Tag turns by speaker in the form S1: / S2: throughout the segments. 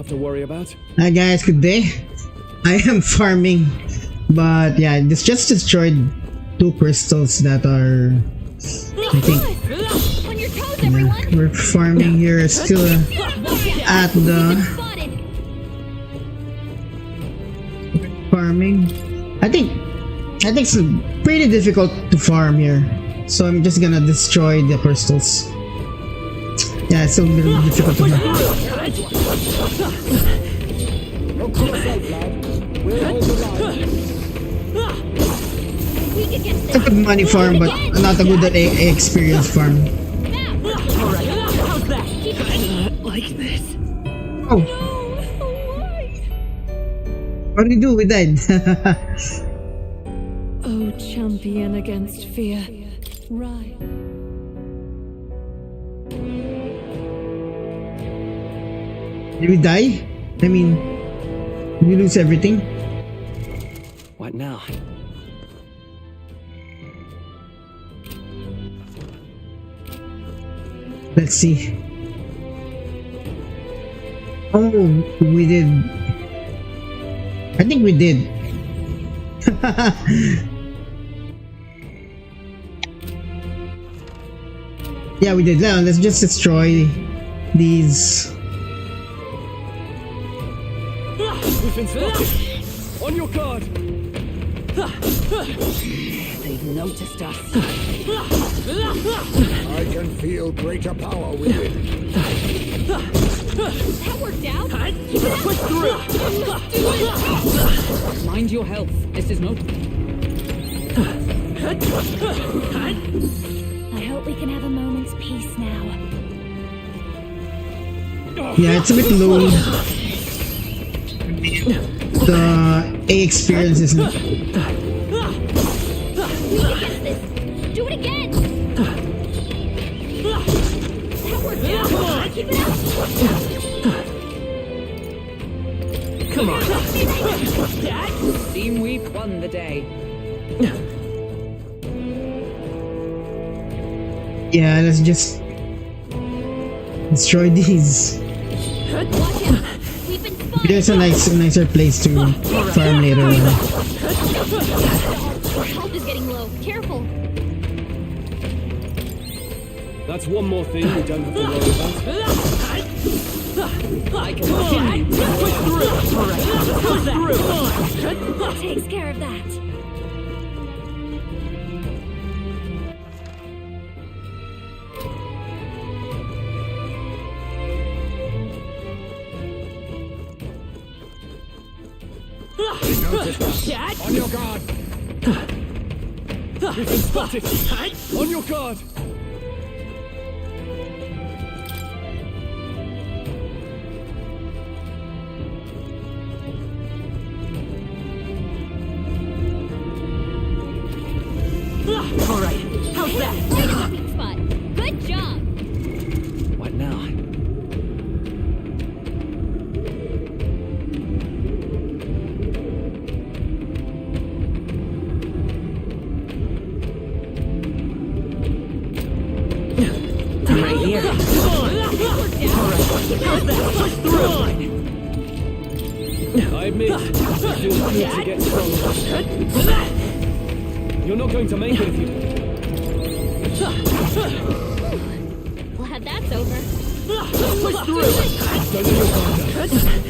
S1: have to worry about.
S2: Hi guys, good day. I am farming, but yeah, this just destroyed 2 crystals that are, I think,
S3: On your toes, everyone.
S2: we're farming here still at the farming. I think it's pretty difficult to farm here, so I'm just gonna destroy the crystals. Yeah, it's a little difficult to farm. It's a good money farm, but not a good experience farm.
S3: Like this.
S2: Oh, what did we do? We died.
S4: Oh, champion against fear. Right.
S2: Did we die? I mean, did we lose everything?
S1: What now?
S2: Let's see. Oh, we did. I think we did. Yeah, we did. Now, let's just destroy these.
S1: We've been spotted. On your guard.
S3: They've noticed us.
S5: I can feel greater power within.
S3: That worked out.
S1: Push through.
S3: Mind your health. This is no.
S4: I hope we can have a moment's peace now.
S2: Yeah, it's a bit low. The A experience isn't.
S3: We can get this. Do it again. That worked out. Keep it up.
S1: Come on.
S3: Team, we've won the day.
S2: Yeah, let's just destroy these.
S3: Watch out. We've been spotted.
S2: There's a nicer place to farm later on.
S3: Our health is getting low. Careful.
S1: That's one more thing we don't have to worry about.
S3: I can kill you.
S1: Push through. Push through.
S4: That takes care of that.
S5: On your guard.
S1: We've been spotted. On your guard.
S3: All right. How's that? Right in the sweet spot. Good job.
S1: What now?
S3: Right here. Come on. That worked out. How's that? Push through.
S1: I admit, you'll need to get stronger. You're not going to make it if you...
S3: Glad that's over.
S1: Push through! Don't let your guard down.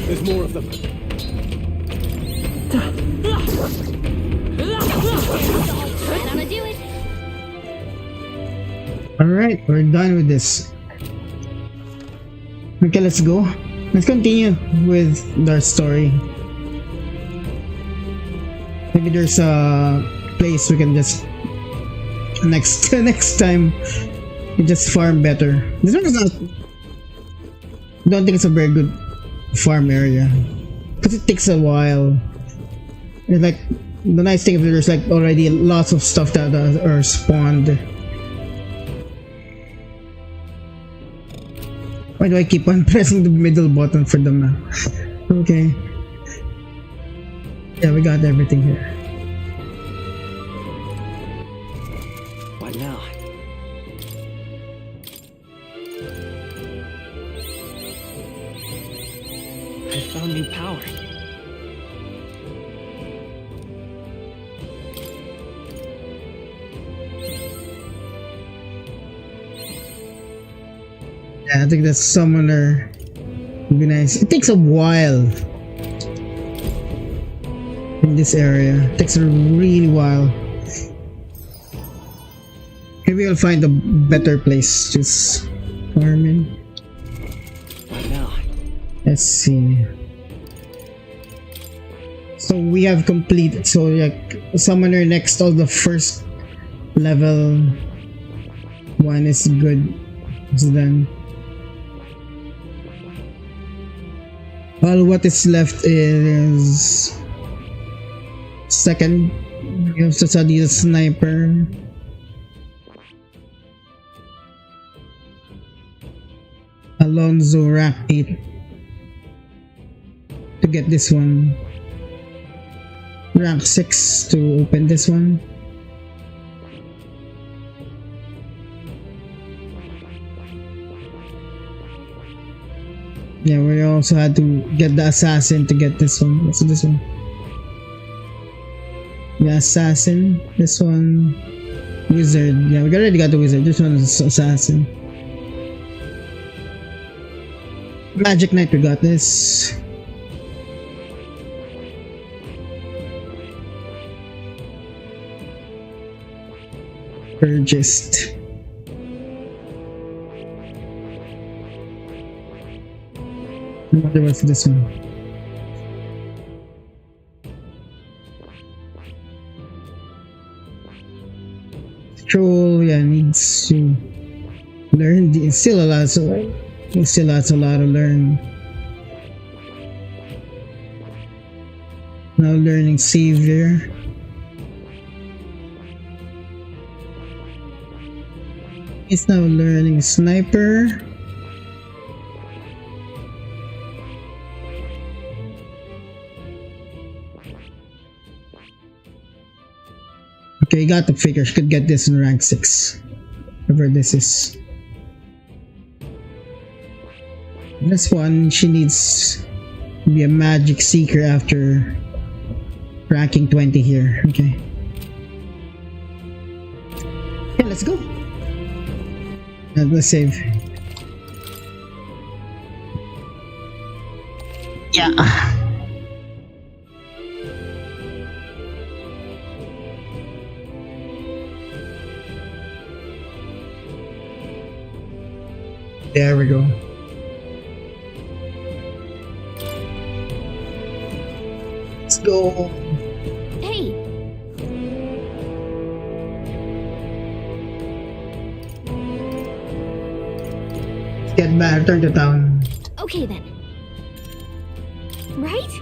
S1: There's more of them.
S3: Gonna do it.
S2: Alright, we're done with this. Okay, let's go. Let's continue with our story. Maybe there's a place we can just next time we just farm better. This one is not. I don't think it's a very good farm area because it takes a while. And like the nice thing is there's like already lots of stuff that are spawned. Why do I keep on pressing the middle button for them now? Okay. Yeah, we got everything here.
S1: What now?
S3: I found new power.
S2: Yeah, I think that summoner would be nice. It takes a while in this area. It takes a really while. Maybe I'll find a better place to farm in.
S3: What now?
S2: Let's see. So we have completed. So like summoner next on the first level one is good. It's done. All what is left is second. You have to study the sniper. Alonzo rank 8 to get this one. Rank 6 to open this one. Yeah, we also had to get the assassin to get this one. What's this one? The assassin. This one. Wizard. Yeah, we already got the wizard. This one is assassin. Magic Knight, we got this. Purgist. What was this one? Troll, yeah, needs to learn. Still a lot, so still has a lot to learn. Now learning Savior. He's now learning Sniper. Okay, got the figure. She could get this in rank 6. Whatever this is. This one, she needs to be a magic seeker after ranking 20 here. Okay. Yeah, let's go. And let's save. Yeah. There we go. Let's go.
S4: Hey,
S2: Get back, return to town.
S4: okay then. Right?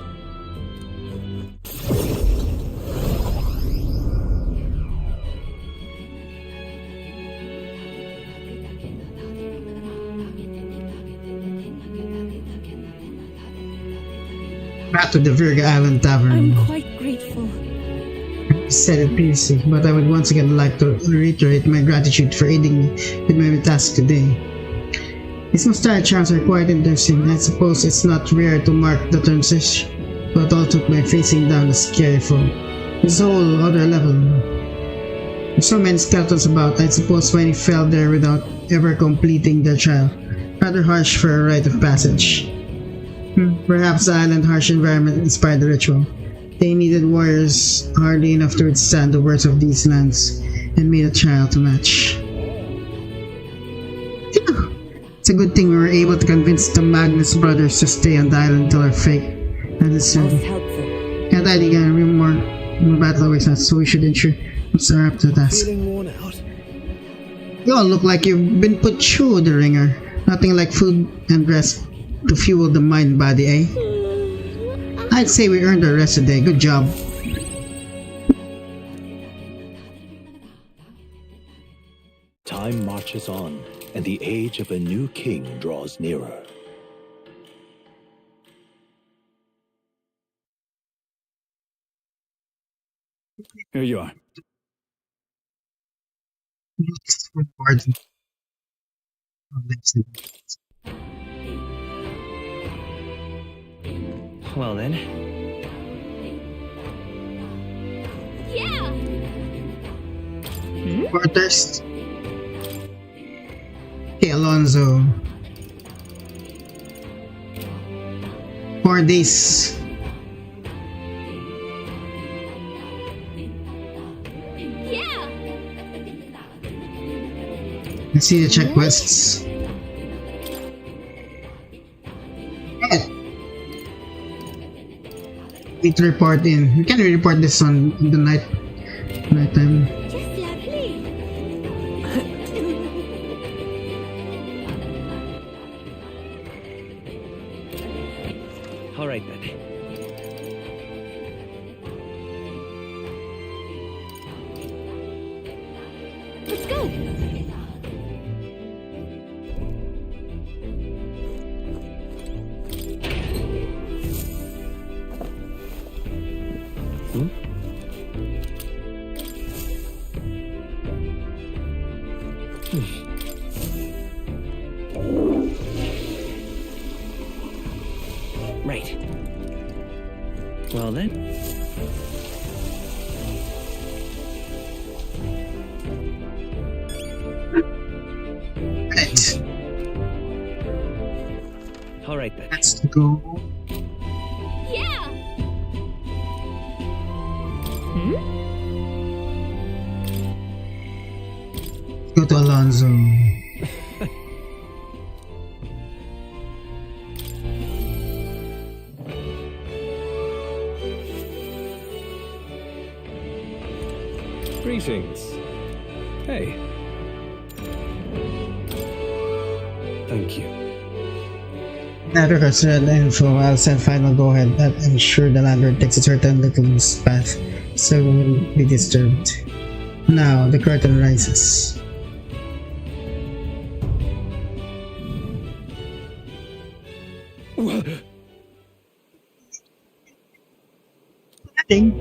S2: Back to the Virga Island Tavern.
S4: I'm quite grateful.
S2: I said it previously, but I would once again like to reiterate my gratitude for aiding me with my task today. These Mustard charms are quite interesting. I suppose it's not rare to mark the transition, but all took by facing down the scary foe. There's a whole other level. There's so many skeletons about, I suppose when he fell there without ever completing the trial. Rather harsh for a rite of passage. Perhaps the island's harsh environment inspired the ritual. They needed warriors hardly enough to withstand the worst of these lands, and made a trial to match. Phew. It's a good thing we were able to convince the Magnus brothers to stay on the island until our fate. That is
S3: Most
S2: true.
S3: helpful.
S2: Can't I again more battle always not, so we should ensure we are up to the task.
S1: Feeling worn out?
S2: You all look like you've been put through the ringer. Nothing like food and rest to fuel the mind and body, eh? I'd say we earned our rest today. Good job.
S6: Time marches on, and the age of a new king draws nearer.
S1: Here you are.
S3: Well then.
S4: Yeah.
S2: Quarters. Okay, Alonso. 4 days.
S4: Yeah.
S2: Let's see the checklists. Yeah. Need to report in. We can report this on the night time.
S4: Just lovely.
S3: All right then.
S4: Let's go.
S3: Right. Well then.
S2: Right.
S3: All right then.
S2: Let's go.
S4: Yeah.
S2: Go to Alonso.
S1: Greetings. Hey. Thank you.
S2: Now regards to the info, I'll send final go-ahead that ensure the landlord takes a certain little loose path so it won't be disturbed. Now the curtain rises. Nothing.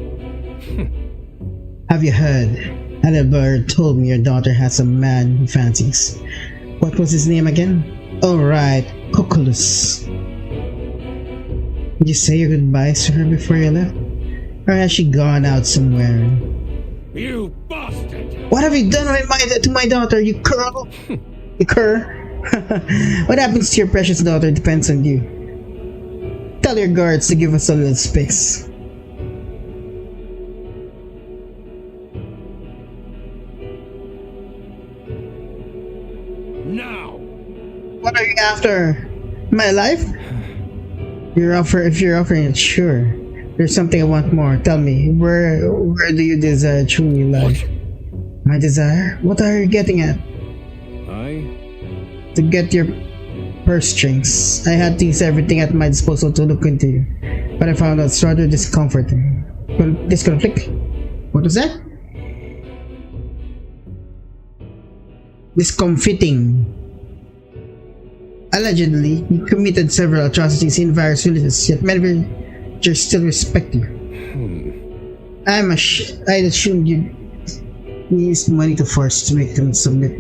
S2: Have you heard? Annabelle told me your daughter has a man who fancies. What was his name again? Oh right, Cocolus. Did you say your goodbyes to her before you left? Or has she gone out somewhere?
S5: You bastard!
S2: What have you done to my daughter, you cur? You cur? What happens to your precious daughter depends on you. Tell your guards to give us a little space.
S5: Now!
S2: What are you after? My life? If you're offering it, sure. There's something I want more. Tell me, where do you desire truly love? My desire? What are you getting at? To get your purse strings. I had to use everything at my disposal to look into you, but I found out it's rather discomforting. Disconflict? What was that? Discomfiting. Allegedly, you committed several atrocities in various villages, yet many villagers still respect you. I assumed you used money to force to make them submit,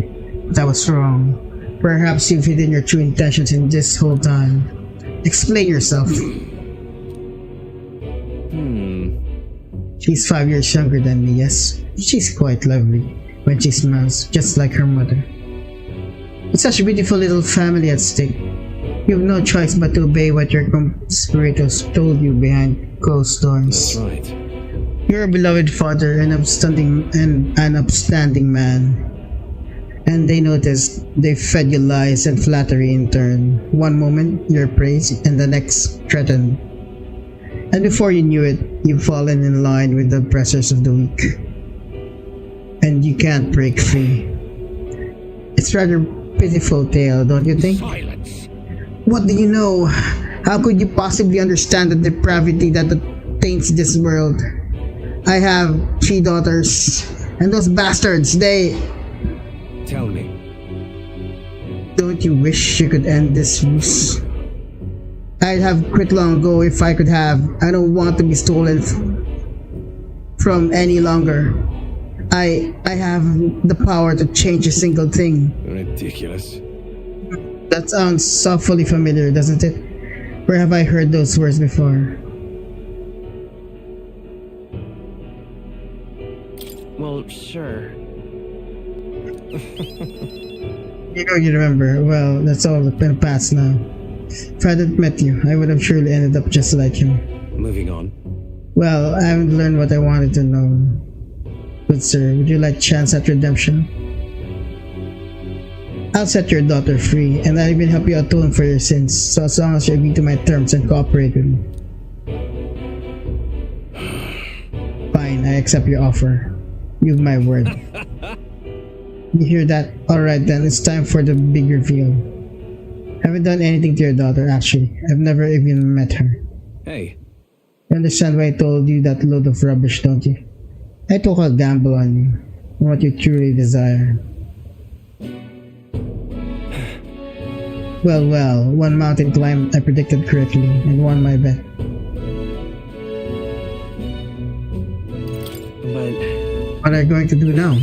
S2: but I was wrong. Perhaps you've hidden your true intentions in this whole time. Explain yourself. She's 5 years younger than me, yes. She's quite lovely when she smiles, just like her mother. With such a beautiful little family at stake, you have no choice but to obey what your conspirators told you behind closed doors.
S1: That's right.
S2: You're a beloved father and an upstanding man. And they noticed they fed you lies and flattery in turn. One moment you're praised and the next threatened. And before you knew it, you've fallen in line with the oppressors of the weak. And you can't break free. It's rather pitiful tale, don't you think?
S5: Silence!
S2: What do you know? How could you possibly understand the depravity that taints this world? I have 3 daughters, and those bastards, they...
S1: Tell me.
S2: Don't you wish you could end this ruse? I'd have quit long ago if I could have. I don't want to be stolen from any longer. I have the power to change a single thing.
S1: Ridiculous.
S2: That sounds awfully familiar, doesn't it? Where have I heard those words before?
S3: Well, sure.
S2: You know you remember. Well, that's all in the past now. If I hadn't met you, I would have surely ended up just like him.
S1: Moving on.
S2: Well, I haven't learned what I wanted to know. Good sir, would you like chance at redemption? I'll set your daughter free, and I'll even help you atone for your sins, so as long as you agree to my terms and cooperate with me. Fine, I accept your offer. You've my word. You hear that? Alright then, it's time for the big reveal. I haven't done anything to your daughter, actually. I've never even met her.
S1: Hey,
S2: You understand why I told you that load of rubbish, don't you? I took a gamble on you, on what you truly desire. Well, one mountain climb I predicted correctly, and won my bet.
S3: But
S2: What are you going to do now?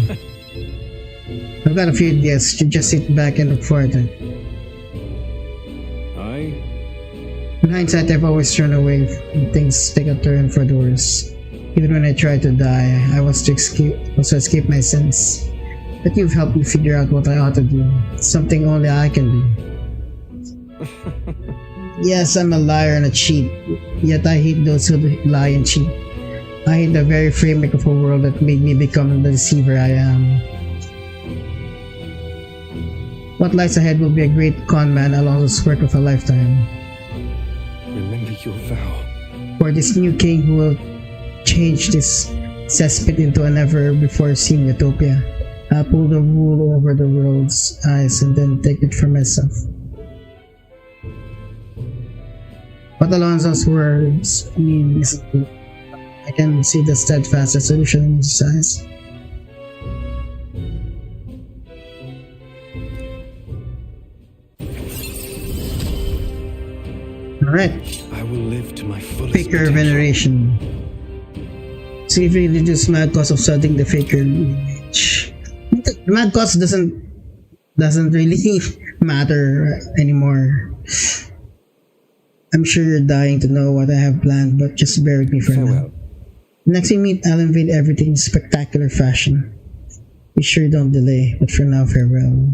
S2: I've got a few ideas, you just sit back and look forward to it. In hindsight, I've always turned away when things take a turn for the worse. Even when I tried to die, I was to escape my sins. But you've helped me figure out what I ought to do. Something only I can do. Yes, I'm a liar and a cheat. Yet I hate those who lie and cheat. I hate the very framework of a world that made me become the deceiver I am. What lies ahead will be a great con man along the work of a lifetime.
S1: remember your vow.
S2: For this new king who will change this cesspit into a never-before-seen utopia. I'll pull the wool over the world's eyes and then take it for myself. What Alonso's words mean is I can see the steadfast resolution in his eyes. Alright.
S1: I will live to my fullest
S2: Faker
S1: potential.
S2: veneration. See if you reduce mad cost of studying the faker image. The mad cost doesn't really matter anymore. I'm sure you're dying to know what I have planned, but just bear with me for now.
S1: Farewell.
S2: Next we meet, I'll invade everything in spectacular fashion. Be sure don't delay, but for now, farewell.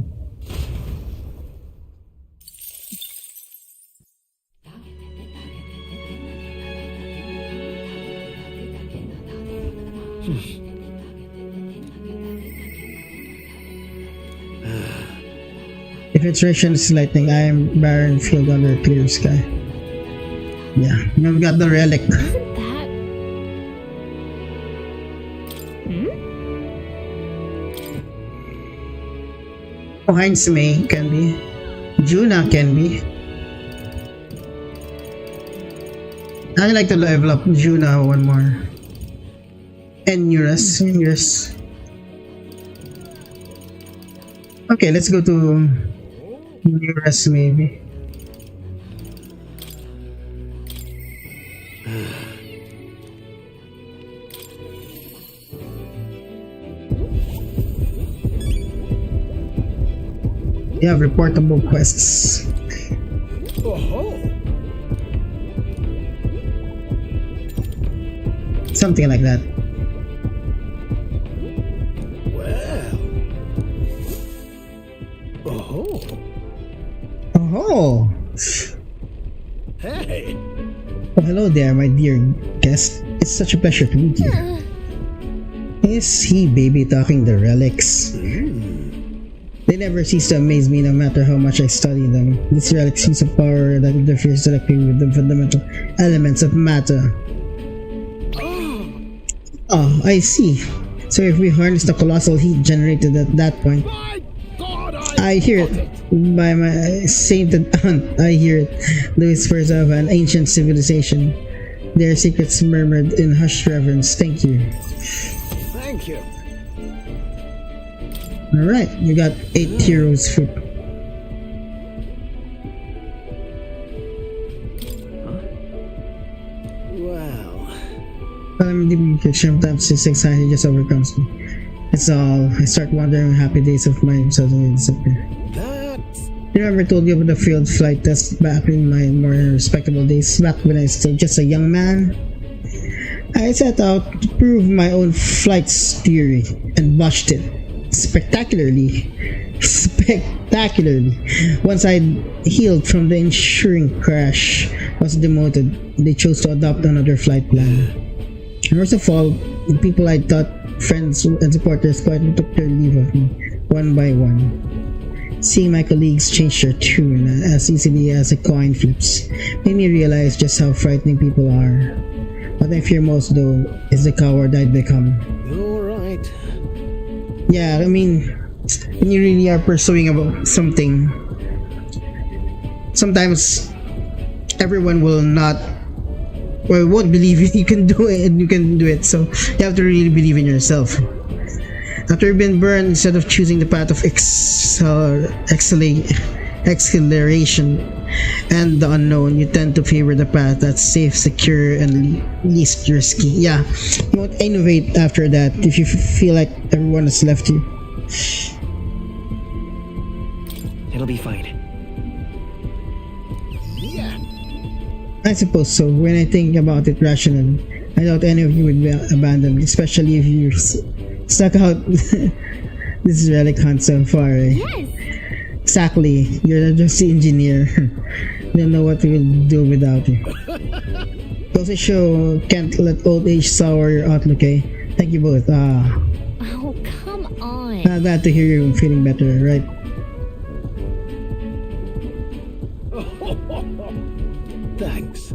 S2: If it's Russian lightning, I am barren field under a clear sky. Yeah, we've got the relic.
S4: Isn't that...
S2: Oh, Heinz May can be. Juna can be. I like to level up Juna one more. And Eurus. Okay, let's go to Eurus maybe. You have reportable quests. Something like that. Oh!
S5: Hey!
S2: Oh, hello there, my dear guest. It's such a pleasure to meet you. Is he baby talking the relics? They never cease to amaze me no matter how much I study them. This relic seems a power that interferes directly with the fundamental elements of matter. Oh, I see. So if we harness the colossal heat generated at that point, I hear it. By my sainted aunt, I hear it. The whispers of an ancient civilization. Their secrets murmured in hushed reverence. Thank you.
S1: Thank you.
S2: Alright, we got 8 heroes for...
S1: Well,
S2: I'm deeply sometimes this anxiety just overcomes me. It's all. I start wondering happy days of mine suddenly disappear.
S1: that's
S2: Remember I told you about the failed flight test back in my more respectable days, back when I was still just a young man? I set out to prove my own flight's theory and botched it spectacularly. Spectacularly. Once I'd healed from the ensuing crash, was demoted, they chose to adopt another flight plan. And worst of all, the people I thought friends and supporters quietly took their leave of me, one by one. Seeing my colleagues change their tune as easily as a coin flips made me realize just how frightening people are. What I fear most, though, is the coward I'd become.
S5: You're right.
S2: Yeah, I mean, when you really are pursuing about something, sometimes everyone will not, or won't believe you can do it, and you can do it. So you have to really believe in yourself. After you've been burned, instead of choosing the path of acceleration and the unknown, you tend to favor the path that's safe, secure, and least risky. Yeah, you won't innovate after that if you feel like everyone has left you.
S3: It'll be fine.
S5: Yeah.
S2: I suppose so. When I think about it rationally, I doubt any of you would be abandoned, especially if you stuck out this relic hunt so far.
S4: Yes.
S2: Exactly. You're just the engineer. Don't know what we will do without you. Goes to show, can't let old age sour your outlook, eh? Thank you both.
S4: Oh, come on.
S2: Glad to hear you're feeling better, right?
S6: Thanks.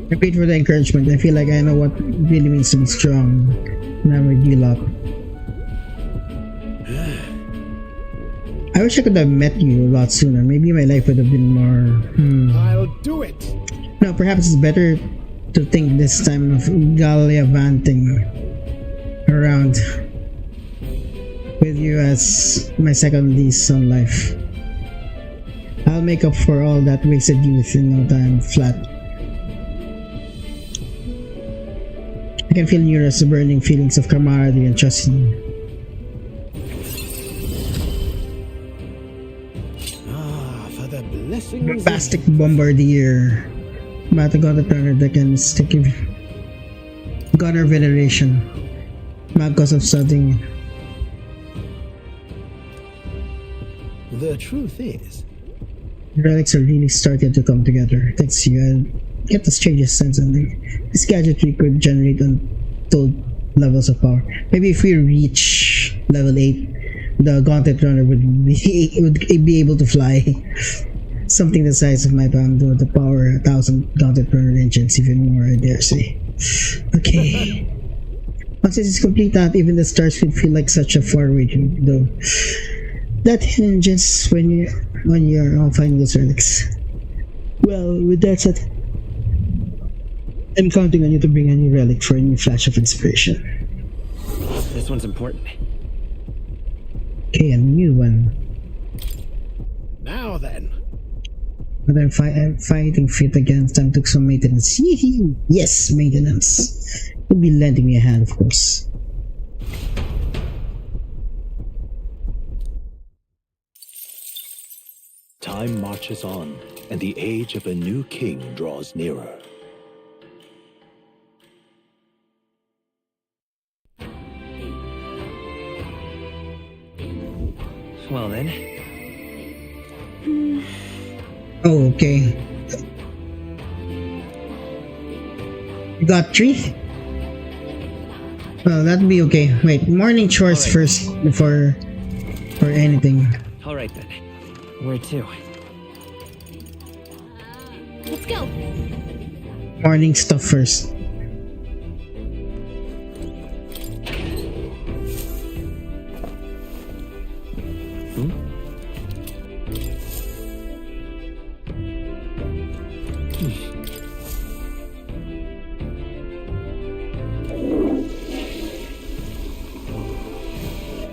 S2: I paid for the encouragement. I feel like I know what it really means to be strong. Now with you lot. I wish I could have met you a lot sooner. Maybe my life would have been more...
S5: I'll do it.
S2: No, perhaps it's better to think this time of gallivanting around with you as my second lease on life. I'll make up for all that wasted youth in no time flat. I can feel Nura's burning feelings of camaraderie and trust in you.
S5: For the blessings.
S2: Bombastic bombardier. Matagot turner that can stick you. Gunner veneration. Magos of studying.
S5: The truth is,
S2: Relics are really starting to come together. Thanks to you, I get the strangest sense of this gadgetry could generate untold levels of power. Maybe if we reach level 8, the Gauntlet Runner would be able to fly. Something the size of my palm, though the power 1,000 Gauntlet Runner engines, even more, I dare say. Okay. Once it is complete, not even the stars would feel like such a faraway dream, though. That hinges when you're all finding those relics. Well, with that said, I'm counting on you to bring a new relic for a new flash of inspiration.
S3: This one's important.
S2: Okay, a new one.
S5: now then.
S2: But I'm fighting fit against them. Took some maintenance. Yee-hee. Yes, maintenance. You'll be lending me a hand, of course.
S6: Time marches on, and the age of a new king draws nearer.
S3: Well then.
S2: Oh, okay. You got 3? Well, that'd be okay. Wait, morning chores
S3: Alright.
S2: first before or anything.
S3: Alright then. Where to?
S4: Let's go.
S2: Morning stuff first.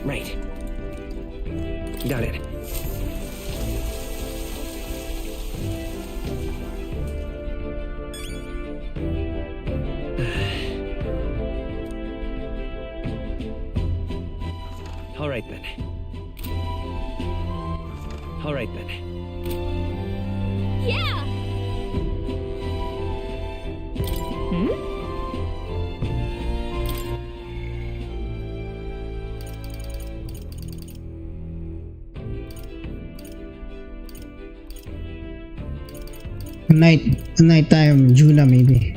S3: Right. Got it. All right then.
S1: All right then.
S4: Yeah!
S2: Nighttime Juna maybe.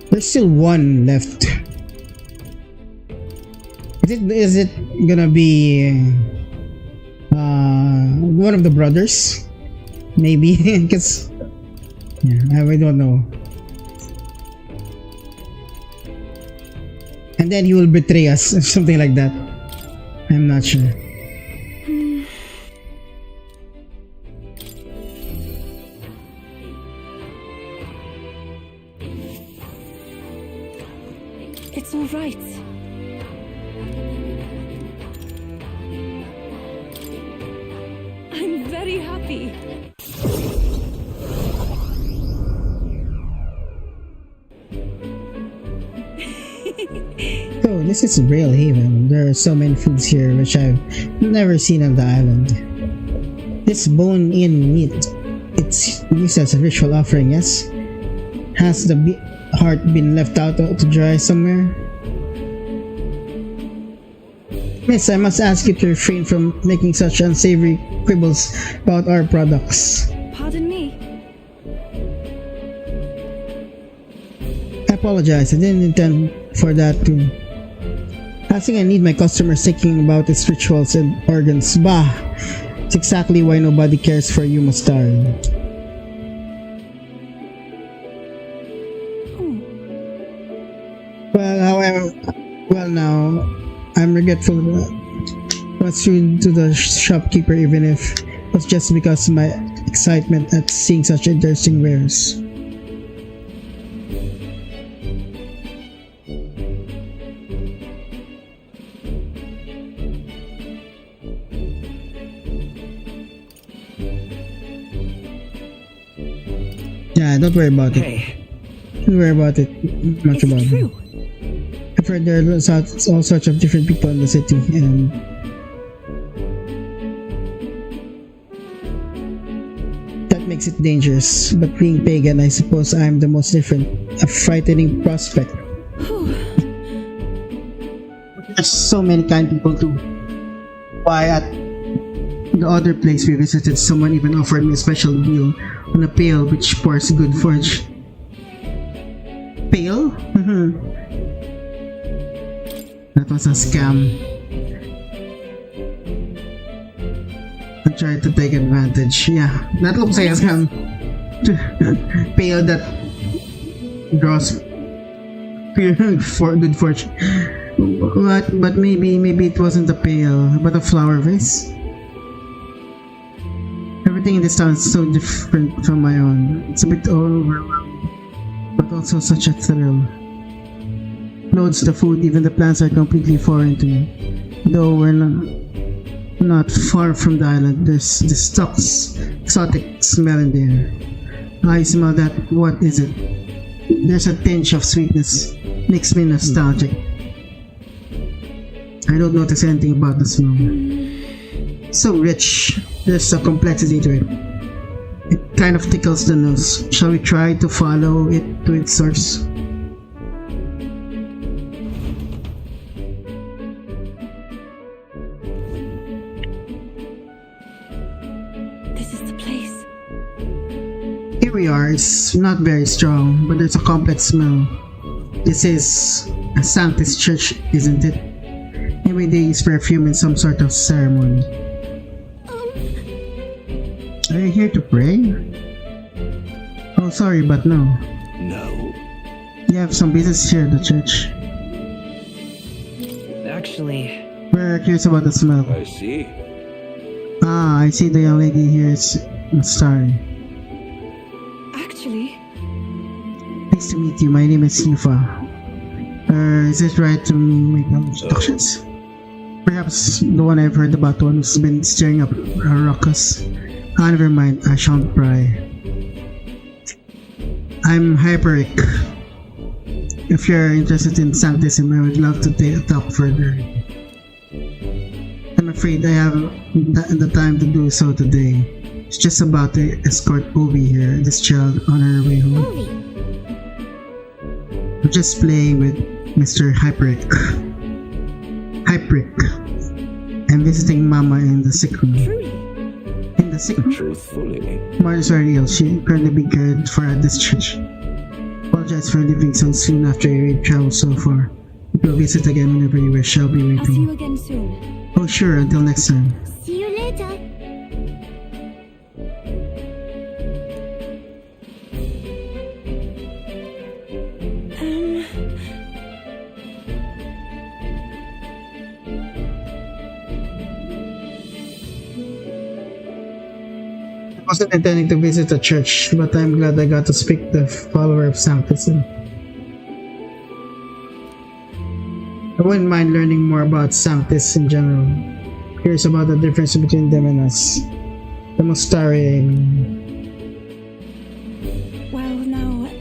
S2: There's still one left. Is it gonna be one of the brothers? Maybe because I don't know. And then he will betray us or something like that. I'm not sure.
S3: It's all right. I'm very happy.
S2: Oh, this is real haven. There are so many foods here which I've never seen on the island. This bone-in meat, it's used as a ritual offering, yes? Has the heart been left out to dry somewhere? Miss, I must ask you to refrain from making such unsavory quibbles about our products.
S3: Pardon me.
S2: I apologize, I didn't intend for that too. I think I need my customers thinking about its rituals and organs. Bah! It's exactly why nobody cares for you, Mustard. Well, now, I'm regretful what's rude to the shopkeeper, even if it was just because of my excitement at seeing such interesting wares. Yeah, don't worry about it.
S1: Hey,
S2: Don't worry about it. Much
S3: Is
S2: about
S3: it
S2: it.
S3: true?
S2: I've heard there are all sorts of different people in the city, and that makes it dangerous. But being pagan, I suppose I'm the most different. A frightening prospect. There's so many kind people too. Why at the other place we visited, someone even offered me a special deal on a pail which pours good forage. Pail? That was a scam. I tried to take advantage. Yeah, that looks like a scam. Pail that draws for good fortune. But maybe it wasn't a pail, but a flower vase. Everything in this town is so different from my own. It's a bit overwhelming, but also such a thrill. Loads the food, even the plants are completely foreign to me. Though we're not far from the island, there's this exotic smell in the air. I smell that. What is it? There's a tinge of sweetness. Makes me nostalgic. I don't notice anything about the smell. So rich. There's a complexity to it. It kind of tickles the nose. Shall we try to follow it to its source?
S3: This is the place.
S2: Here we are. It's not very strong, but there's a complex smell. This is a Sanctus church, isn't it? Maybe they use perfume in some sort of ceremony. Are you here to pray? Oh, sorry, but no.
S6: No.
S2: You have some business here at the church.
S1: actually,
S2: We're curious about the smell.
S6: I see.
S2: Ah, I see the young lady here is sorry.
S3: Actually,
S2: Nice to meet you. My name is Sifa. Is it right to make introductions? Perhaps the one I've heard about, the one who's been stirring up a ruckus. Ah, never mind. I shan't pry. I'm Hyperic. If you're interested in Sanctism, I would love to talk further. afraid I have the time to do so today. It's just about to escort Ovi here, this child, on her way home.
S4: Ovi.
S2: I'm just playing with Mr. Hyperic. I'm visiting Mama in the sick room.
S4: Truly.
S2: In the sick room?
S6: Truthfully,
S2: Mother is very ill. She currently being cared for at this church. Apologize for leaving so soon after you traveled so far. If you'll visit again whenever you wish, I'll be
S7: I'll see you
S2: waiting.
S7: again soon.
S2: Oh sure, until next time.
S4: See you later.
S2: I wasn't intending to visit the church, but I'm glad I got to speak to the follower of Sanctus. I wouldn't mind learning more about Sanctus in general. Curious about the difference between them and us. The Mustari.
S7: Well, now,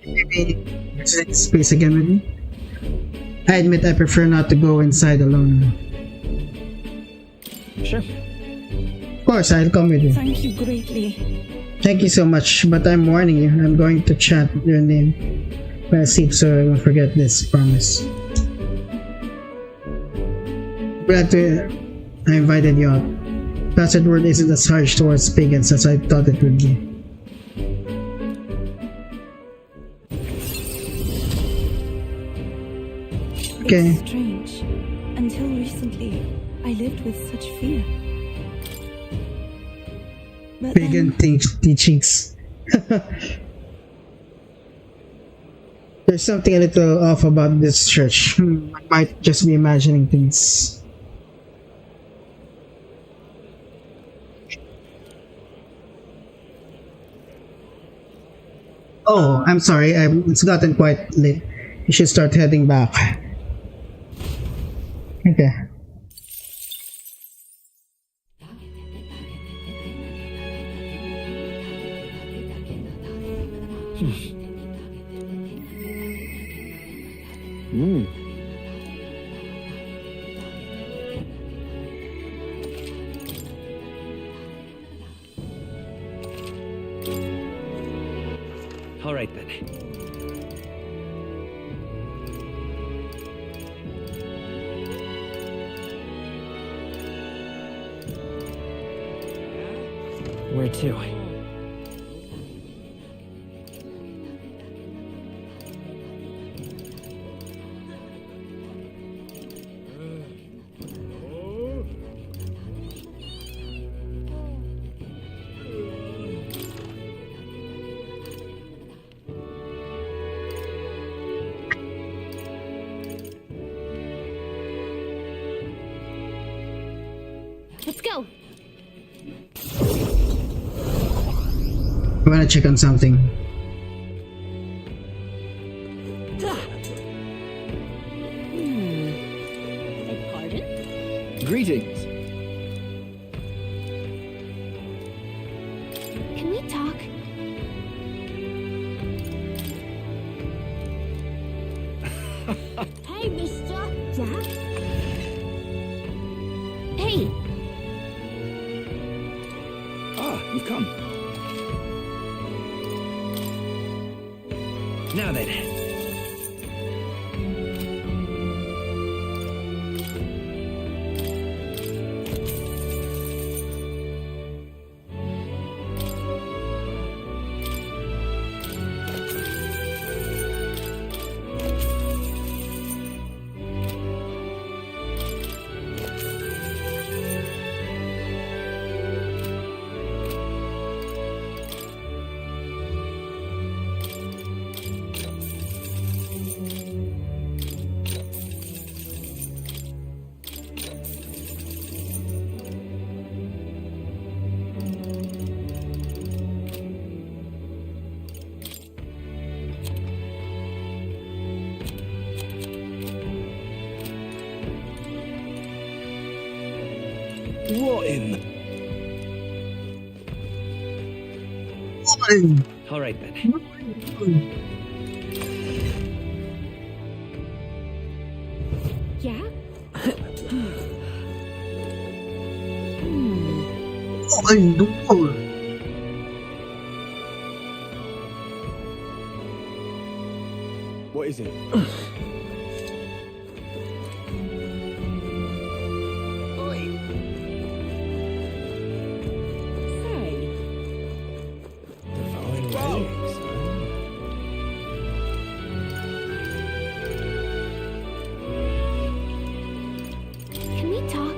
S2: Maybe visit this place again with me? I admit I prefer not to go inside alone.
S6: sure.
S2: Of course, I'll come with you.
S7: thank you greatly.
S2: Thank you so much, but I'm warning you, I'm going to chant your name when I sleep so I won't forget this promise. Glad I invited you out. Blessed word isn't as harsh towards pagans as I thought it would be. Okay.
S7: It's strange. Until recently, I lived with such fear. But
S2: Pagan teachings. There's something a little off about this church. I might just be imagining things. Oh, I'm sorry. It's gotten quite late. You should start heading back. Okay.
S1: All right then.
S3: Where to?
S4: Let's go.
S2: I wanna check on something.
S4: Pardon?
S1: Greetings.
S4: Can we talk? Hey, mister. Yeah? Hey,
S1: Ah, you've come. Now then. What in? All right then.
S4: yeah?
S2: Ay, no.
S5: What is it? Divine relics,
S4: Can we talk?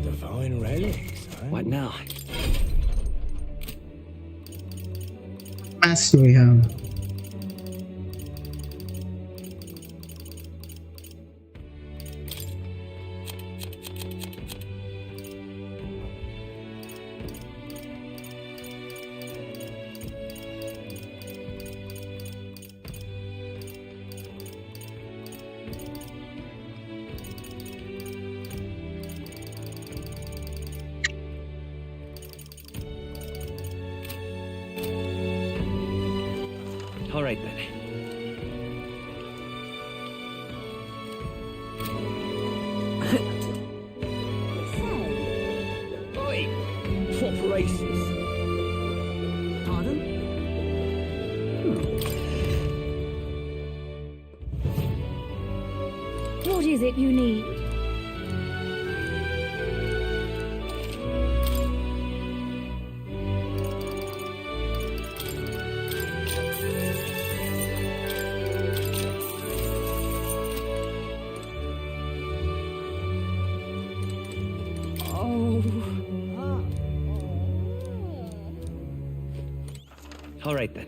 S5: Divine relics, huh?
S1: What now?
S2: Mask do we have?
S1: All right then. Oi! Proper aces.
S3: Pardon?
S4: What is it you need?
S1: All right then.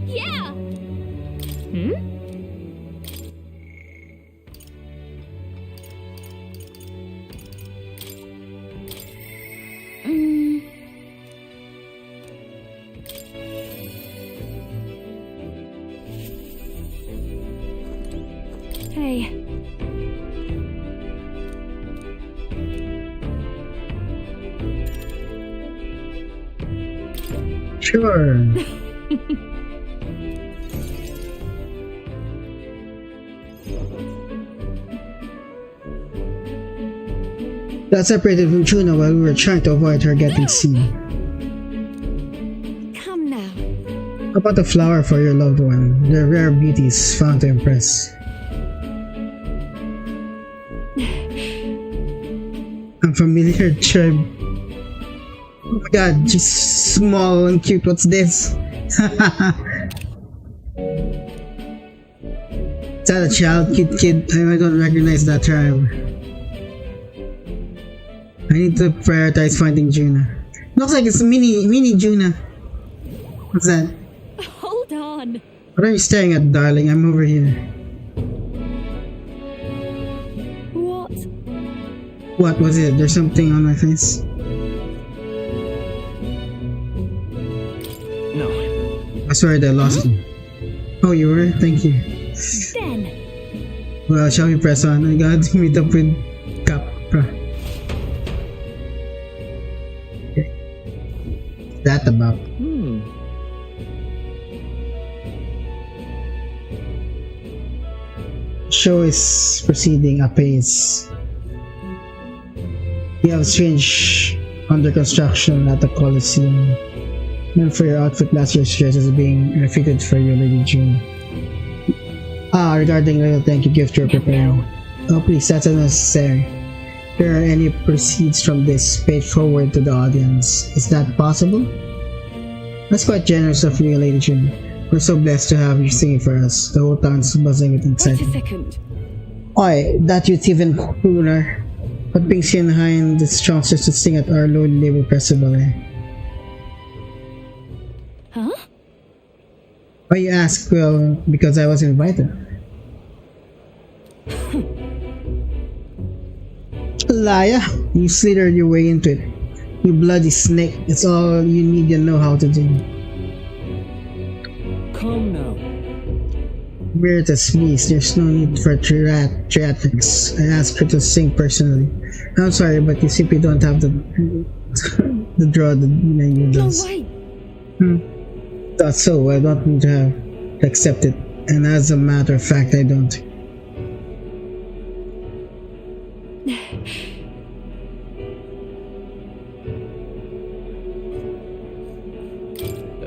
S4: Yeah! Hmm? Hey.
S2: Sure. Got separated from Chuna while we were trying to avoid her getting seen.
S4: Come now.
S2: How about a flower for your loved one? They're rare beauties found to impress. Unfamiliar tribe. Oh my god, just small and cute. What's this? Is that a child? Cute kid? I don't recognize that tribe. I need to prioritize finding Juna. Looks like it's mini Juna. What's that?
S4: Hold on.
S2: What are you staring at, darling? I'm over here.
S4: What?
S2: What was it? There's something on my face.
S1: No.
S2: I swear I lost him. Oh, you were? Thank you.
S4: Then.
S2: Well, shall we press on? I got to meet up with Capra. Okay. What's that about? Show is proceeding apace. We have strange under construction at the Coliseum. And for your outfit, last year's dress is being refitted for you, Lady June. Regarding a little thank you gift you're preparing. Oh please, that's unnecessary. If there are any proceeds from this, paid forward to the audience. Is that possible? That's quite generous of you, Lady June. We're so blessed to have you singing for us. The whole town's buzzing with
S7: Wait a
S2: excitement.
S7: second.
S2: Oi, that you'd even cooler. What brings you behind the strongsters to sing at our Lord Labor Festival, eh?
S4: Huh?
S2: Why you ask? Well, because I was invited. Liar, you slithered your way into it. You bloody snake, it's all you need to know how to do.
S1: Come now.
S2: Veritas, please, there's no need for theatrics. I asked her to sing personally. I'm sorry, but you simply don't have the the draw the menu
S4: No
S2: does.
S4: way.
S2: Thought so. I don't need to have to accept it. And as a matter of fact, I don't.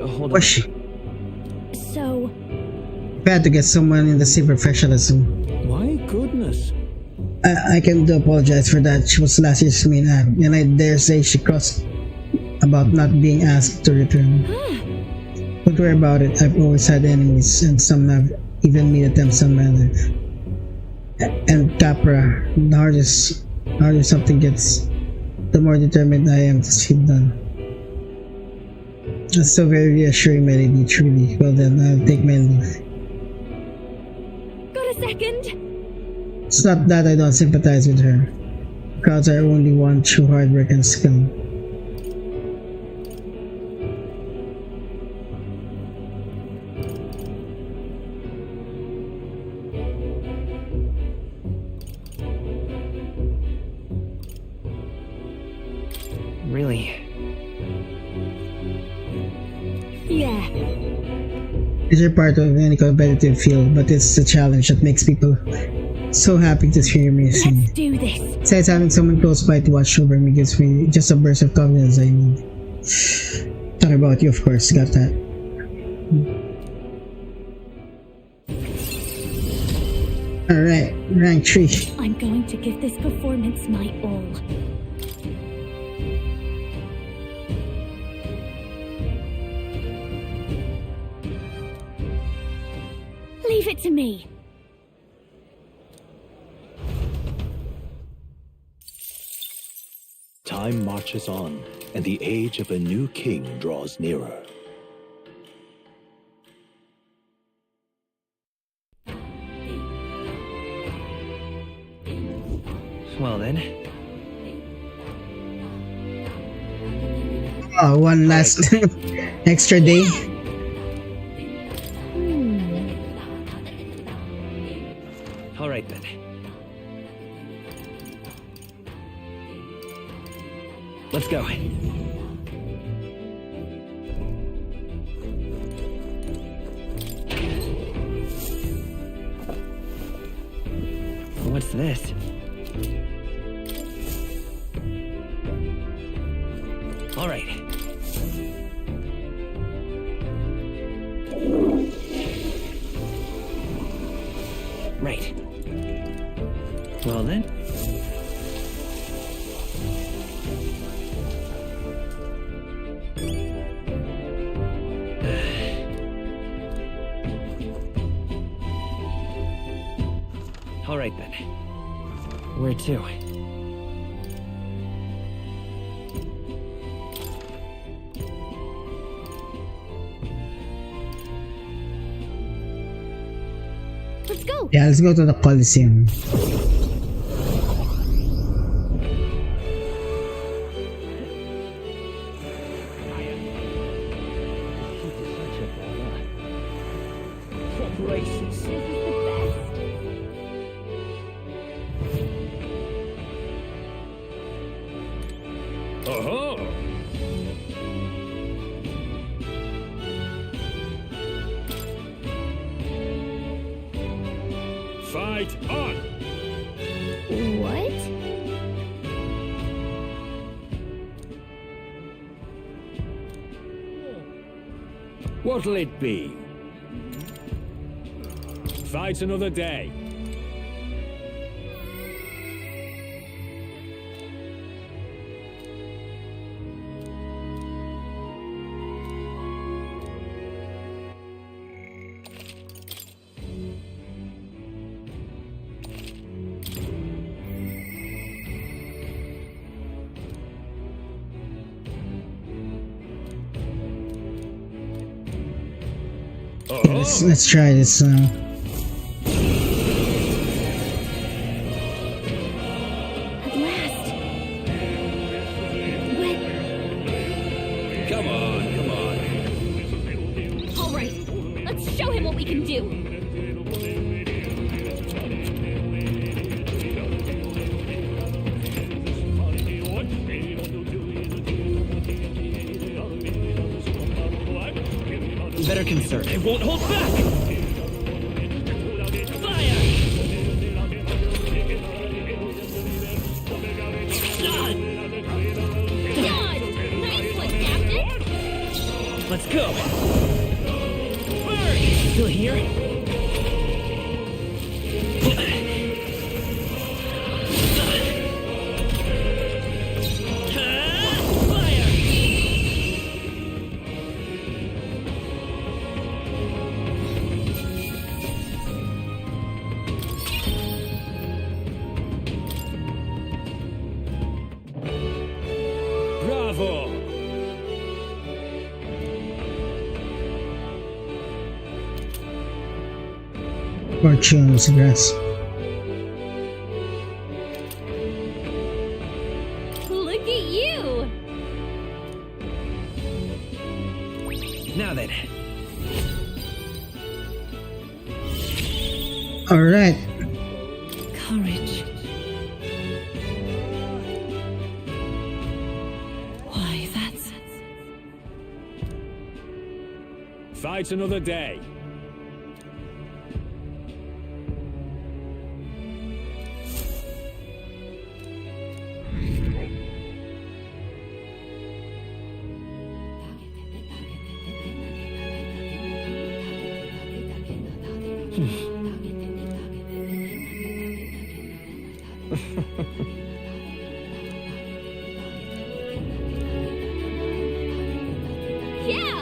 S3: Hold on.
S2: Was she?
S4: So,
S2: Bad to get someone in the same professionalism.
S6: My goodness.
S2: I can do apologize for that. She was last year's main act, and I dare say she crossed about not being asked to return. Don't worry about it. I've always had enemies, and some have even made attempts on my life. And Capra, the harder something gets, the more determined I am to see it done. That's so very reassuring, my lady, truly. Well then, I'll take my leave.
S4: got a second?
S2: It's not that I don't sympathize with her. Crowds are only one true hard work and skill.
S3: Really?
S4: Yeah.
S2: It's a part of any competitive field, but it's the challenge that makes people so happy to hear me sing.
S4: Let's do this.
S2: Besides, having someone close by to watch over me gives me just a burst of confidence I need. Talking about you, of course, got that. Alright, rank 3.
S4: I'm going to give this performance my all. Leave it to me.
S6: Time marches on, and the age of a new king draws nearer.
S3: Well then.
S2: Oh, one last extra day.
S3: Alright then. Let's go. What's this? All right. Right. Well then. All right then. Where to?
S4: Let's go.
S2: Yeah, let's go to the Coliseum.
S4: This is the best.
S1: Oh! Fight on!
S4: What?
S1: What'll it be? Fight another day.
S2: Let's try this now.
S4: At last. When?
S1: Come on, come on.
S4: All right. Let's show him what we can do.
S3: better conserve.
S1: I won't hold back! Fire!
S4: God! Nice one, Captain!
S1: Let's go! Burn!
S3: Still here?
S1: Fire! Bravo!
S2: Fortune's grass.
S4: Look at you!
S3: Now then.
S2: Alright.
S7: Courage. Why, that's...
S1: Fight another day.
S4: Yeah!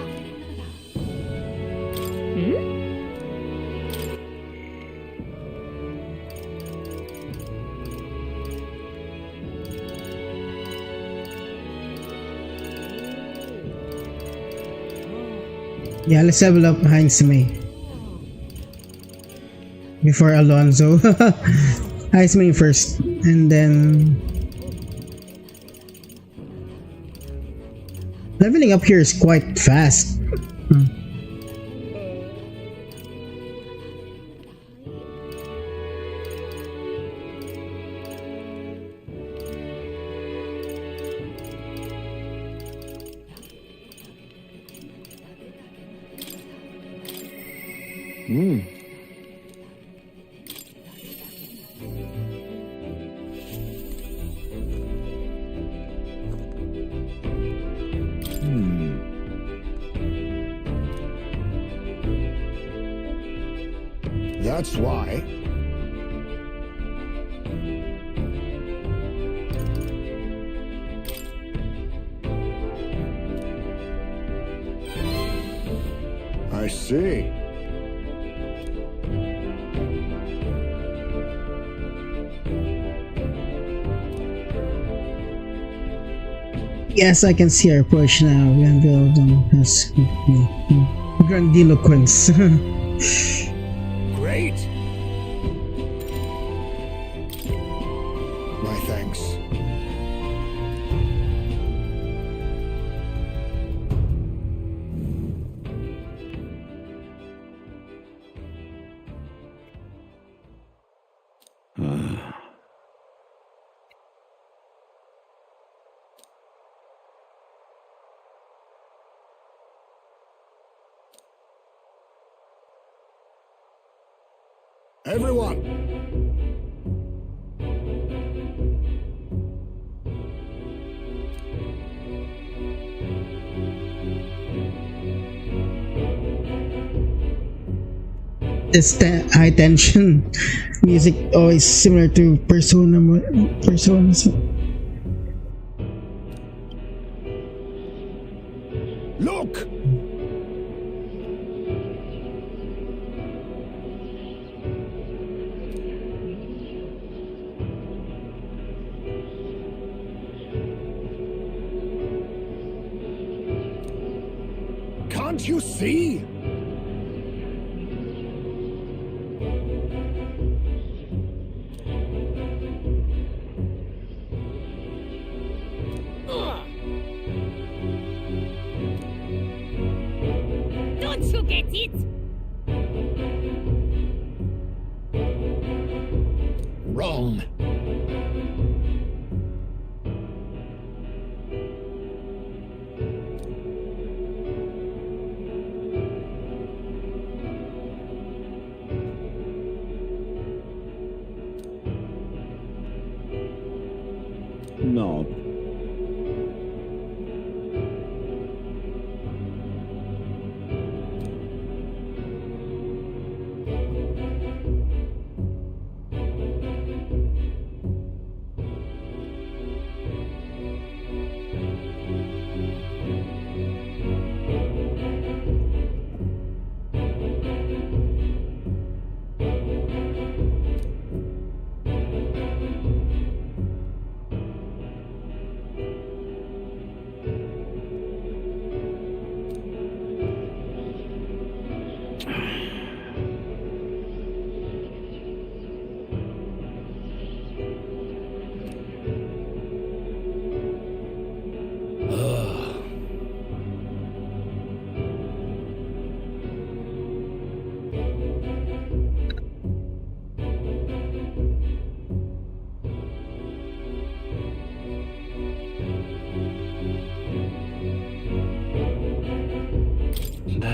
S2: Yeah, let's level up Heinz May. Before Alonso. Heinz May first. And then... leveling up here is quite fast.
S5: That's why. I see.
S2: Yes, I can see our push now. We unveiled as grandiloquence.
S5: Great. My thanks. Everyone.
S2: This high tension music always similar to Persona.
S5: Look. Can't you see?
S4: Don't you get it?
S5: Wrong.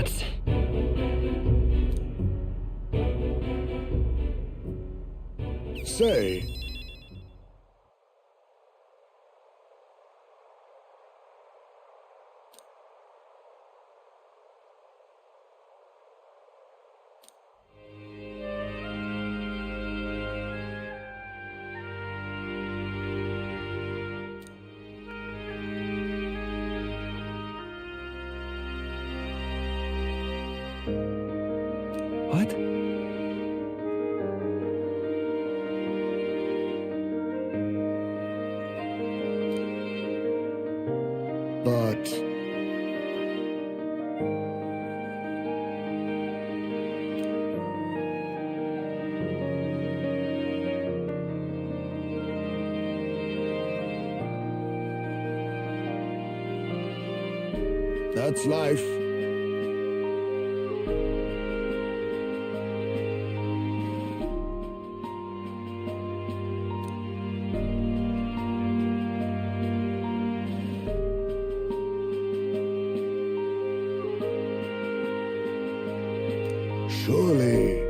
S1: chance.
S5: Say,
S6: What?
S5: but that's life. Surely.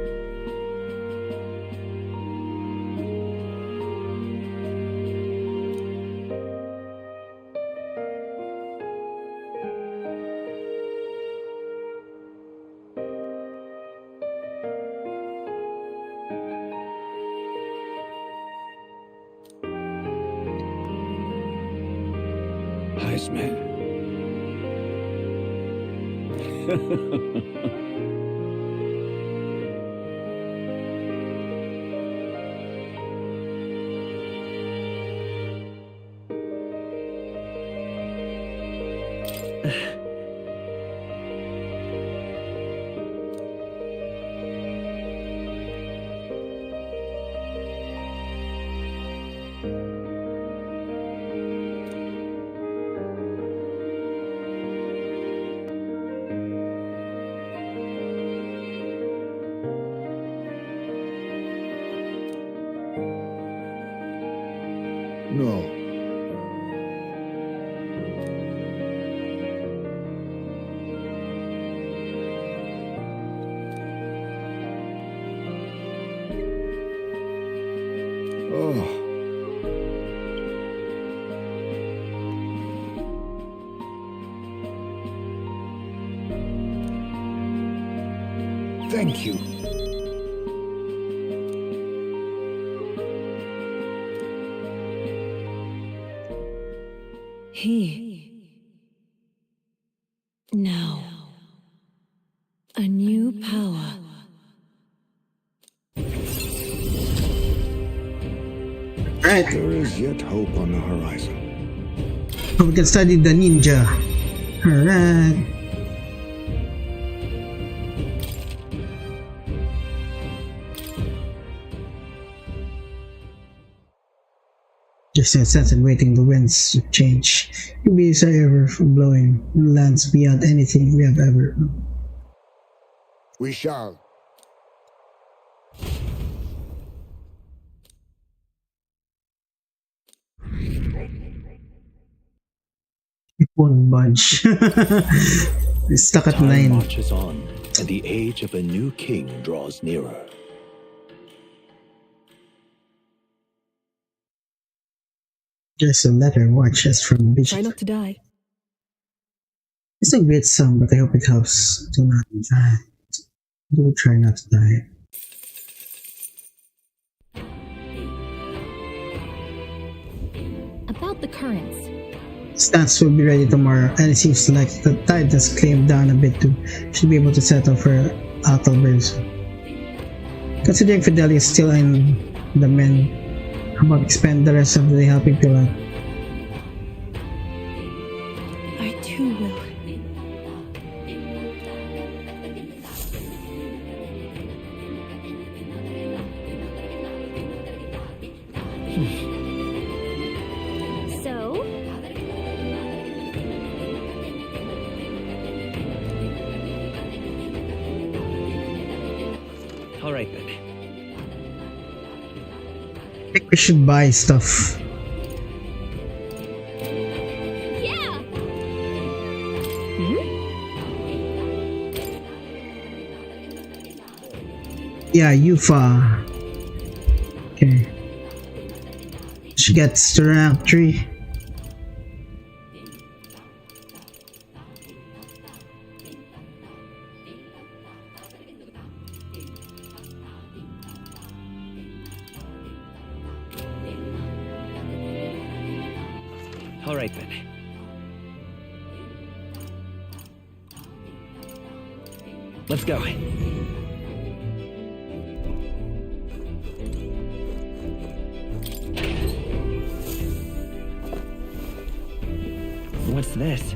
S6: Heisman.
S5: No. Oh. Thank you.
S7: Now, a new power.
S2: Right.
S5: There is yet hope on the horizon.
S2: We can study the ninja. Alright. Just a sense of waiting the winds to change. You'll be ever from blowing lands beyond anything we have ever.
S5: We shall.
S2: It won't budge. We're stuck at
S6: Time
S2: 9.
S6: marches on, and the age of a new king draws nearer.
S2: Just a letter. Watch us from beach.
S7: Try not to die.
S2: It's a great song, but I hope it helps. Do not die. Do try not to die.
S4: About the currents.
S2: Stats will be ready tomorrow, and it seems like the tide has claimed down a bit too. Should be able to settle for Athelbergs. Considering Fidelia is still in the men, how about expend the rest of the day helping Pilar?
S7: I too will.
S4: So,
S1: All right then.
S2: I think we should buy stuff.
S4: yeah.
S2: Yeah, Yufa. Okay. She gets to rank 3.
S3: All right then. Let's go. What's this?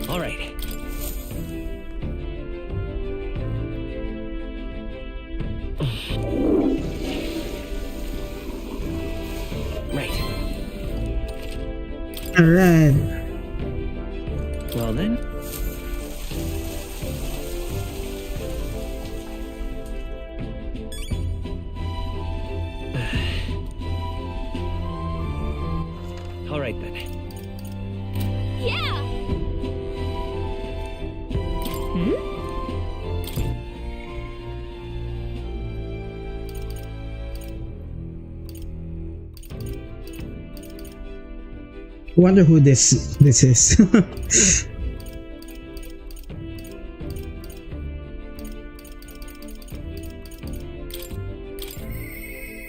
S3: All right. Right.
S2: Alright.
S3: Well then. All right then.
S4: Yeah!
S2: Wonder who this is.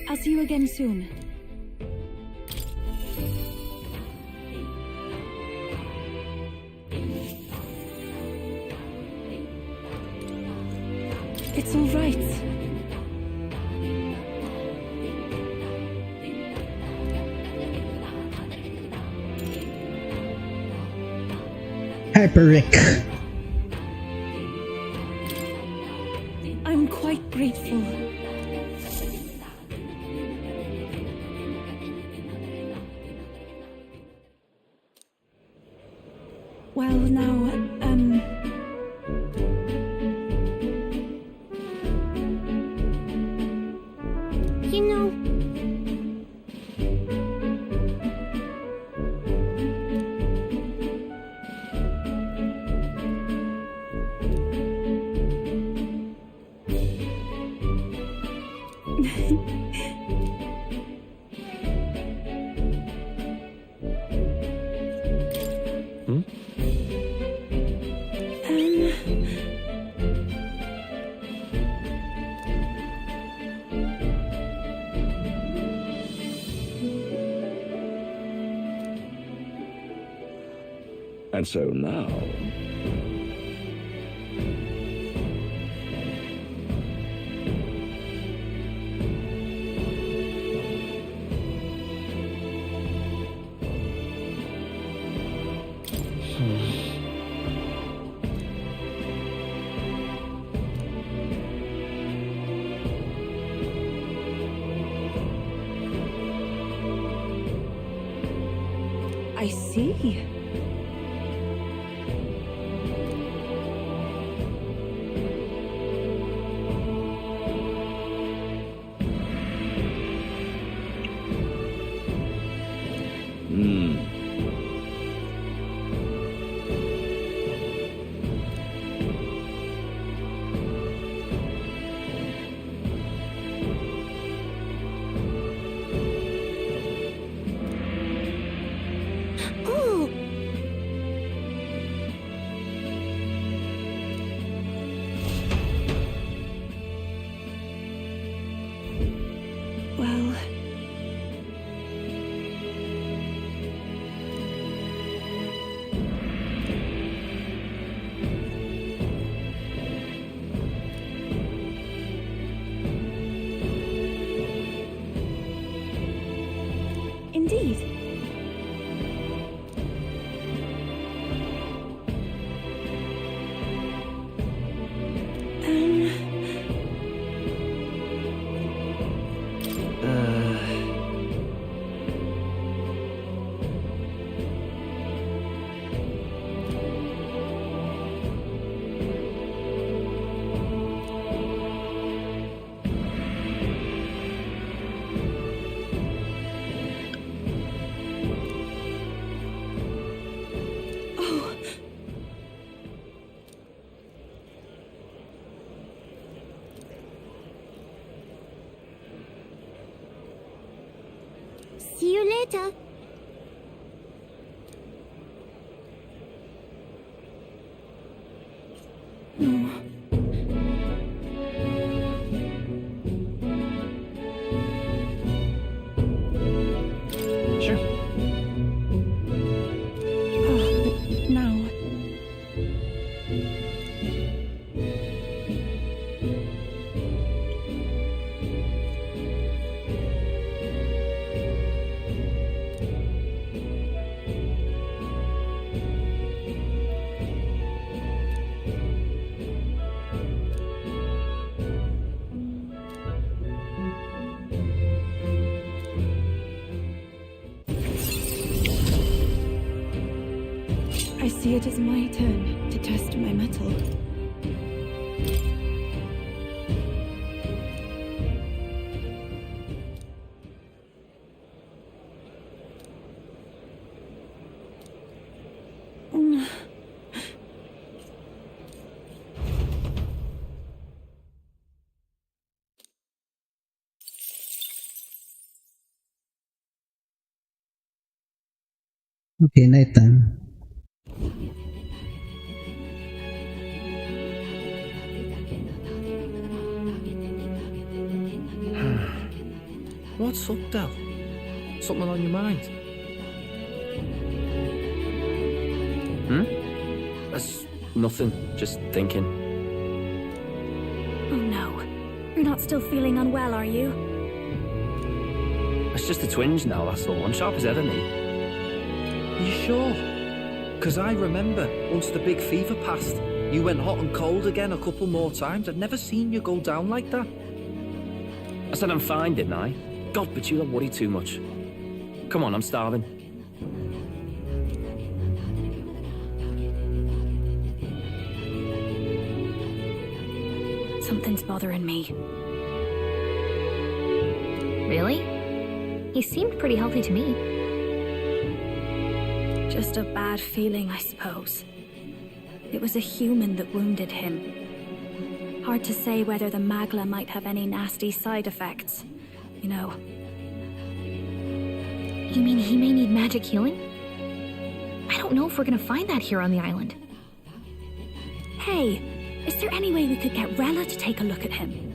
S7: I'll see you again soon. It's all right.
S2: Hyperic.
S7: I'm quite grateful. Well, now,
S4: You know,
S6: And so now,
S7: I see.
S4: oh, later.
S3: Sure.
S7: But now, I see it as my turn to test my mettle.
S2: Okay, nighttime.
S8: What's up, Del? Something on your mind?
S3: That's nothing. Just thinking.
S4: Oh no. You're not still feeling unwell, are you?
S3: It's just the twinge now, that's all. I'm sharp as ever, mate.
S8: You sure? Because I remember once the big fever passed, you went hot and cold again a couple more times. I'd never seen you go down like that.
S3: I said I'm fine, didn't I? God, but you don't worry too much. Come on, I'm starving.
S4: Something's bothering me.
S9: Really? He seemed pretty healthy to me.
S4: Just a bad feeling, I suppose. It was a human that wounded him. Hard to say whether the magla might have any nasty side effects. You know.
S9: You mean he may need magic healing? I don't know if we're gonna find that here on the island.
S4: Hey, is there any way we could get Rella to take a look at him?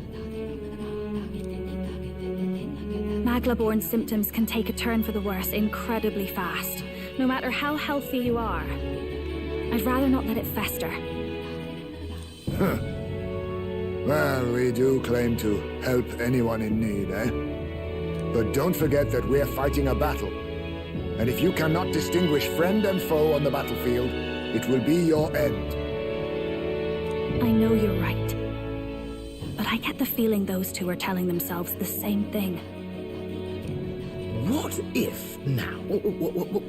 S4: Magla-borne symptoms can take a turn for the worse incredibly fast, no matter how healthy you are. I'd rather not let it fester.
S5: Well, we do claim to help anyone in need, eh? But don't forget that we're fighting a battle. And if you cannot distinguish friend and foe on the battlefield, it will be your end.
S4: I know you're right. But I get the feeling those two are telling themselves the same thing.
S10: What if, now,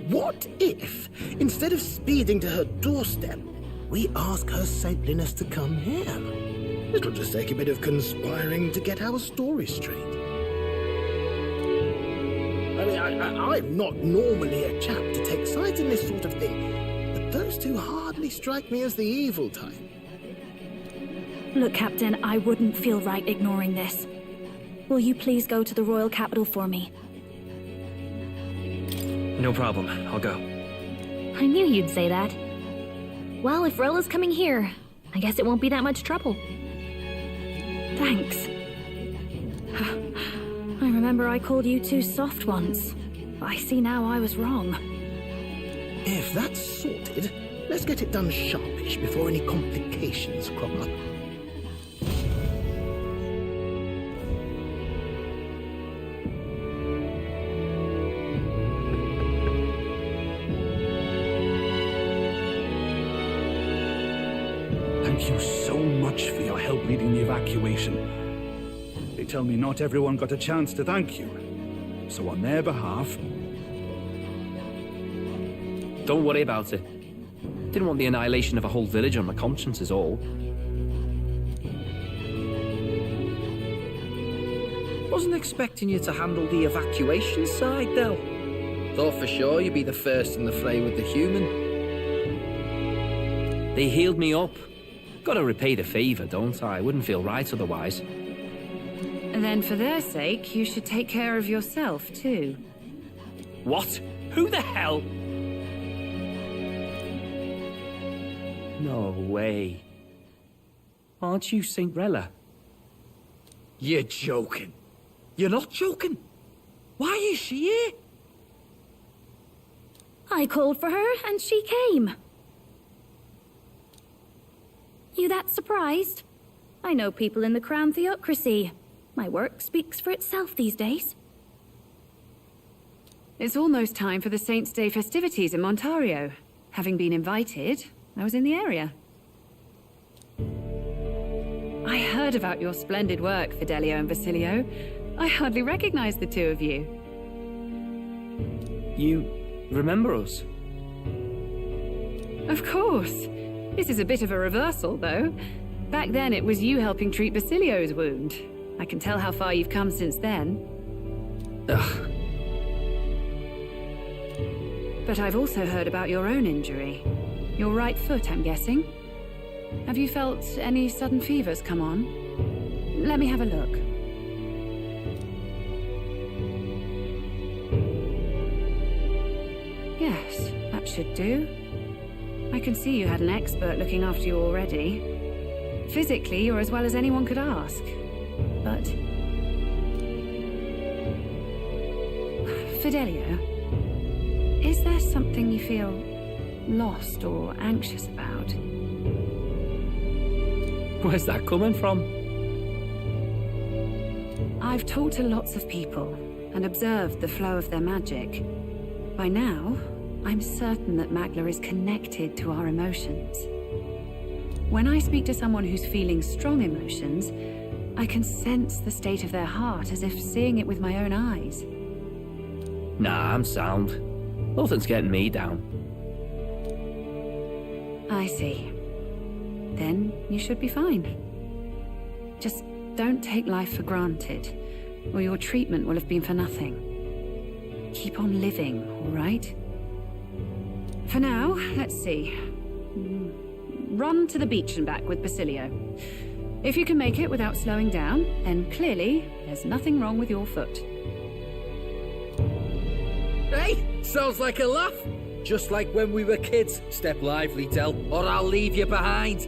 S10: what if, instead of speeding to her doorstep, we ask her saintliness to come here? It'll just take a bit of conspiring to get our story straight. I mean, I'm not normally a chap to take sides in this sort of thing, but those two hardly strike me as the evil type.
S4: Look, Captain, I wouldn't feel right ignoring this. Will you please go to the royal capital for me?
S3: No problem. I'll go.
S9: I knew you'd say that. Well, if Rella's coming here, I guess it won't be that much trouble.
S4: Thanks. I remember I called you too soft once. I see now I was wrong.
S10: If that's sorted, let's get it done sharpish before any complications crop up.
S11: Thank you so much for your help leading the evacuation. They tell me not everyone got a chance to thank you. So on their behalf...
S3: Don't worry about it. Didn't want the annihilation of a whole village on my conscience is all.
S8: Wasn't expecting you to handle the evacuation side, Del. Thought for sure you'd be the first in the fray with the human.
S3: They healed me up. Gotta repay the favor, don't I? Wouldn't feel right otherwise.
S12: And then for their sake, you should take care of yourself, too.
S1: What? Who the hell? No way. Aren't you Cinderella?
S8: You're joking. You're not joking. Why is she here?
S4: I called for her and she came. You that surprised? I know people in the Crown Theocracy. My work speaks for itself these days.
S12: It's almost time for the Saints' Day festivities in Montario. Having been invited, I was in the area. I heard about your splendid work, Fidelio and Basilio. I hardly recognize the two of you.
S1: You remember us?
S12: Of course. This is a bit of a reversal, though. Back then, it was you helping treat Basilio's wound. I can tell how far you've come since then.
S1: Ugh.
S12: But I've also heard about your own injury. Your right foot, I'm guessing. Have you felt any sudden fevers come on? Let me have a look. Yes, that should do. I can see you had an expert looking after you already. Physically, you're as well as anyone could ask. But... Fidelio, is there something you feel lost or anxious about?
S1: Where's that coming from?
S12: I've talked to lots of people and observed the flow of their magic. By now, I'm certain that Magla is connected to our emotions. When I speak to someone who's feeling strong emotions, I can sense the state of their heart as if seeing it with my own eyes.
S1: Nah, I'm sound. Nothing's getting me down.
S12: I see. Then you should be fine. Just don't take life for granted, or your treatment will have been for nothing. Keep on living, all right? For now, let's see. Run to the beach and back with Basilio. If you can make it without slowing down, then clearly there's nothing wrong with your foot.
S8: Hey, sounds like a laugh. Just like when we were kids. Step lively, Del, or I'll leave you behind.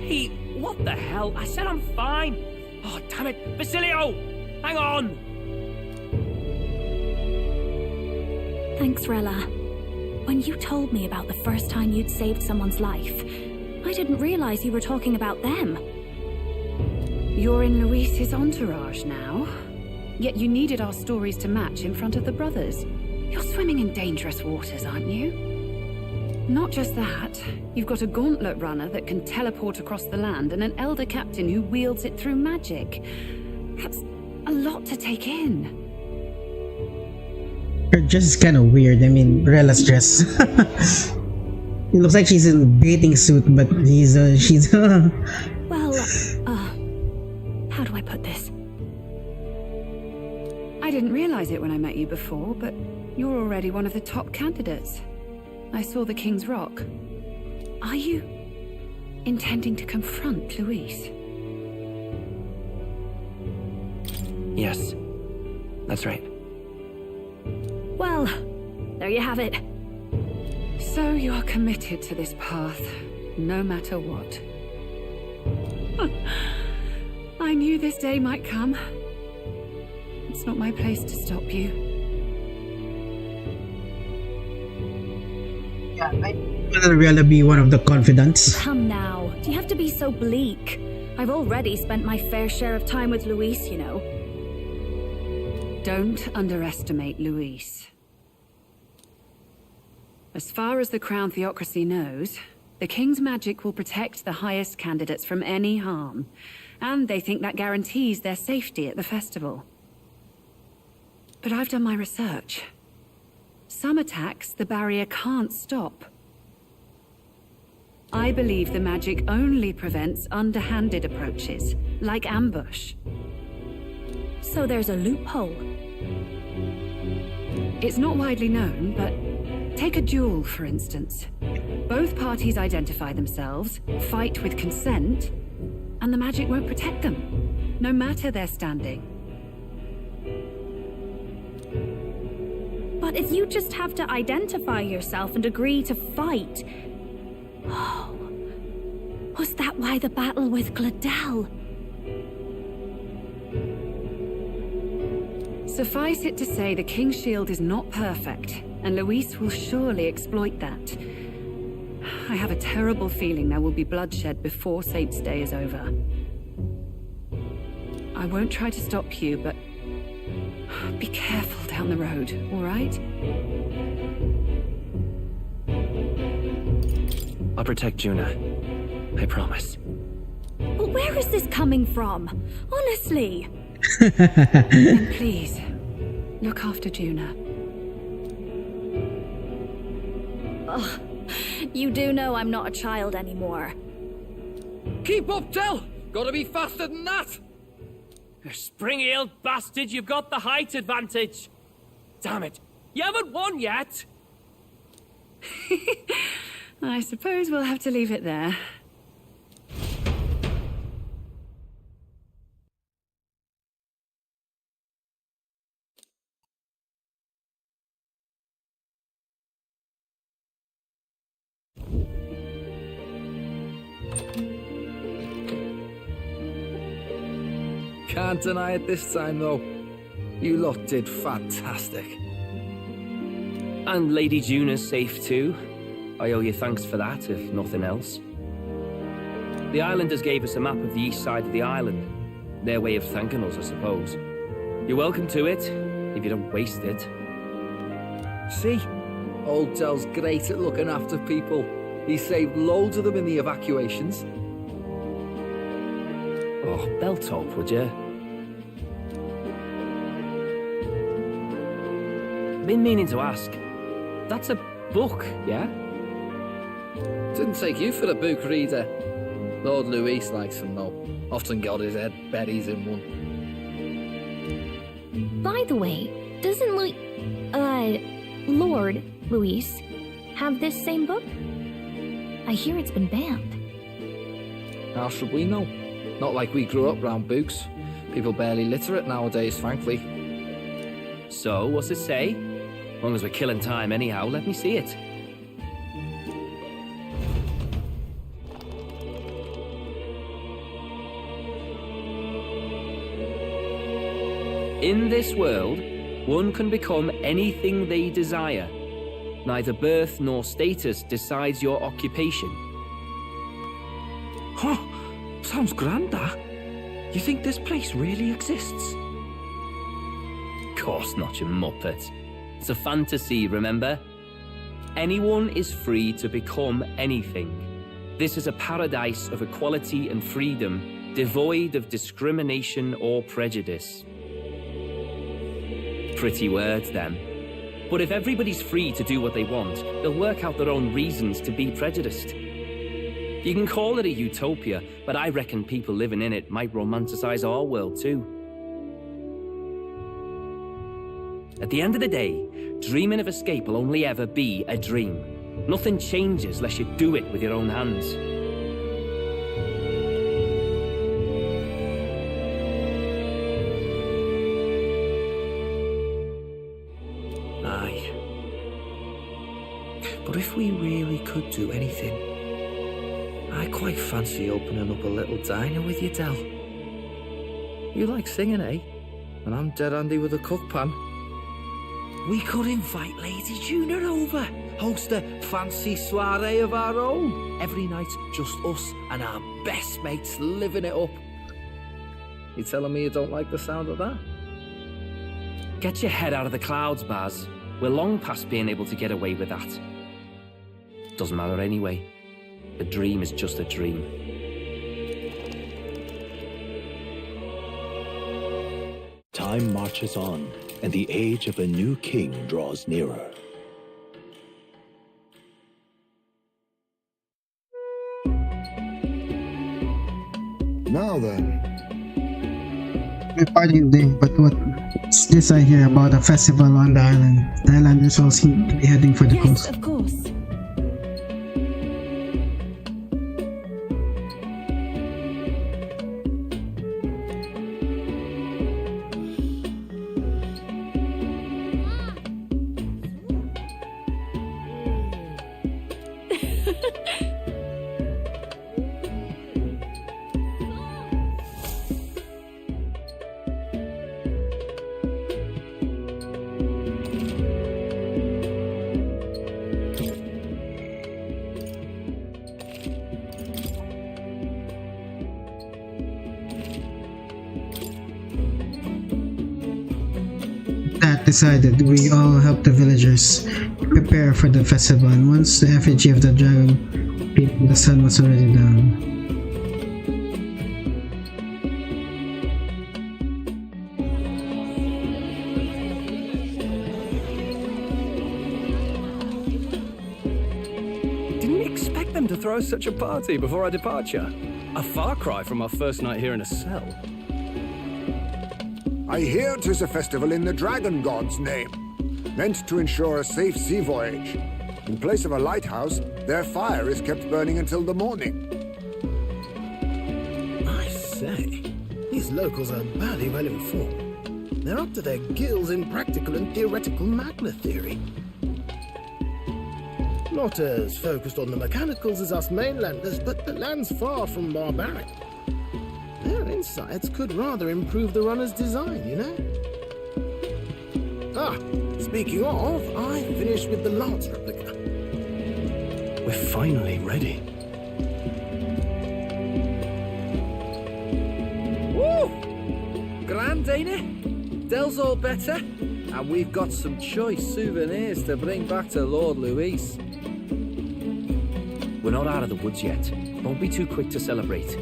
S1: Hey, what the hell? I said I'm fine. Oh, damn it. Basilio! Hang on!
S4: Thanks, Rella. When you told me about the first time you'd saved someone's life, I didn't realize you were talking about them.
S12: You're in Luis's entourage now. Yet you needed our stories to match in front of the brothers. You're swimming in dangerous waters, aren't you? Not just that, you've got a gauntlet runner that can teleport across the land and an elder captain who wields it through magic. That's a lot to take in.
S2: Her dress is kind of weird. I mean, Rella's dress. It looks like she's in a bathing suit, but she's...
S4: Well, how do I put this?
S12: I didn't realize it when I met you before, but you're already one of the top candidates. I saw the King's Rock. Are you intending to confront Luis?
S1: Yes, that's right.
S4: Well, there you have it.
S12: So you're committed to this path, no matter what. I knew this day might come. It's not my place to stop you.
S2: Yeah, I'd rather Rella be one of the confidants.
S4: Come now, do you have to be so bleak? I've already spent my fair share of time with Luis, you know.
S12: Don't underestimate Luis. As far as the Crown Theocracy knows, the King's magic will protect the highest candidates from any harm, and they think that guarantees their safety at the festival. But I've done my research. Some attacks the barrier can't stop. I believe the magic only prevents underhanded approaches, like ambush.
S4: So there's a loophole.
S12: It's not widely known, but take a duel, for instance. Both parties identify themselves, fight with consent, and the magic won't protect them, no matter their standing.
S4: But if you just have to identify yourself and agree to fight... Oh, was that why the battle with Gladel?
S12: Suffice it to say, the King's shield is not perfect, and Luis will surely exploit that. I have a terrible feeling there will be bloodshed before Saint's Day is over. I won't try to stop you, but be careful down the road, all right?
S1: I'll protect Juna. I promise.
S4: But where is this coming from? Honestly.
S12: And please, look after Juna.
S4: Ugh. You do know I'm not a child anymore.
S8: Keep up, Del! Gotta be faster than that!
S1: You spring-heeled bastard, you've got the height advantage. Damn it, you haven't won yet.
S12: I suppose we'll have to leave it there.
S8: Can't deny it this time, though. You lot did fantastic.
S1: And Lady Juna's safe too. I owe you thanks for that, if nothing else. The Islanders gave us a map of the east side of the island. Their way of thanking us, I suppose. You're welcome to it, if you don't waste it.
S8: See? Old Del's great at looking after people. He saved loads of them in the evacuations.
S1: Oh, belt up, would you? Been meaning to ask. That's a book, yeah?
S8: Didn't take you for a book reader. Lord Luis likes them, though. Often got his head buried in one.
S9: By the way, doesn't Lord Luis have this same book? I hear it's been banned.
S8: How should we know? Not like we grew up round books. People barely literate nowadays, frankly.
S1: So, what's it say? As long as we're killing time anyhow, let me see it. In this world, one can become anything they desire. Neither birth nor status decides your occupation.
S8: Huh? Sounds grand, that. You think this place really exists?
S1: Of course not, you muppet. It's a fantasy, remember? Anyone is free to become anything. This is a paradise of equality and freedom, devoid of discrimination or prejudice. Pretty words, then. But if everybody's free to do what they want, they'll work out their own reasons to be prejudiced. You can call it a utopia, but I reckon people living in it might romanticize our world too. At the end of the day, dreaming of escape will only ever be a dream. Nothing changes unless you do it with your own hands.
S8: Aye. But if we really could do anything, I quite fancy opening up a little diner with you, Del. You like singing, eh? And I'm dead handy with a cook pan. We could invite Lady Juna over, host a fancy soiree of our own. Every night, just us and our best mates living it up. You telling me you don't like the sound of that?
S1: Get your head out of the clouds, Baz. We're long past being able to get away with that. Doesn't matter anyway. A dream is just a dream.
S6: Time marches on, and the age of a new king draws nearer.
S5: Now then.
S2: We're partying day, but what's this I hear about a festival on the island? The islanders all seem to be heading for the coast.
S7: Yes, of course.
S2: decided, we all helped the villagers prepare for the festival, and once the effigy of the dragon people, the sun was already down.
S13: Didn't expect them to throw such a party before our departure. A far cry from our first night here in a cell.
S5: I hear 'tis a festival in the dragon god's name, meant to ensure a safe sea voyage. In place of a lighthouse, their fire is kept burning until the morning.
S10: I say, these locals are badly well informed. They're up to their gills in practical and theoretical magna theory. Not as focused on the mechanicals as us mainlanders, but the land's far from barbaric. Their insights could rather improve the runner's design, you know? Ah, speaking of, I finished with the lance replica.
S13: We're finally ready.
S8: Woo! Grand, ain't it? Dell's all better, and we've got some choice souvenirs to bring back to Lord Luis.
S1: We're not out of the woods yet. Don't be too quick to celebrate.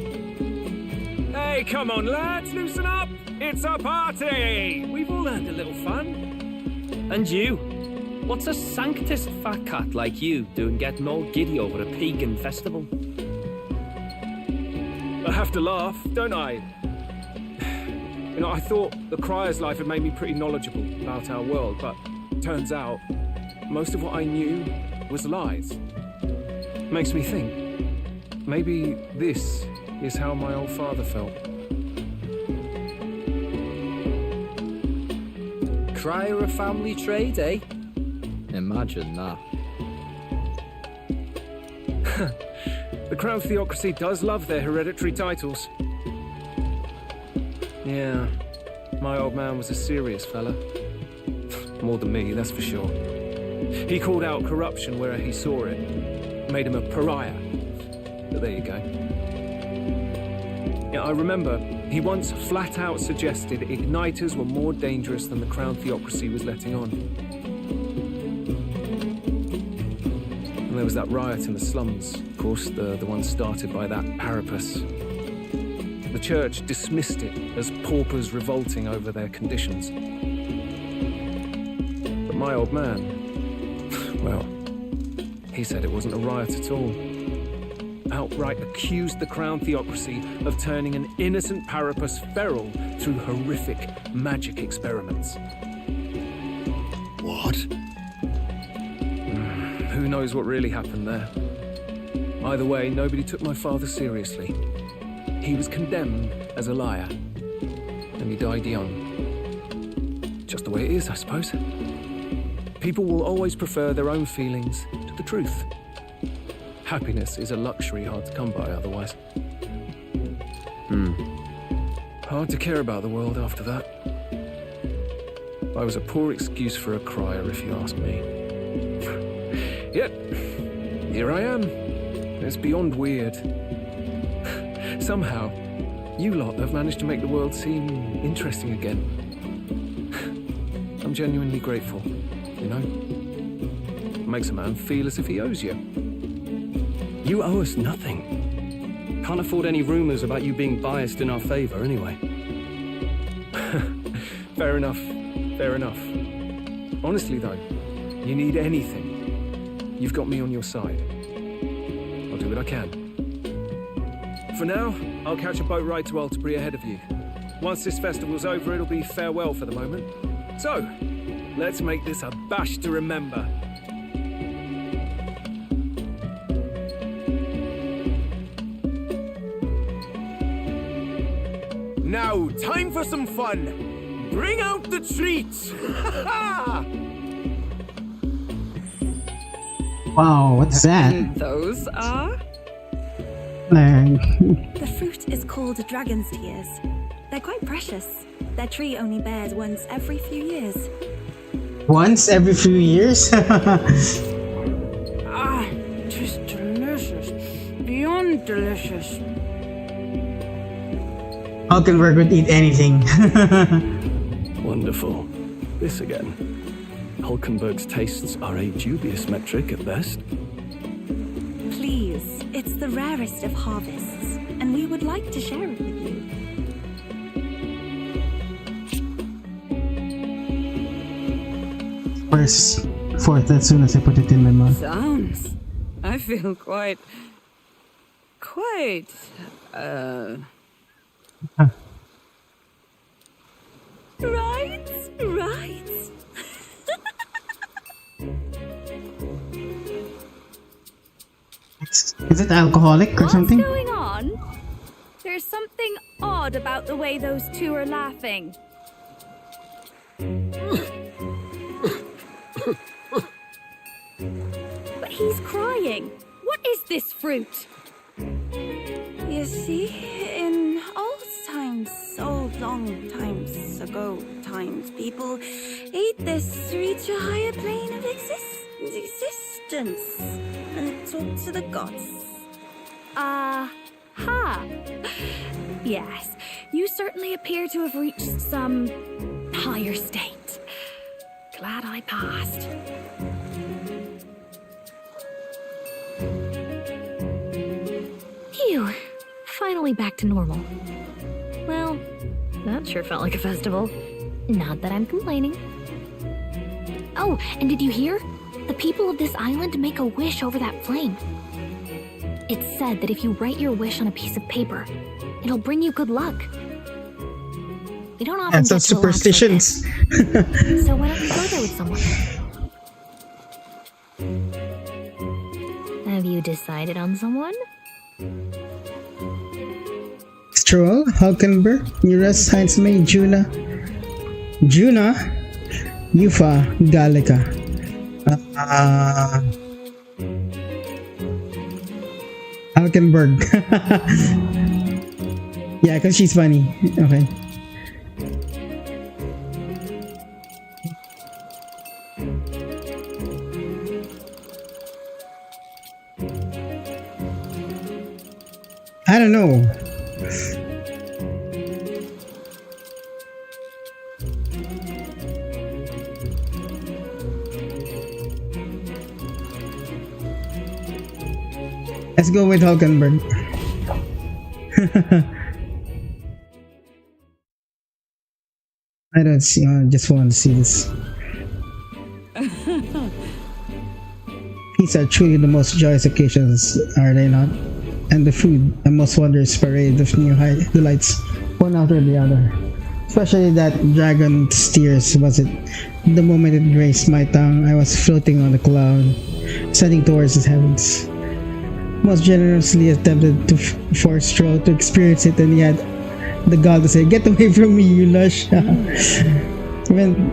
S14: Hey, come on, lads, loosen up! It's a party!
S1: We've all had a little fun. And you? What's a sanctist fat cat like you doing getting all giddy over a pagan festival?
S14: I have to laugh, don't I? You know, I thought the Crier's life had made me pretty knowledgeable about our world, but turns out most of what I knew was lies. Makes me think, maybe this is how my old father felt.
S8: Crier a family trade, eh? Imagine that.
S14: The Crown Theocracy does love their hereditary titles. Yeah, my old man was a serious fella. More than me, that's for sure. He called out corruption where he saw it. Made him a pariah. But there you go. Yeah, I remember he once flat out suggested igniters were more dangerous than the Crown Theocracy was letting on. And there was that riot in the slums, of course, the one started by that Parapus. The church dismissed it as paupers revolting over their conditions. But my old man, well, he said it wasn't a riot at all. Outright accused the Crown Theocracy of turning an innocent Parapus feral through horrific magic experiments.
S10: What?
S14: Who knows what really happened there? Either way, nobody took my father seriously. He was condemned as a liar, and he died young. Just the way it is, I suppose. People will always prefer their own feelings to the truth. Happiness is a luxury hard to come by otherwise. Hard to care about the world after that. I was a poor excuse for a crier, if you ask me. Yet, here I am. It's beyond weird. Somehow, you lot have managed to make the world seem interesting again. I'm genuinely grateful, you know? It makes a man feel as if he owes you.
S13: You owe us nothing. Can't afford any rumors about you being biased in our favor, anyway.
S14: Fair enough. Fair enough. Honestly, though, you need anything, you've got me on your side. I'll do what I can. For now, I'll catch a boat ride to Altabri ahead of you. Once this festival's over, it'll be farewell for the moment. So, let's make this a bash to remember. Now, time for some fun. Bring out the treats!
S2: Wow, what's that?
S7: Those are?
S4: The fruit is called dragon's tears. They're quite precious. Their tree only bears once every few years.
S2: Once every few years?
S7: Ah, just delicious. Beyond delicious.
S2: Hulkenberg would eat anything.
S13: Wonderful. this again. Hulkenberg's tastes are a dubious metric at best.
S7: Please, it's the rarest of harvests, and we would like to share it with you.
S2: Where's fourth as soon as I put it in my mouth?
S12: Sounds. I feel quite.
S7: Right, right.
S2: Is it alcoholic or something?
S4: What's going on? There's something odd about the way those two are laughing. But he's crying. What is this fruit?
S7: You see, in old times, so long times ago, people ate this to reach a higher plane of existence and talk to the gods.
S4: Ha! Yes, you certainly appear to have reached some higher state. Glad I passed.
S9: Phew. Finally back to normal. Well, that sure felt like a festival. Not that I'm complaining. Oh, and did you hear? The people of this island make a wish over that flame. It's said that if you write your wish on a piece of paper, it'll bring you good luck. We don't often
S2: And some
S9: get to relax like
S2: superstitions.
S9: this. So why don't you go there with someone? Have you decided on someone?
S2: Stroll, Hulkenberg, Eurus, Heinz May, Juna, Yufa, Gallica. Hulkenberg. Yeah, because she's funny. Okay. I don't know. Let's go with Hulkenberg. I don't see. I just want to see this. These are truly the most joyous occasions, are they not? And the food, a most wondrous parade of new delights, one after the other. Especially that dragon steers, was it? The moment it graced my tongue, I was floating on a cloud, ascending towards the heavens. Most generously attempted to force Stroll to experience it, and he had the gall to say, "Get away from me, you lush." Even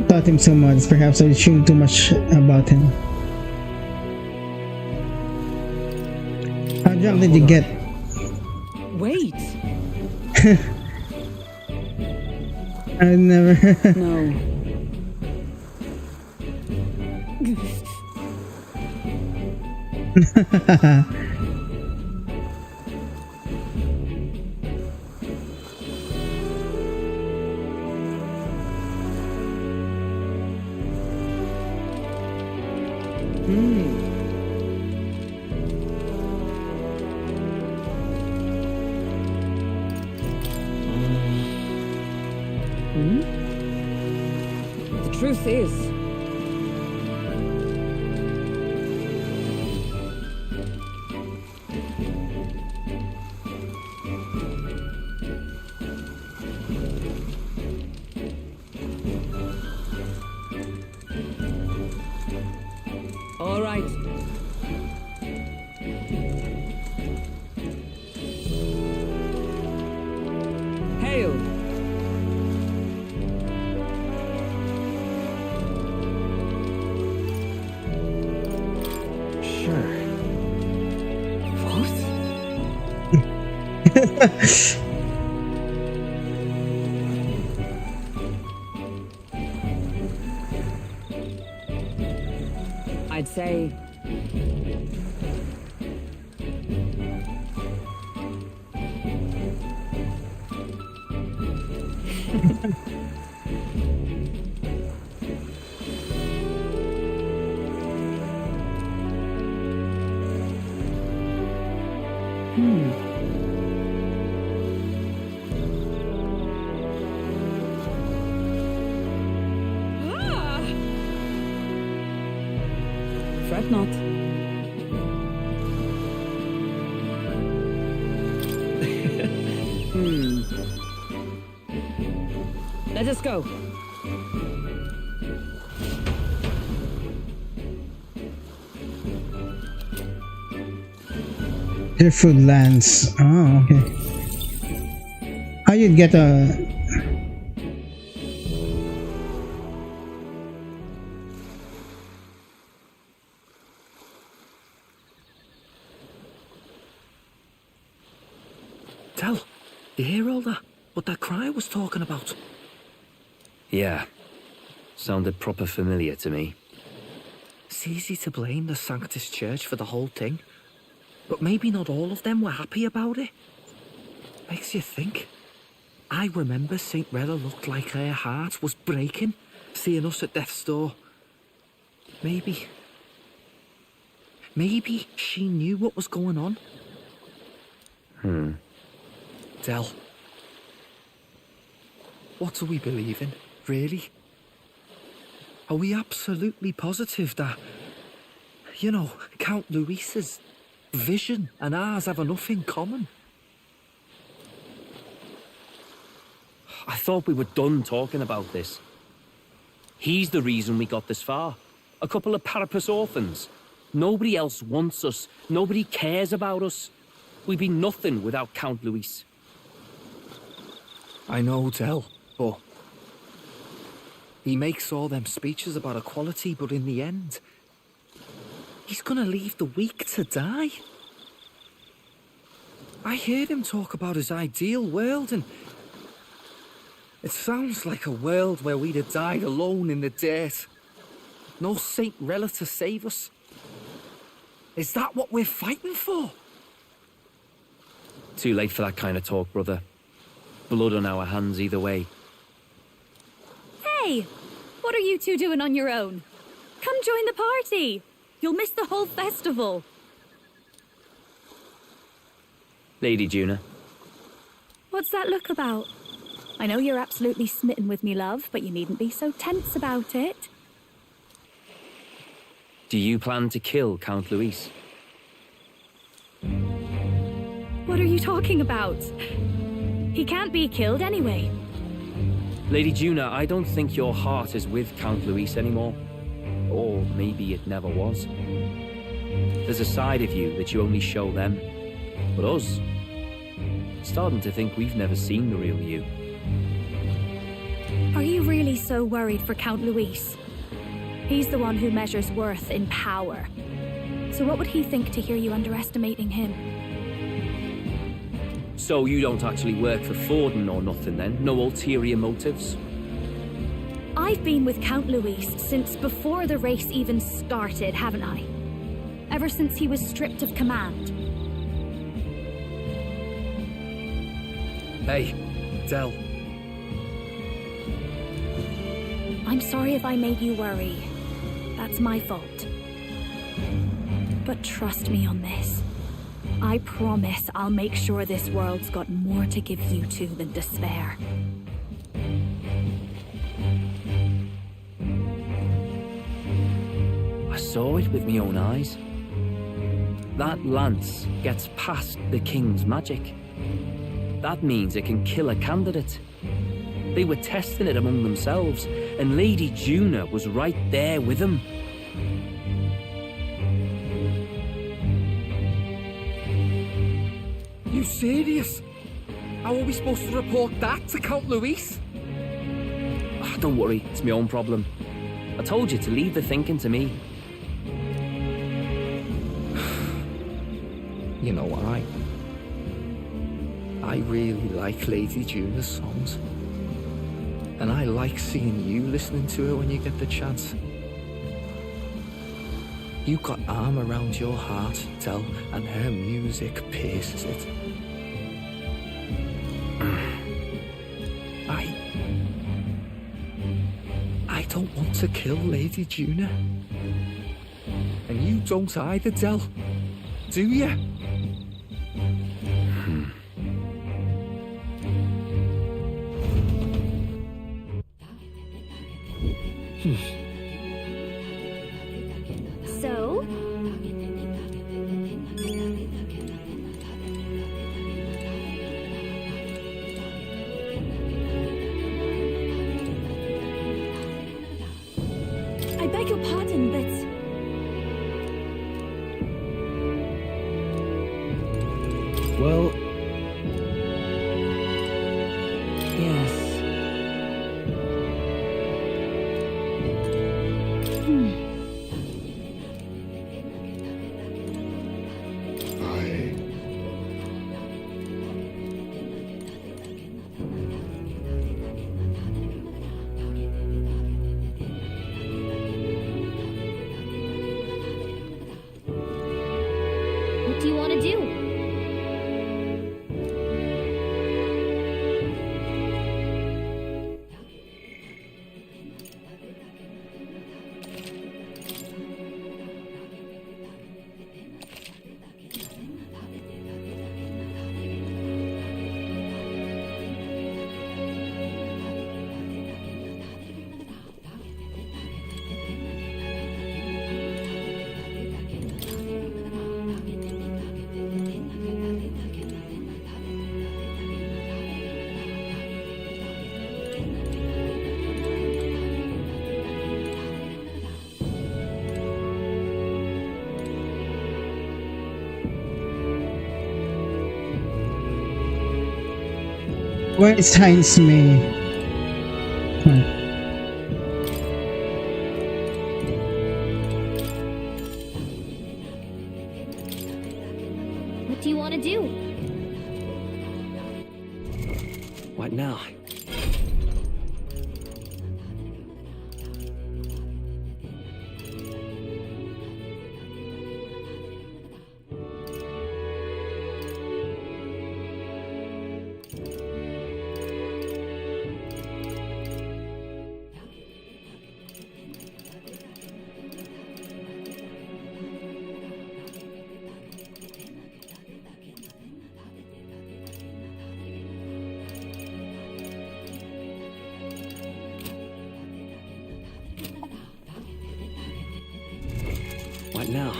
S2: taught him so much, perhaps I assumed too much about him. How drunk did you get?
S12: Wait.
S2: I never.
S12: No. The truth is, all right. Hail.
S8: Sure.
S12: What? I'd say Fret not. Let us go.
S2: Food lands. Oh, okay. How you'd get a...
S8: Tell, you hear all that? What that cry was talking about?
S1: Yeah. Sounded proper familiar to me.
S8: It's easy to blame the Sanctus Church for the whole thing. But maybe not all of them were happy about it. Makes you think. I remember St. Rella looked like her heart was breaking, seeing us at death's door. Maybe she knew what was going on. Del, what do we believe in, really? Are we absolutely positive that, you know, Count Luis's vision and ours have enough in common?
S1: I thought we were done talking about this. He's the reason we got this far. A couple of Parapus orphans. Nobody else wants us. Nobody cares about us. We'd be nothing without Count Luis.
S8: I know, Del, but he makes all them speeches about equality, but in the end, he's gonna leave the weak to die. I heard him talk about his ideal world, and it sounds like a world where we'd have died alone in the dirt. No Saint Rella to save us. Is that what we're fighting for?
S1: Too late for that kind of talk, brother. Blood on our hands either way.
S4: Hey! What are you two doing on your own? Come join the party! You'll miss the whole festival.
S1: Lady Juna.
S4: What's that look about? I know you're absolutely smitten with me, love, but you needn't be so tense about it.
S1: Do you plan to kill Count Luis?
S4: What are you talking about? He can't be killed anyway.
S1: Lady Juna, I don't think your heart is with Count Luis anymore. Or maybe it never was. There's a side of you that you only show them. But us, starting to think we've never seen the real you.
S4: Are you really so worried for Count Luis? He's the one who measures worth in power. So what would he think to hear you underestimating him?
S1: So you don't actually work for Forden or nothing then? No ulterior motives?
S4: I've been with Count Luis since before the race even started, haven't I? Ever since he was stripped of command.
S8: Hey, Del.
S4: I'm sorry if I made you worry. That's my fault. But trust me on this. I promise I'll make sure this world's got more to give you two than despair.
S1: I saw it with my own eyes. That lance gets past the king's magic. That means it can kill a candidate. They were testing it among themselves, and Lady Juna was right there with them.
S8: You serious? How are we supposed to report that to Count Luis?
S1: Oh, don't worry, it's my own problem. I told you to leave the thinking to me.
S8: You know what, I really like Lady Juna's songs. And I like seeing you listening to her when you get the chance. You got arm around your heart, Del, and her music pierces it. I don't want to kill Lady Juna. And you don't either, Del. Do you?
S9: So?
S4: I beg your pardon, but
S13: Well,
S3: Yes.
S9: What do you want to do?
S2: Where is Heinz May?
S9: What do you want to do?
S13: what now? What now?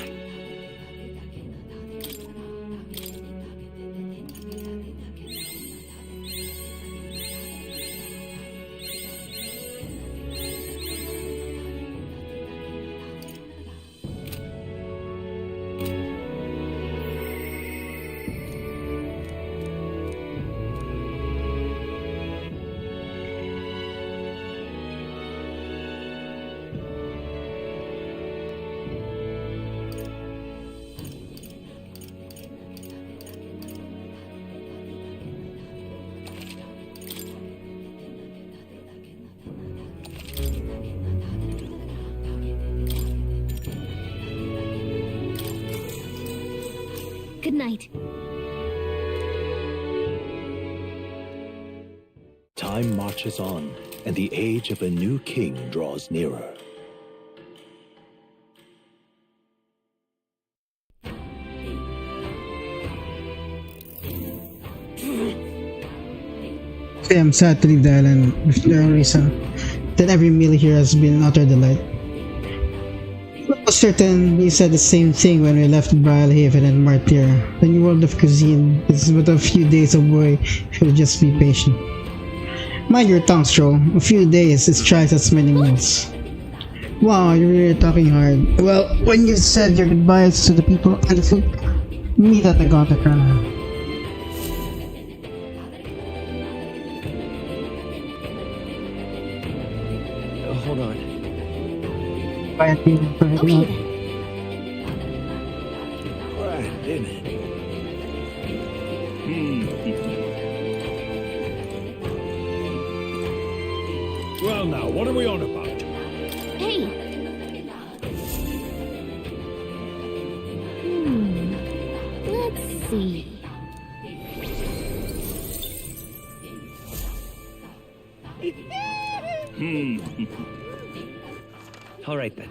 S9: Good night.
S6: Time marches on, and the age of a new king draws nearer.
S2: I'm sad to leave the island with no reason. Then every meal here has been an utter delight. I was certain we said the same thing when we left Brialhaven and Martyr. The new world of cuisine is but a few days away if you'll just be patient. Mind your tongue, Stroll. A few days is twice as many meals. Wow, you're really talking hard. Well, when you said your goodbyes to the people and the food, meet at the Gothic Runner.
S13: Hold on.
S9: Okay then.
S11: Well now, what are we on about?
S9: Hey! Let's see.
S1: All right then.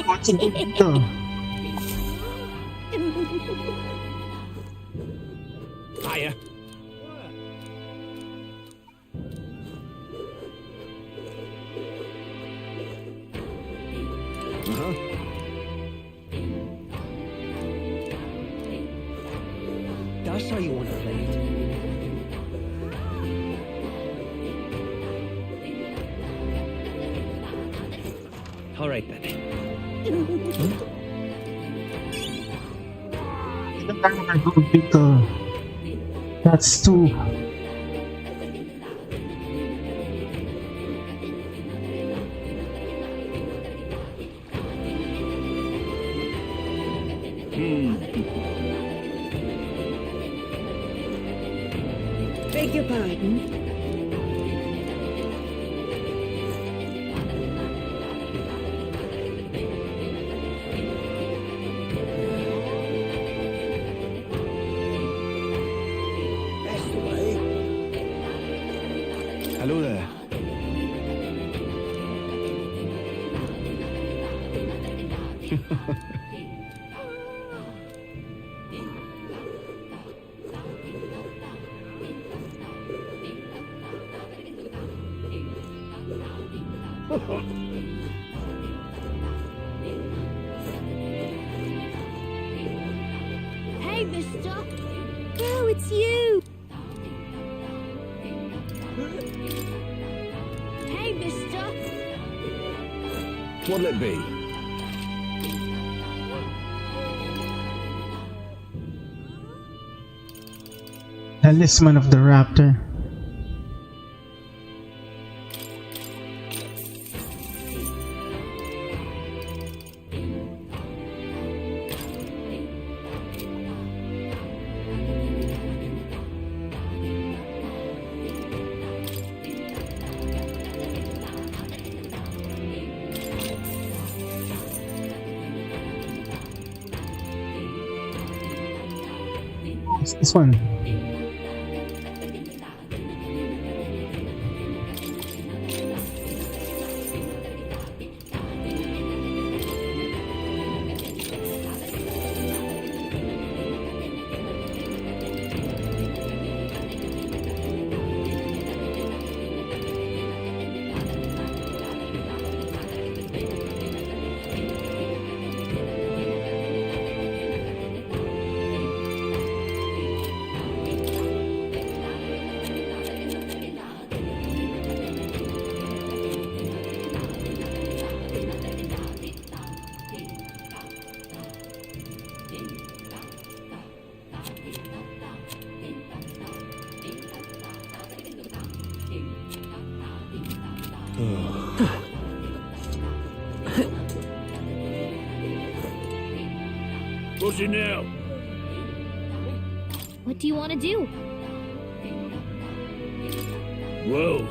S2: What's it dito?
S11: Hiya.
S8: That's how you want to play it. All right, baby.
S2: Dito. That's 2.
S3: Beg your pardon?
S10: That's the way.
S11: Hello there.
S9: Hey, mister! Oh, it's you! Hey, mister!
S11: What'll it be?
S2: Talisman of the Raptor. What's this one?
S11: What's it now?
S9: What do you want to do?
S11: Whoa.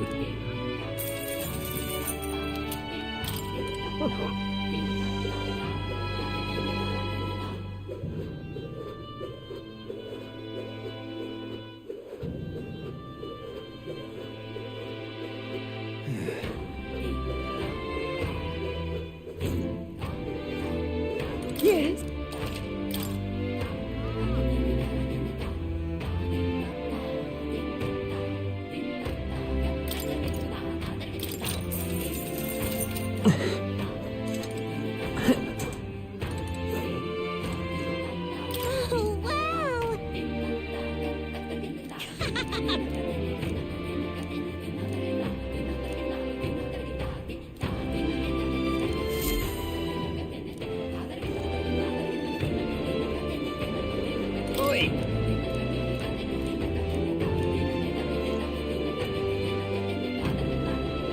S3: Yes.
S9: Oh, wow!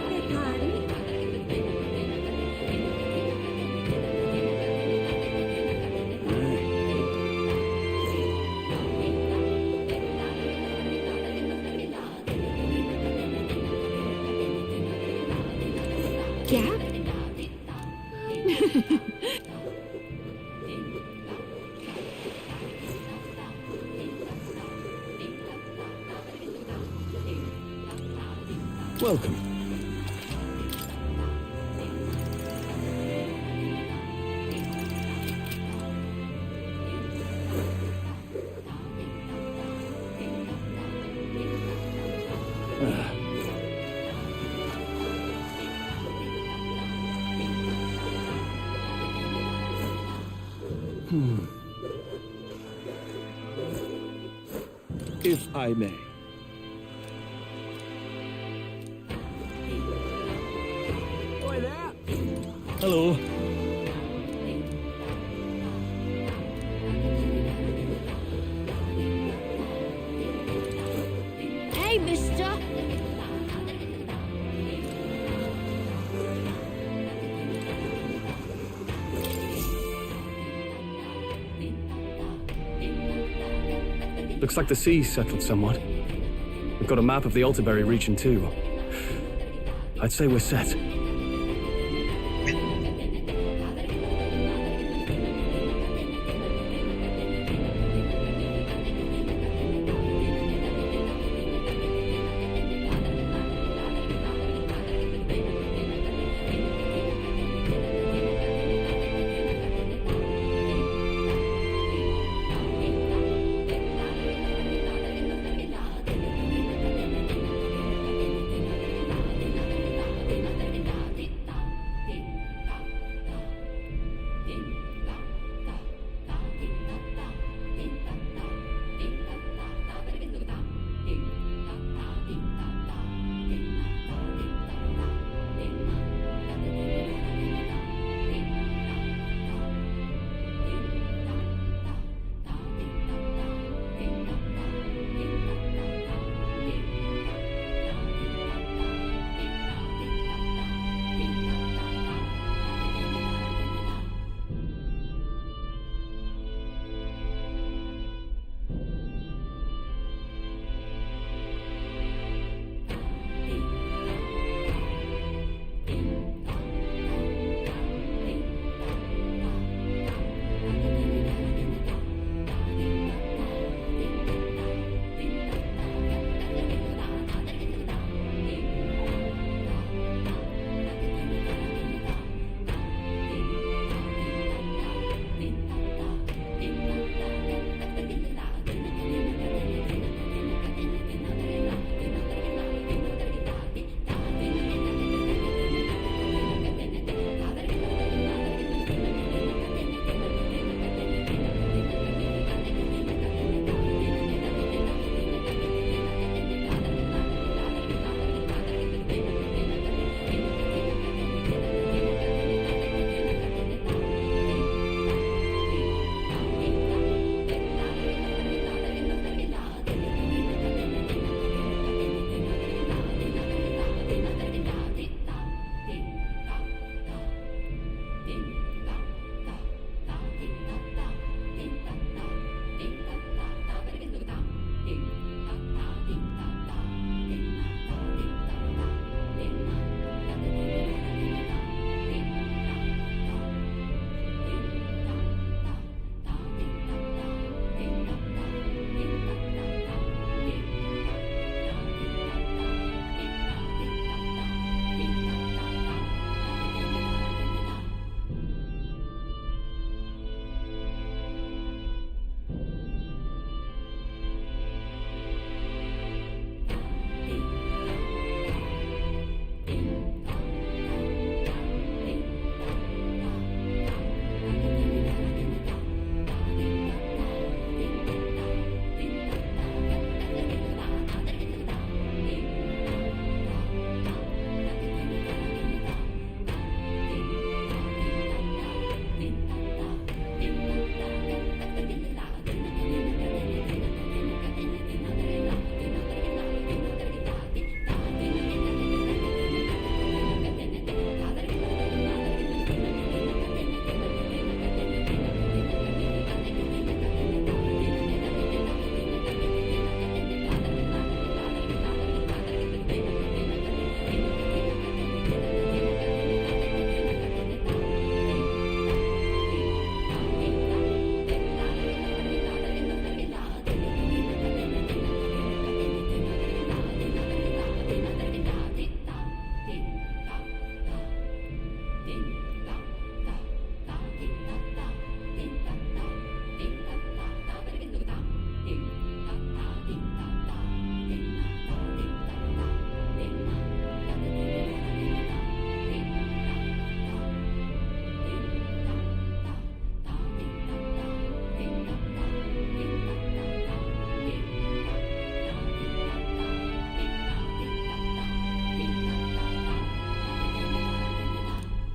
S3: Beg pardon?
S9: Yeah?
S6: Welcome. If I may.
S13: Hello.
S9: Hey, mister!
S13: Looks like the sea's settled somewhat. We've got a map of the Alterberry region too. I'd say we're set.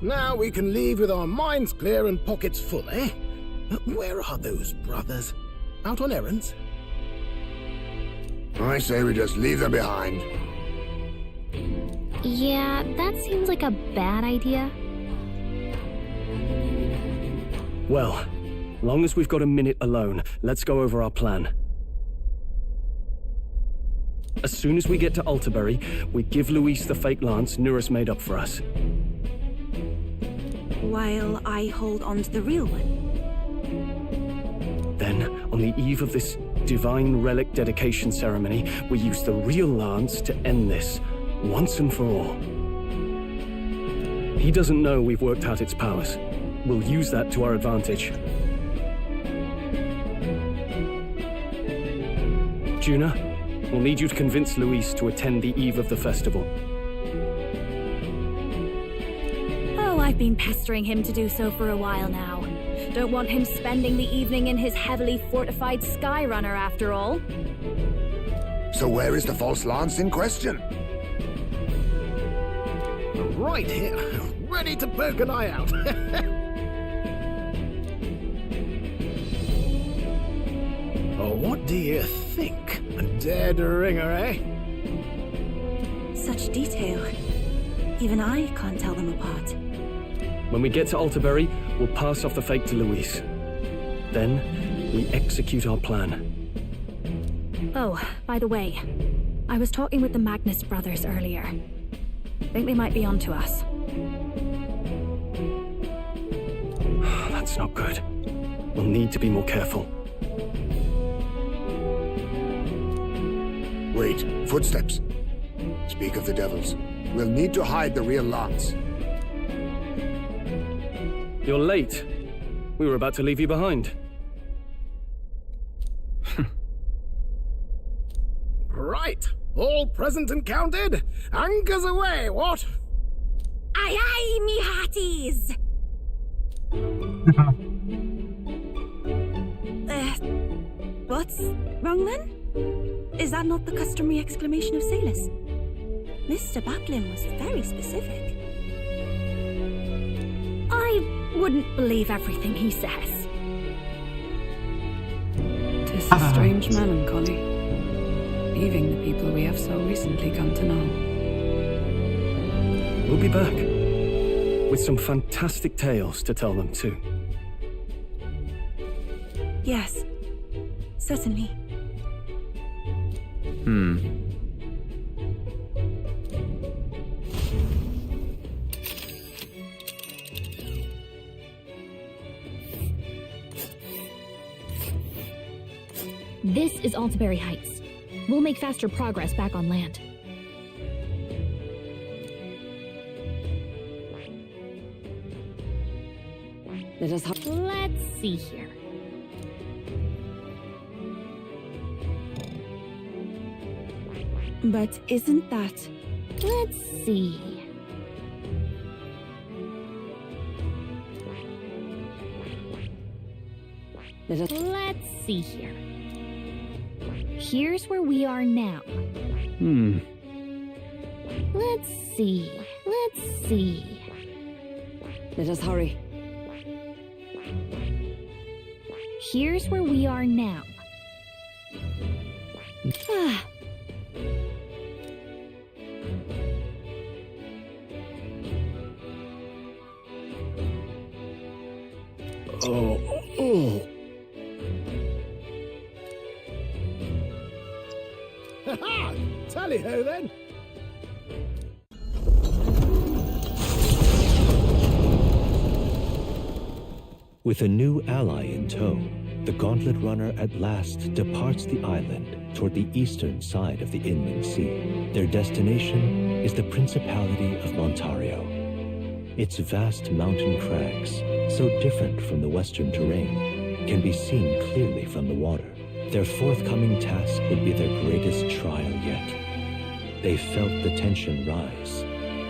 S10: Now we can leave with our minds clear and pockets full, eh? Where are those brothers? Out on errands?
S5: I say we just leave them behind.
S9: Yeah, that seems like a bad idea.
S13: Well, long as we've got a minute alone, let's go over our plan. As soon as we get to Altabury, we give Luis the fake lance Nuris made up for us.
S7: While I hold on to the real one.
S13: Then, on the eve of this divine relic dedication ceremony, we use the real lance to end this, once and for all. He doesn't know we've worked out its powers. We'll use that to our advantage. Juna, we'll need you to convince Luis to attend the eve of the festival.
S4: Oh, I've been pestering him to do so for a while now. Don't want him spending the evening in his heavily fortified Skyrunner after all.
S5: So where is the false lance in question?
S10: Right here, ready to poke an eye out. Oh, what do you think? A dead ringer, eh?
S7: Such detail. Even I can't tell them apart.
S13: When we get to Altabury, we'll pass off the fake to Luis. Then, we execute our plan.
S4: Oh, by the way, I was talking with the Magnus brothers earlier. Think they might be onto us.
S13: That's not good. We'll need to be more careful.
S5: Wait, footsteps. Speak of the devils. We'll need to hide the real lance.
S13: You're late. We were about to leave you behind.
S10: Right, all present and counted. Anchors away, what?
S7: Aye, aye, me hearties! What's wrong then? Is that not the customary exclamation of sailors? Mr. Butlin was very specific.
S4: I wouldn't believe everything he says.
S12: 'Tis a strange melancholy, leaving the people we have so recently come to know.
S13: We'll be back, with some fantastic tales to tell them too.
S7: Yes, certainly.
S9: This is Altabury Heights. We'll make faster progress back on land.
S3: Let's
S9: see here.
S7: But isn't that...
S9: Let's see. Let's see here. Here's where we are now. Let's see. Let's see.
S3: Let us hurry.
S9: Here's where we are now.
S10: Ha-ha! Tally-ho then!
S6: With a new ally in tow, the Gauntlet Runner at last departs the island toward the eastern side of the inland sea. Their destination is the Principality of Montario. Its vast mountain crags, so different from the western terrain, can be seen clearly from the water. Their forthcoming task would be their greatest trial yet. They felt the tension rise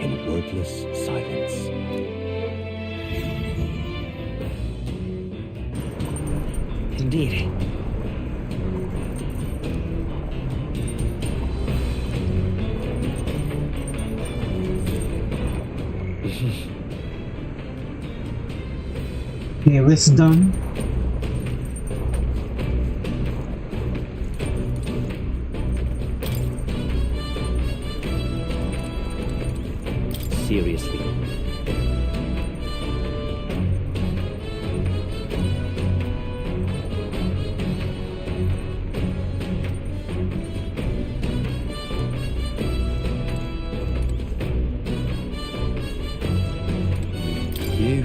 S6: in wordless silence.
S8: Indeed.
S2: Okay, wisdom.
S1: Seriously. You.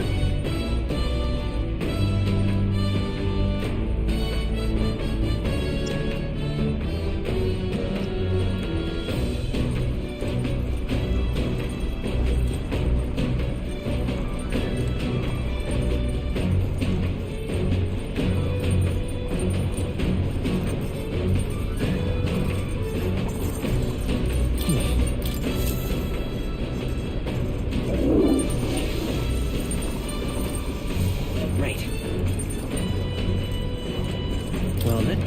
S1: Right. Well then.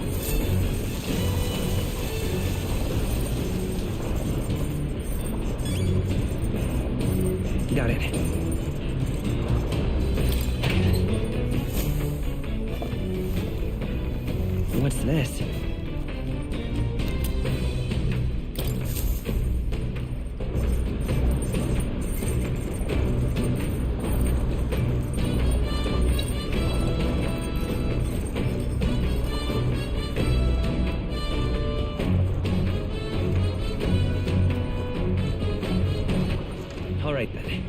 S1: Got it. What's this? All right then.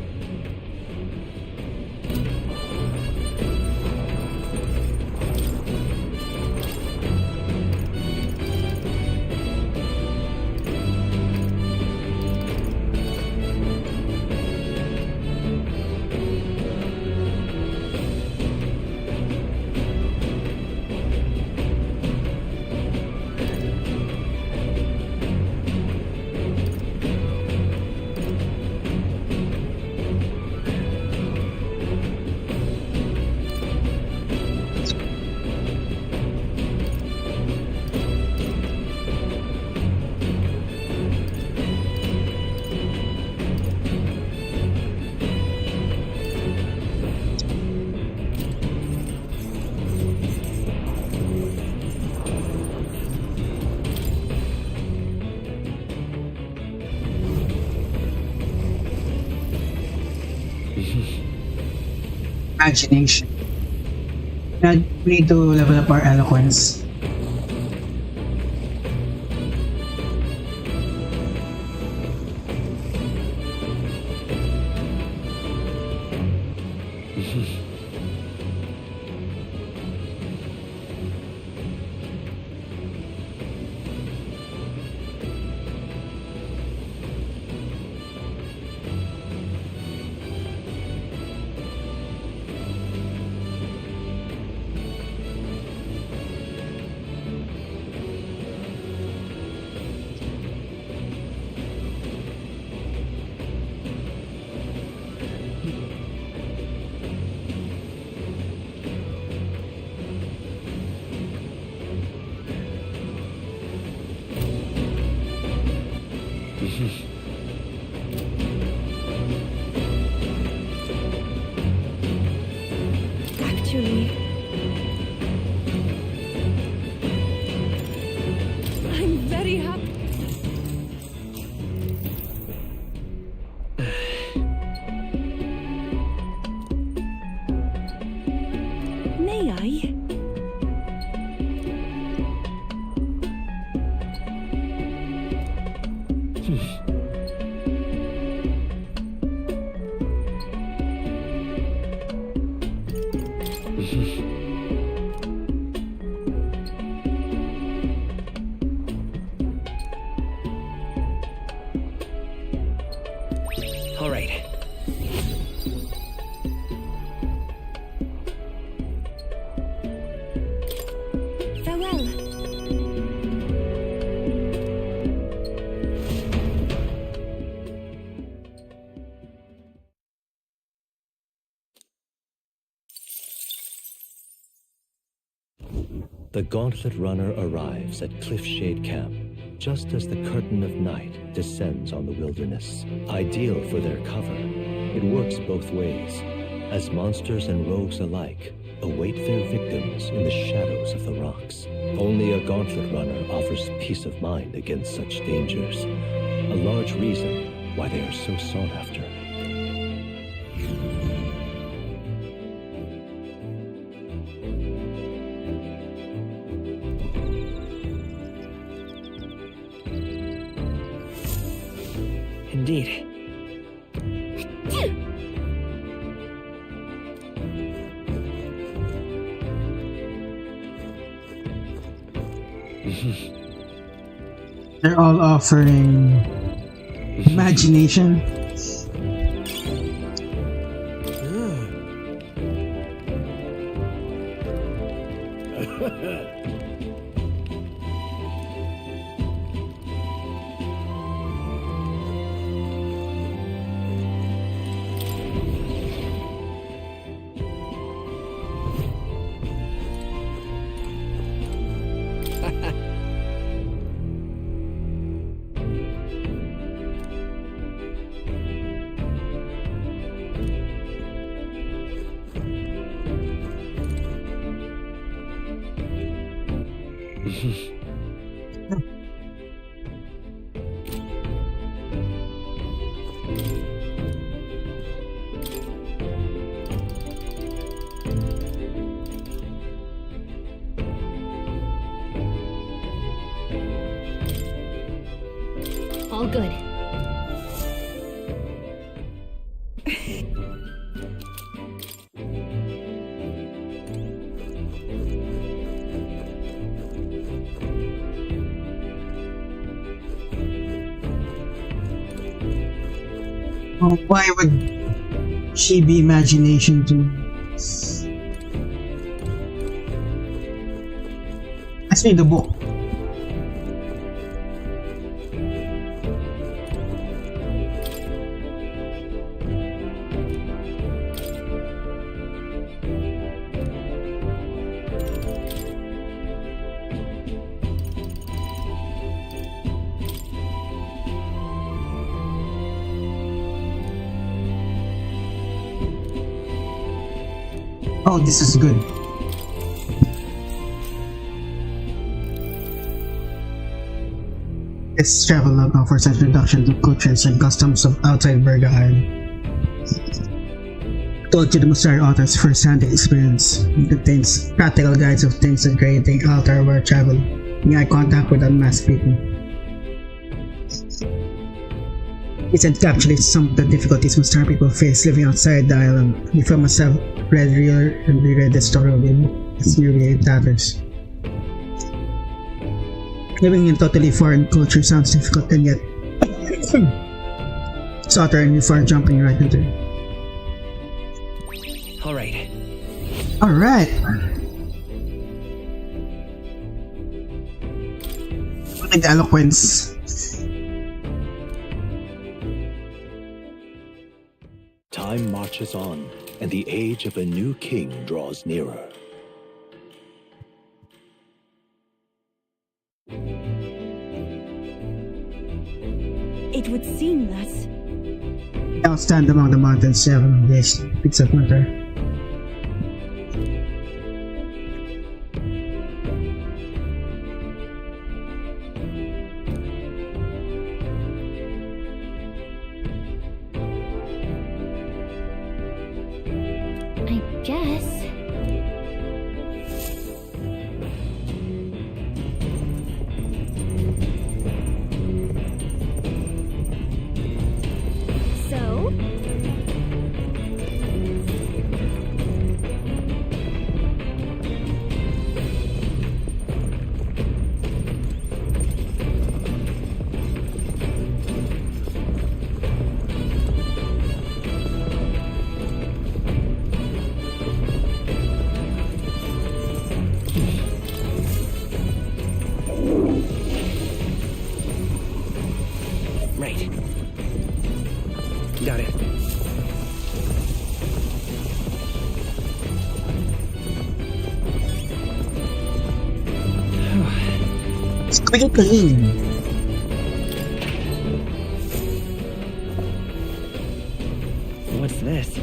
S2: Imagination. Now, we need to level up our eloquence.
S7: Actually, I'm very happy. May I?
S1: All right.
S7: Farewell.
S6: The Gauntlet Runner arrives at Cliffshade Camp just as the curtain of night descends on the wilderness. Ideal for their cover, it works both ways. as monsters and rogues alike await their victims in the shadows of the rocks. Only a gauntlet runner offers peace of mind against such dangers, a large reason why they are so sought after.
S3: Indeed.
S2: They're all offering imagination.
S9: All good.
S2: Oh, why would she be imagination to? Let's read the book. Oh, this is good. This travel log offers an introduction to cultures and customs of outside Berga Island. Told you the Mustari author's first-hand experience. It contains practical guides of things and creating outer world travel, in eye contact with unmasked people. It encapsulates some of the difficulties Mustari people face living outside the island. If I must have reread the story of its nearly tatters. Living in totally foreign culture sounds difficult, and yet it's utter and far jumping right into it.
S3: Alright.
S2: Alright! With eloquence.
S6: Time marches on, and the age of a new king draws nearer.
S7: It would seem that
S2: I'll stand among the mountains 7 days. It's a winter.
S9: I guess.
S4: So?
S3: Right. Got it.
S2: Squeaky clean.
S3: What's this?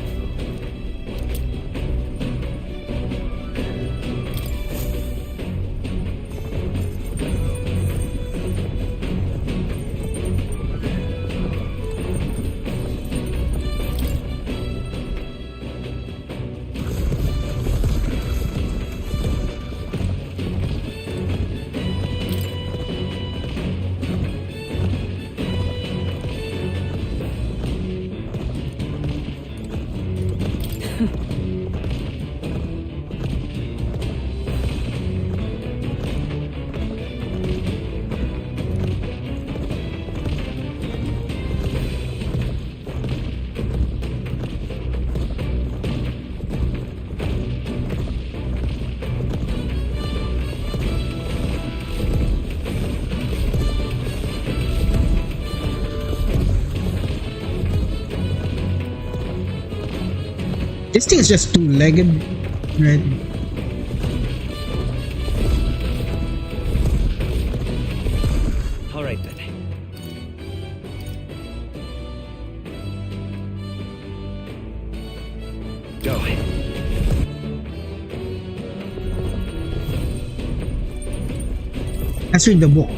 S2: This thing is just two-legged, right?
S6: All right then. Go.
S2: Let's read the book.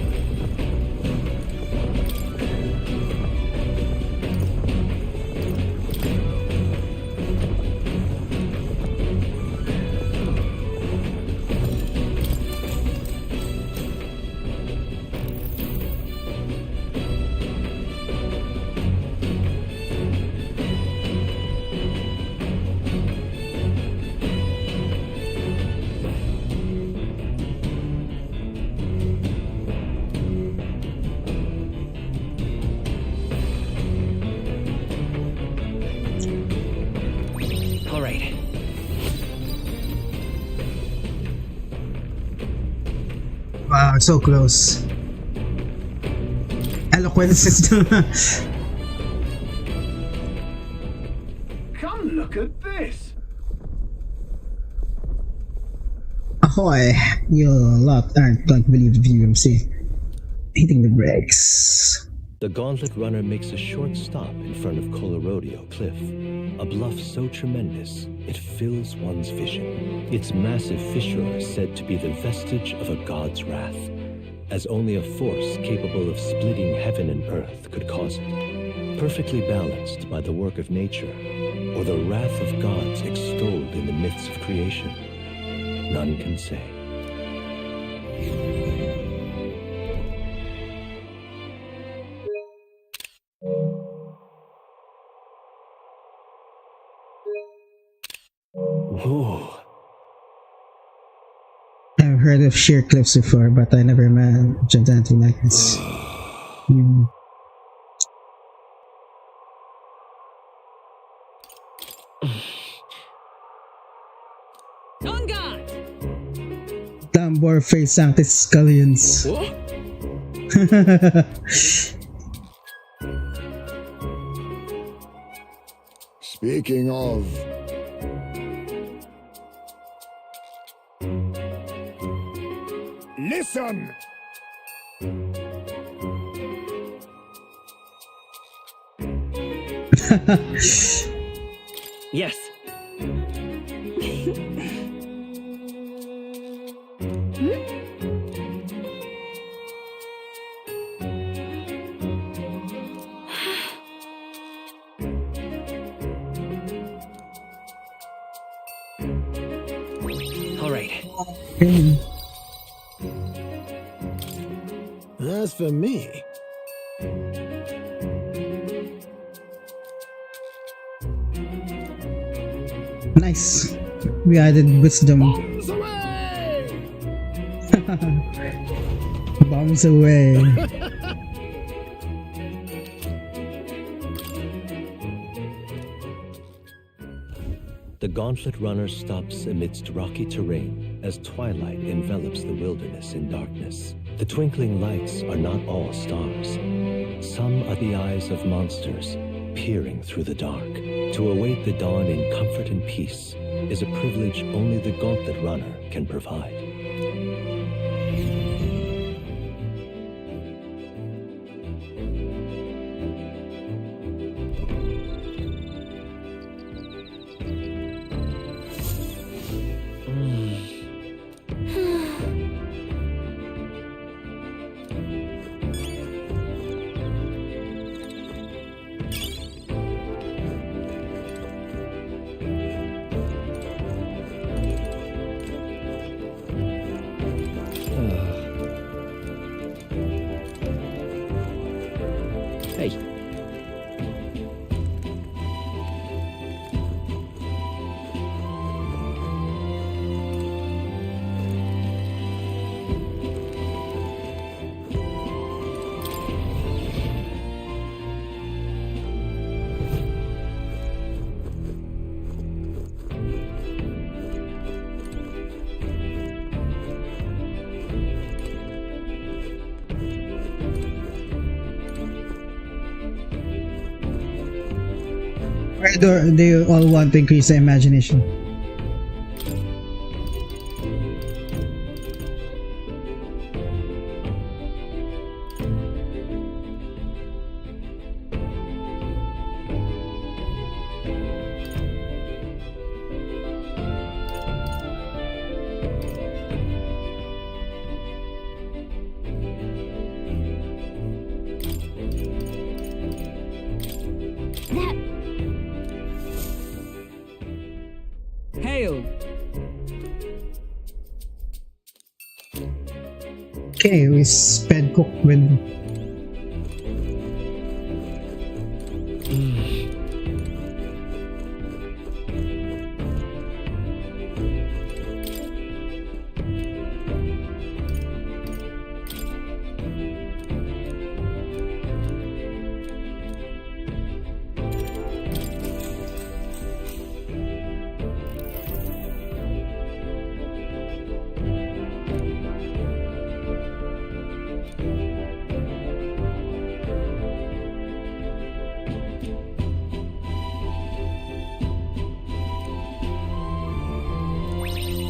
S6: All right.
S2: Wow, so close. Eloquent system.
S11: Come look at this.
S2: Ahoy! You lot aren't going to believe the view I'm seeing. Hitting the brakes.
S6: The Gauntlet Runner makes a short stop in front of Colorodeo Cliff, a bluff so tremendous it fills one's vision. Its massive fissure is said to be the vestige of a god's wrath, as only a force capable of splitting heaven and earth could cause it. Perfectly balanced by the work of nature, or the wrath of gods extolled in the myths of creation, none can say. Whoa.
S2: I've heard of sheer cliffs before, but I never imagined anything like this. Tambor face Sanctus Scullions.
S5: Speaking of... Listen!
S13: Yes.
S6: All right.
S10: As for me,
S2: Nice. We added wisdom. Bombs away.
S6: The Gauntlet Runner stops amidst rocky terrain as twilight envelops the wilderness in darkness. The twinkling lights are not all stars. Some are the eyes of monsters peering through the dark. To await the dawn in comfort and peace is a privilege only the Gauntlet Runner can provide.
S2: They all want to increase the imagination.
S3: Hail!
S2: Okay, we sped cook with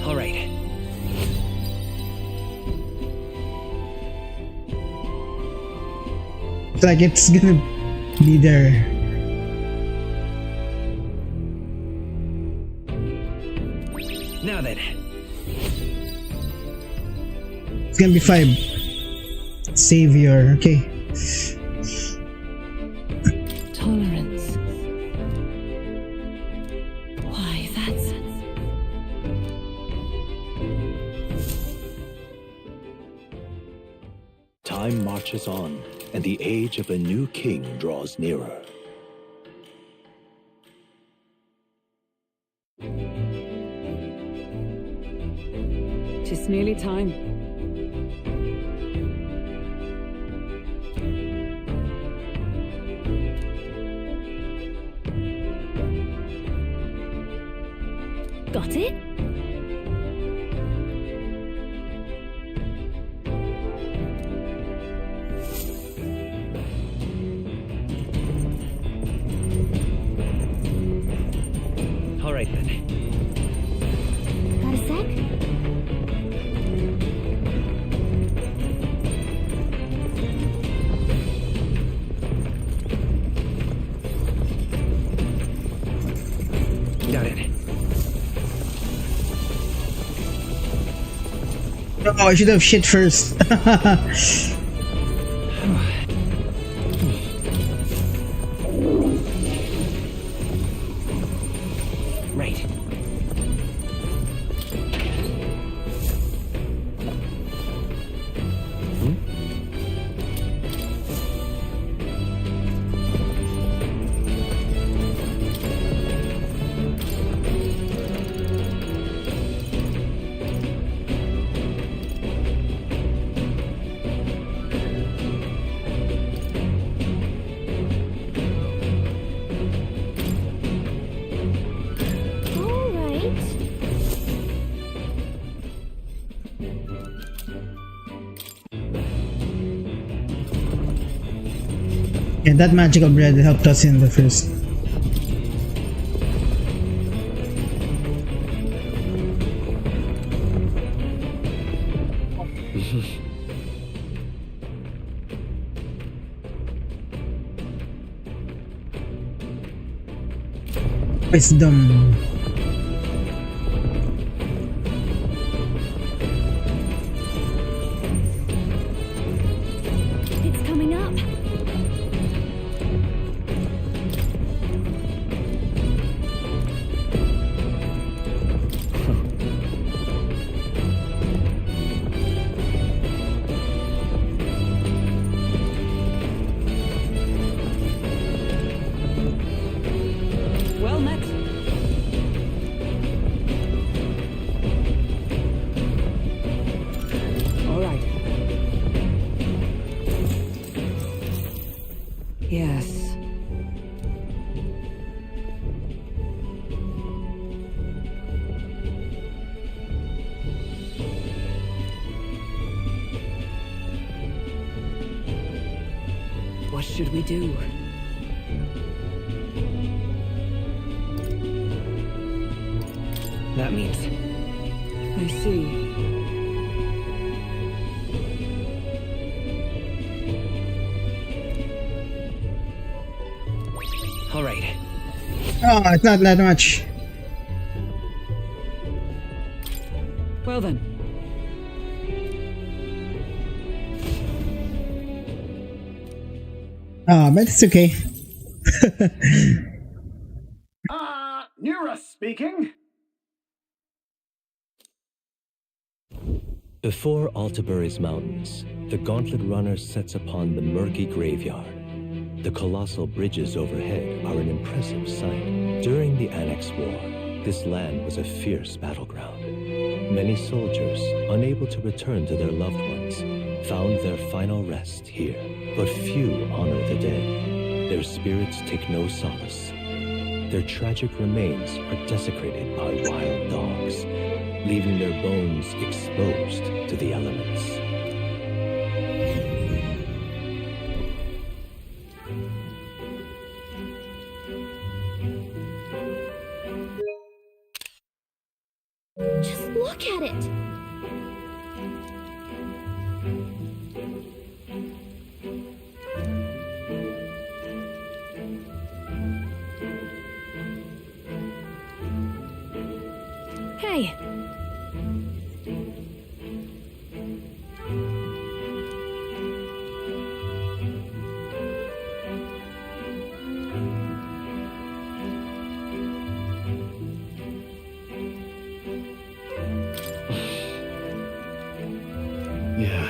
S1: All right.
S2: it's like it's gonna be there.
S1: Now then.
S2: It's gonna be 5. Savior, okay.
S3: Tolerance. Why, that's...
S6: Time marches on, and the age of a new king draws nearer.
S12: Just nearly time.
S4: Got it?
S1: All right then.
S9: Got a sec?
S1: Got it.
S2: Oh, I should have shit first.
S1: Right.
S9: All right.
S2: Yeah, that magical bread helped us in the first. Wisdom.
S4: It's coming up.
S12: Well met. All right. Yes. What should we do?
S3: that means.
S12: I see.
S3: All right.
S2: Oh, it's not that much.
S12: Well then.
S2: But it's okay.
S11: Nura speaking.
S6: Before Altabury's mountains, the Gauntlet Runner sets upon the murky graveyard. The colossal bridges overhead are an impressive sight. During the Annex War, this land was a fierce battleground. Many soldiers, unable to return to their loved ones, found their final rest here. But few honor the dead. Their spirits take no solace. Their tragic remains are desecrated by wild dogs, leaving their bones exposed to the elements.
S9: Just look at it! Hey!
S13: Yeah.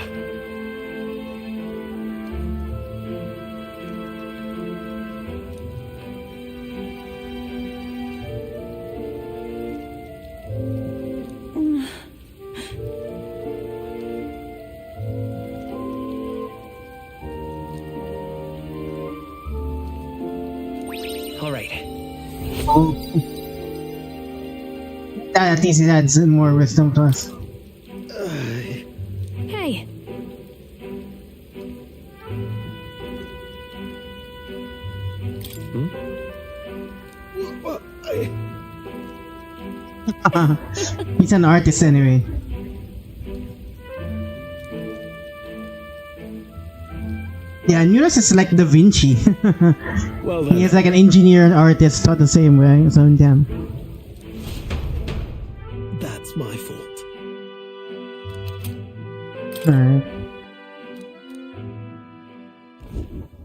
S3: All right.
S2: Oh. At least it adds more wisdom to us.
S9: Hey!
S2: He's an artist anyway. Yeah, Nunes is like Da Vinci.
S13: Well then.
S2: He is like an engineer and artist, taught the same way. So damn.
S10: That's my fault.
S2: Alright.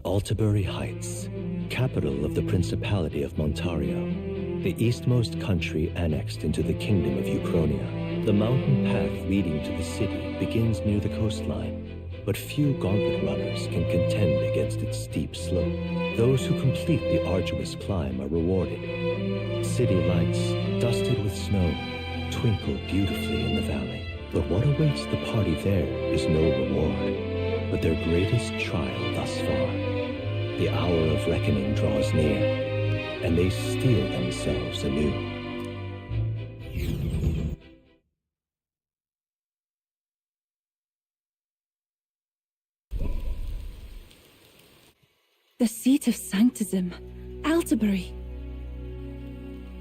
S6: Altabury Heights, capital of the Principality of Montario, the eastmost country annexed into the Kingdom of Uchronia. The mountain path leading to the city begins near the coastline, but few Gauntlet runners can contend against its steep slope. Those who complete the arduous climb are rewarded. City lights, dusted with snow, twinkle beautifully in the valley. But what awaits the party there is no reward, but their greatest trial thus far. The hour of reckoning draws near, and they steel themselves anew.
S7: The seat of sanctism, Altabury.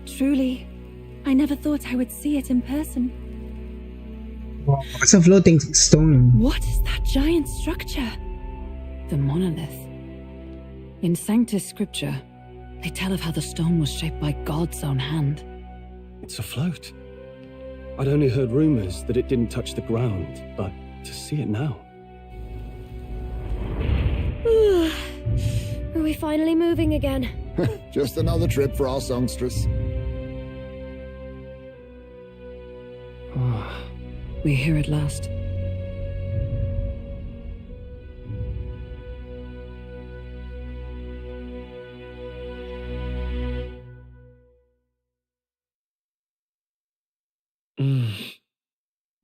S7: Truly, I never thought I would see it in person.
S2: It's a floating stone.
S12: What is that giant structure? The monolith. In Sanctus Scripture, they tell of how the stone was shaped by God's own hand.
S13: It's afloat. I'd only heard rumors that it didn't touch the ground, but to see it now.
S9: Are we finally moving again?
S5: Just another trip for our songstress.
S12: We're here at last.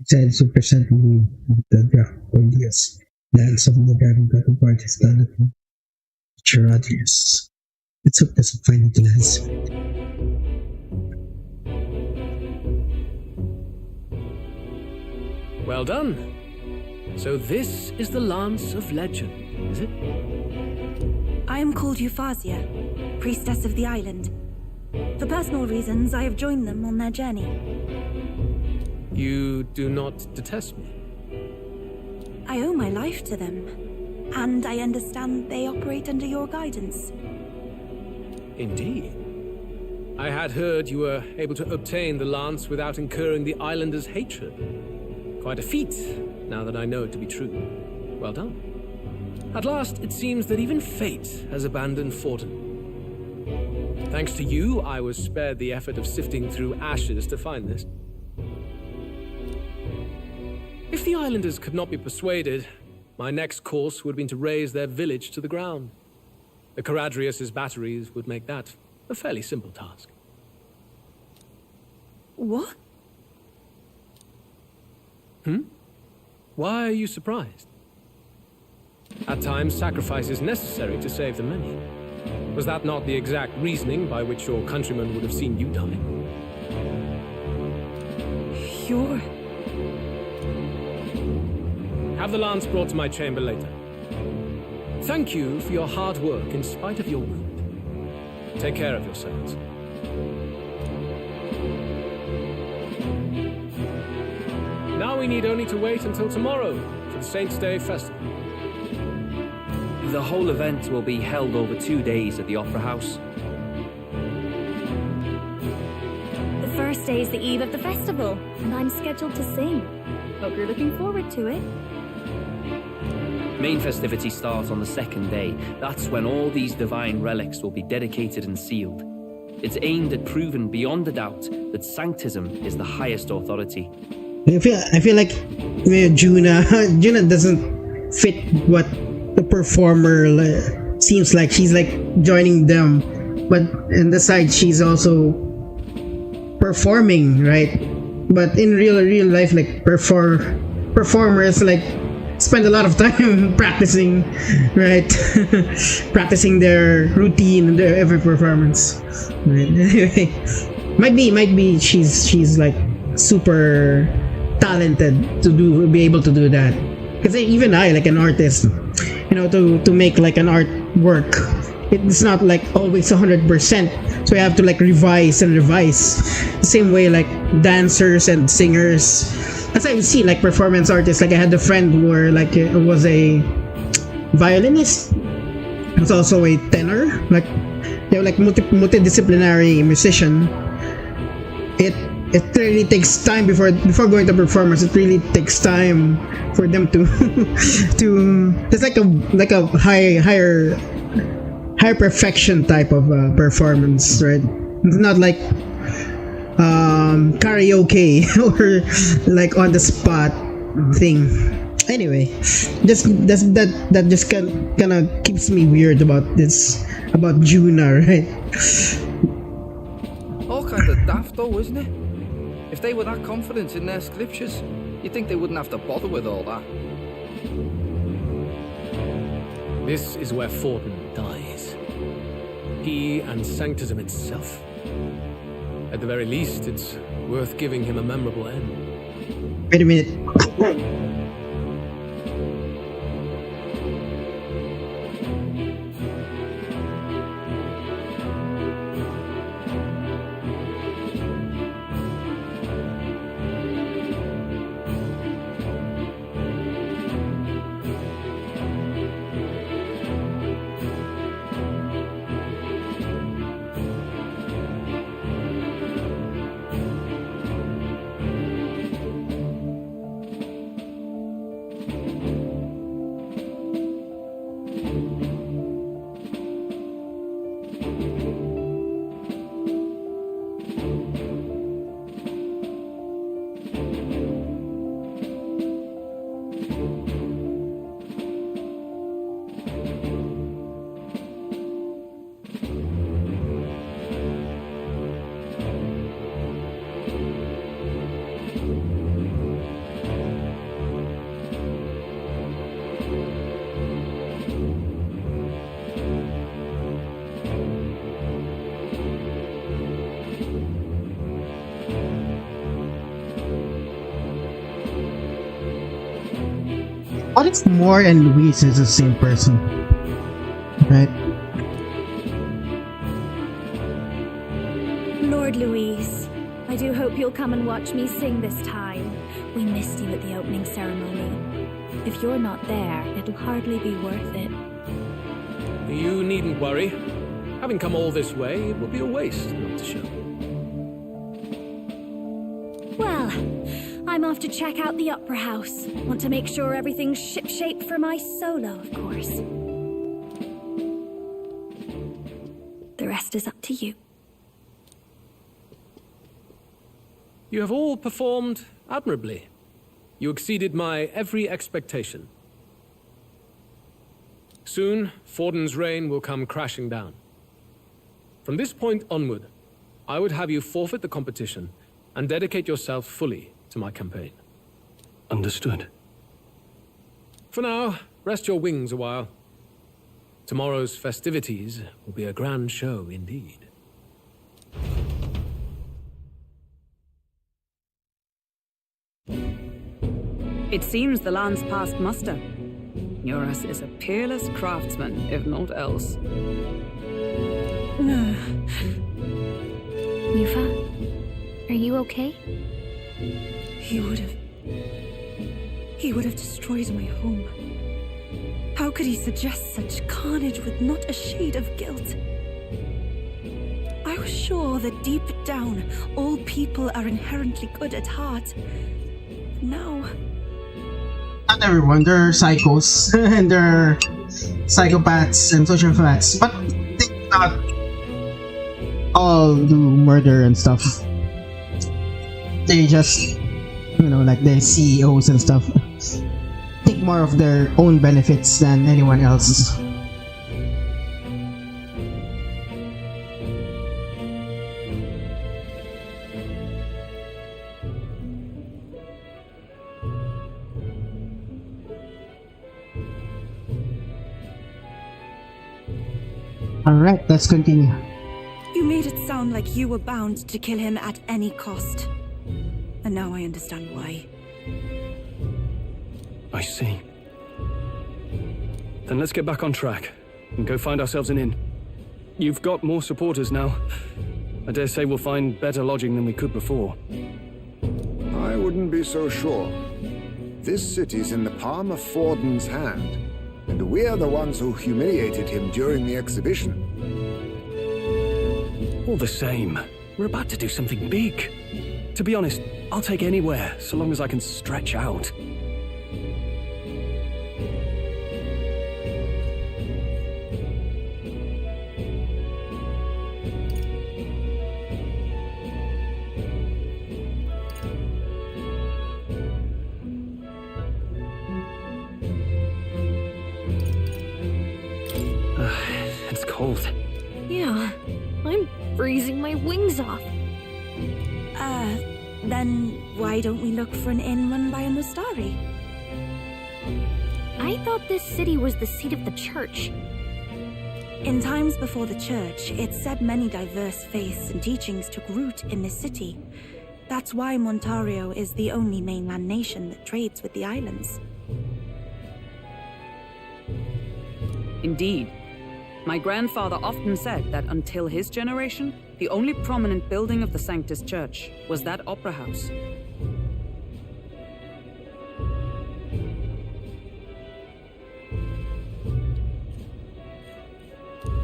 S2: Said to present me the Draconius, dance of the Dragon Battle Party's done Gerardus. Let's hope this will find an answer.
S14: Well done. So this is the Lance of Legend, is it?
S7: I am called Euphazia, priestess of the island. For personal reasons, I have joined them on their journey.
S14: You do not detest me?
S7: I owe my life to them, and I understand they operate under your guidance.
S14: Indeed. I had heard you were able to obtain the lance without incurring the islanders' hatred. Quite a feat, now that I know it to be true. Well done. At last, it seems that even fate has abandoned Fortin. Thanks to you, I was spared the effort of sifting through ashes to find this. If the islanders could not be persuaded, my next course would have been to raze their village to the ground. The Caradrius' batteries would make that a fairly simple task.
S7: What?
S14: Why are you surprised? At times, sacrifice is necessary to save the many. Was that not the exact reasoning by which your countrymen would have seen you die?
S7: You're...
S14: Have the lance brought to my chamber later. Thank you for your hard work in spite of your wound. Take care of yourselves. Now we need only to wait until tomorrow for the Saints' Day festival.
S1: The whole event will be held over 2 days at the Opera House.
S4: The first day is the eve of the festival, and I'm scheduled to sing. Hope you're looking forward to it.
S1: Main festivities start on the second day. That's when all these divine relics will be dedicated and sealed. It's aimed at proving beyond a doubt that Sanctism is the highest authority.
S2: I feel like Juna doesn't fit what the performer seems like. She's like joining them, but on the side she's also performing, right? But in real life, like performers like spend a lot of time practicing, right? Practicing their routine and their every performance. Right? Anyway, might be she's like super talented to be able to do that. Because even I, like an artist, to make like an artwork, it's not like always 100%. So I have to like revise. The same way like dancers and singers. As I've seen like performance artists, like I had a friend who was a violinist. Was also a tenor. Like they were like multidisciplinary musician. It really takes time before going to performance. It really takes time for them to it's like a higher perfection type of performance, right? It's not like karaoke or like on the spot thing. Anyway, that just kind of keeps me weird about Juna, right?
S8: All kind of daft though, isn't it? If they were that confident in their scriptures, you'd think they wouldn't have to bother with all that.
S14: This is where Fortin dies. He and Sanctism itself. At the very least, it's worth giving him a memorable end.
S2: Wait a minute. What if Moore and Louise is the same person? Right?
S4: Lord Louise, I do hope you'll come and watch me sing this time. We missed you at the opening ceremony. If you're not there, it'll hardly be worth it.
S14: You needn't worry. Having come all this way, it would be a waste not to show.
S4: Well, I'm off to check out the Opera House. Want to make sure everything's shipshape for my solo, of course. The rest is up to you.
S14: You have all performed admirably. You exceeded my every expectation. Soon, Forden's reign will come crashing down. From this point onward, I would have you forfeit the competition and dedicate yourself fully to my campaign.
S13: Understood.
S14: For now, rest your wings a while. Tomorrow's festivities will be a grand show indeed.
S12: It seems the land's passed muster. Eurus is a peerless craftsman, if not else.
S9: Yufa, are you okay?
S7: He would have destroyed my home. How could he suggest such carnage with not a shade of guilt? I was sure that deep down, all people are inherently good at heart. Now...
S2: Not everyone, there are psychos, and there are psychopaths and sociopaths, but they not all do murder and stuff. They just, like the CEOs and stuff, think more of their own benefits than anyone else. Alright, let's continue.
S7: You made it sound like you were bound to kill him at any cost. And now I understand why.
S13: I see. Then let's get back on track and go find ourselves an inn. You've got more supporters now. I dare say we'll find better lodging than we could before.
S5: I wouldn't be so sure. This city's in the palm of Forden's hand, and we're the ones who humiliated him during the exhibition.
S13: All the same, we're about to do something big. To be honest, I'll take anywhere, so long as I can stretch out. It's cold.
S9: Yeah, I'm freezing my wings off.
S7: Then why don't we look for an inn run by a Mustari?
S9: I thought this city was the seat of the church.
S7: In times before the church, it's said many diverse faiths and teachings took root in this city. That's why Montario is the only mainland nation that trades with the islands.
S12: Indeed. My grandfather often said that until his generation, the only prominent building of the Sanctus Church was that opera house.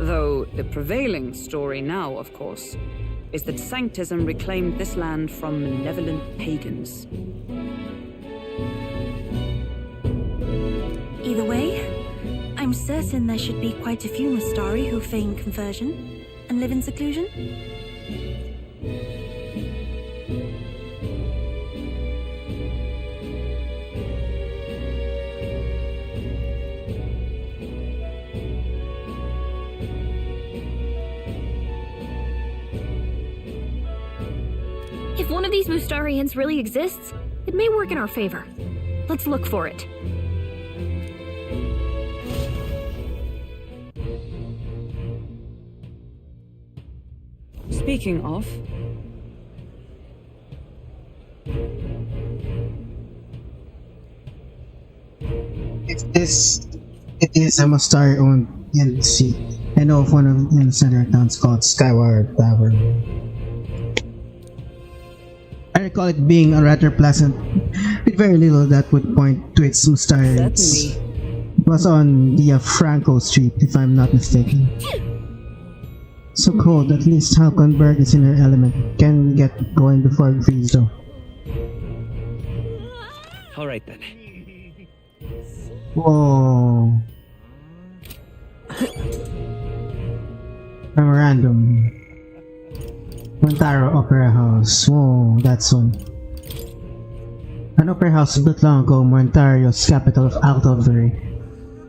S12: Though the prevailing story now, of course, is that Sanctism reclaimed this land from malevolent pagans.
S7: Either way, I'm certain there should be quite a few Mustari who feign conversion and live in seclusion.
S9: If one of these Mustarians really exists, it may work in our favor. Let's look for it.
S12: Speaking of...
S2: It is a Mustari owned NC. I know of one of the center towns called Skyward Tavern. recall it being a rather pleasant, with very little that would point to its mysterious. It was on the Franco Street, if I'm not mistaken. So cold, at least Halkonberg is in her element. Can we get going before it freezes though?
S6: Alright then.
S2: Whoa. Memorandum. Montaro Opera House. Whoa, that's one. An opera house built long ago in Montario's capital of Altovery.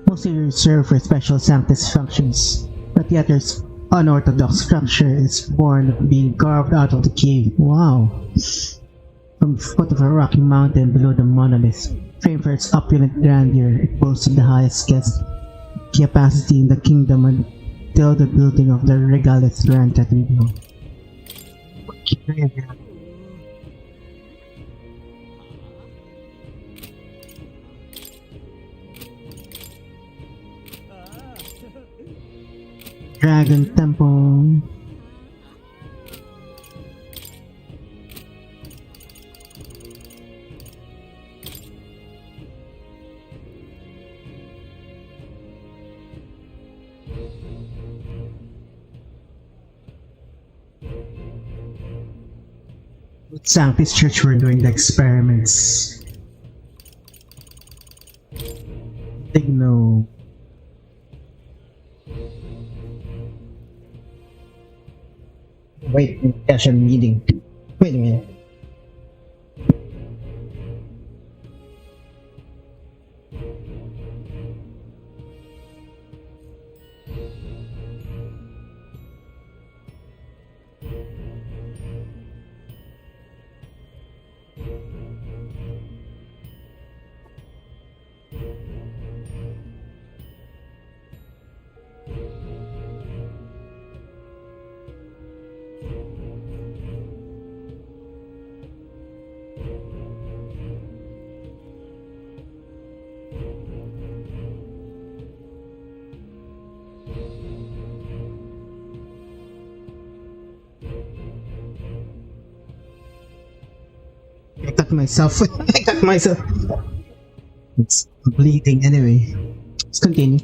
S2: Mostly reserved for special sanctus functions, but yet its unorthodox structure is born of being carved out of the cave. Wow! From the foot of a rocky mountain below the monolith, famed for its opulent grandeur, it boasted the highest guest capacity in the kingdom until the building of the Regalis Grand Cathedral. Dragon Temple. Sanctus Church were doing the experiments. Digno. Wait, gosh, I'm meeting. Wait a minute. I cut myself. I cut myself. It's bleeding anyway. Let's continue.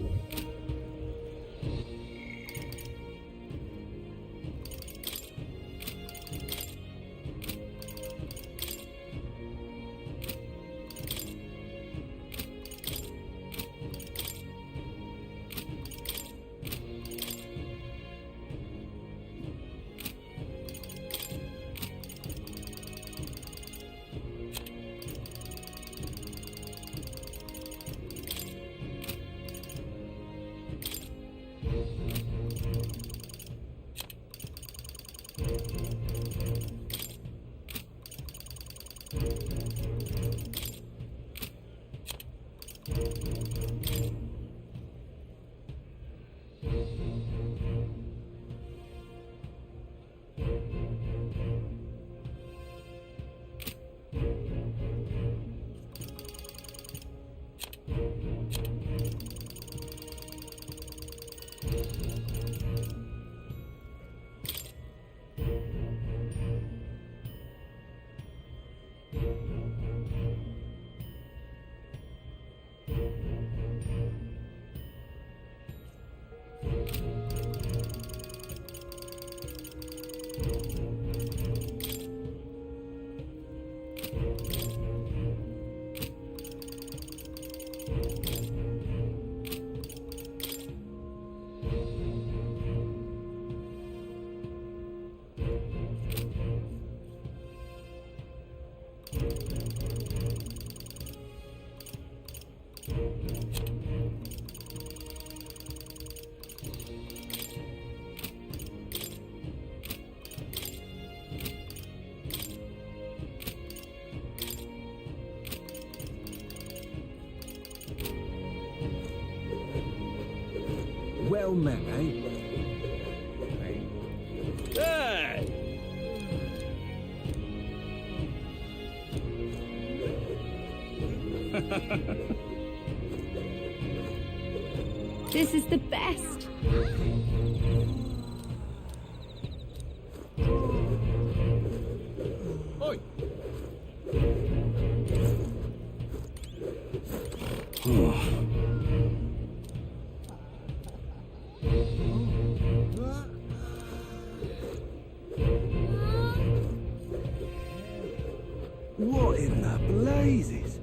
S14: Well met, eh?
S4: This is the best.
S14: Oi!
S11: What in the blazes?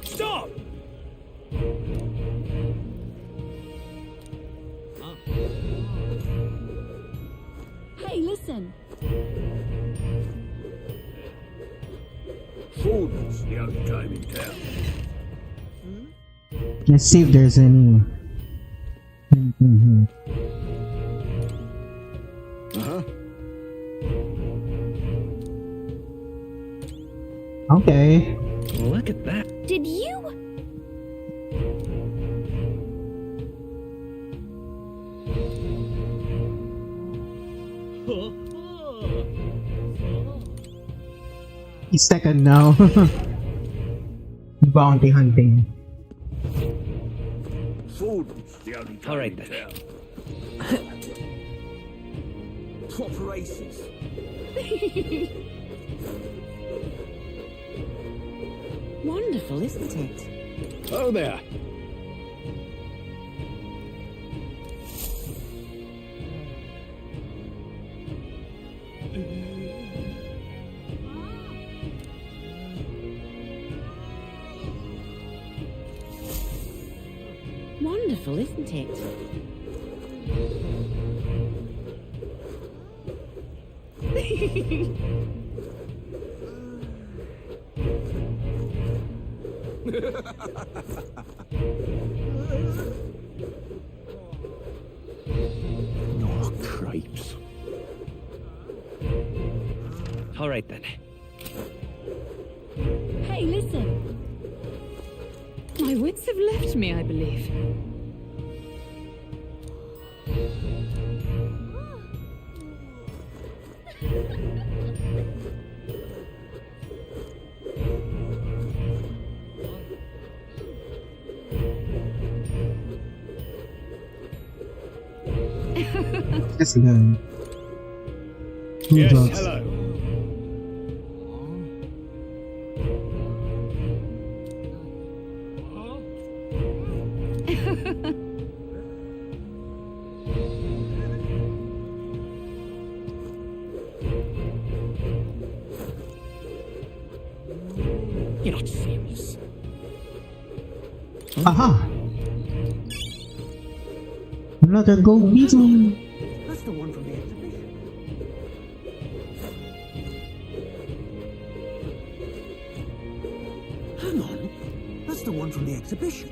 S11: Stop!
S4: Hey, listen.
S11: Food's the only game in town.
S2: Let's see if there's any.
S11: Uh-huh.
S2: Okay.
S13: Look at that.
S4: Did you?
S2: He's second now. Bounty hunting.
S11: Food's the only game
S13: Alright
S11: in
S13: then.
S11: town.
S10: Proper aces.
S3: Wonderful, isn't it?
S11: Oh there.
S3: Wonderful, isn't it?
S6: Oh, cripes.
S13: All right then.
S4: Hey, listen.
S12: My wits have left me, I believe.
S2: That's good.
S11: Yes,
S2: Bulldogs.
S11: hello.
S13: You're not serious.
S2: Aha! Another gold beetle.
S10: That's the one from the exhibition. Hang on. That's the one from the exhibition.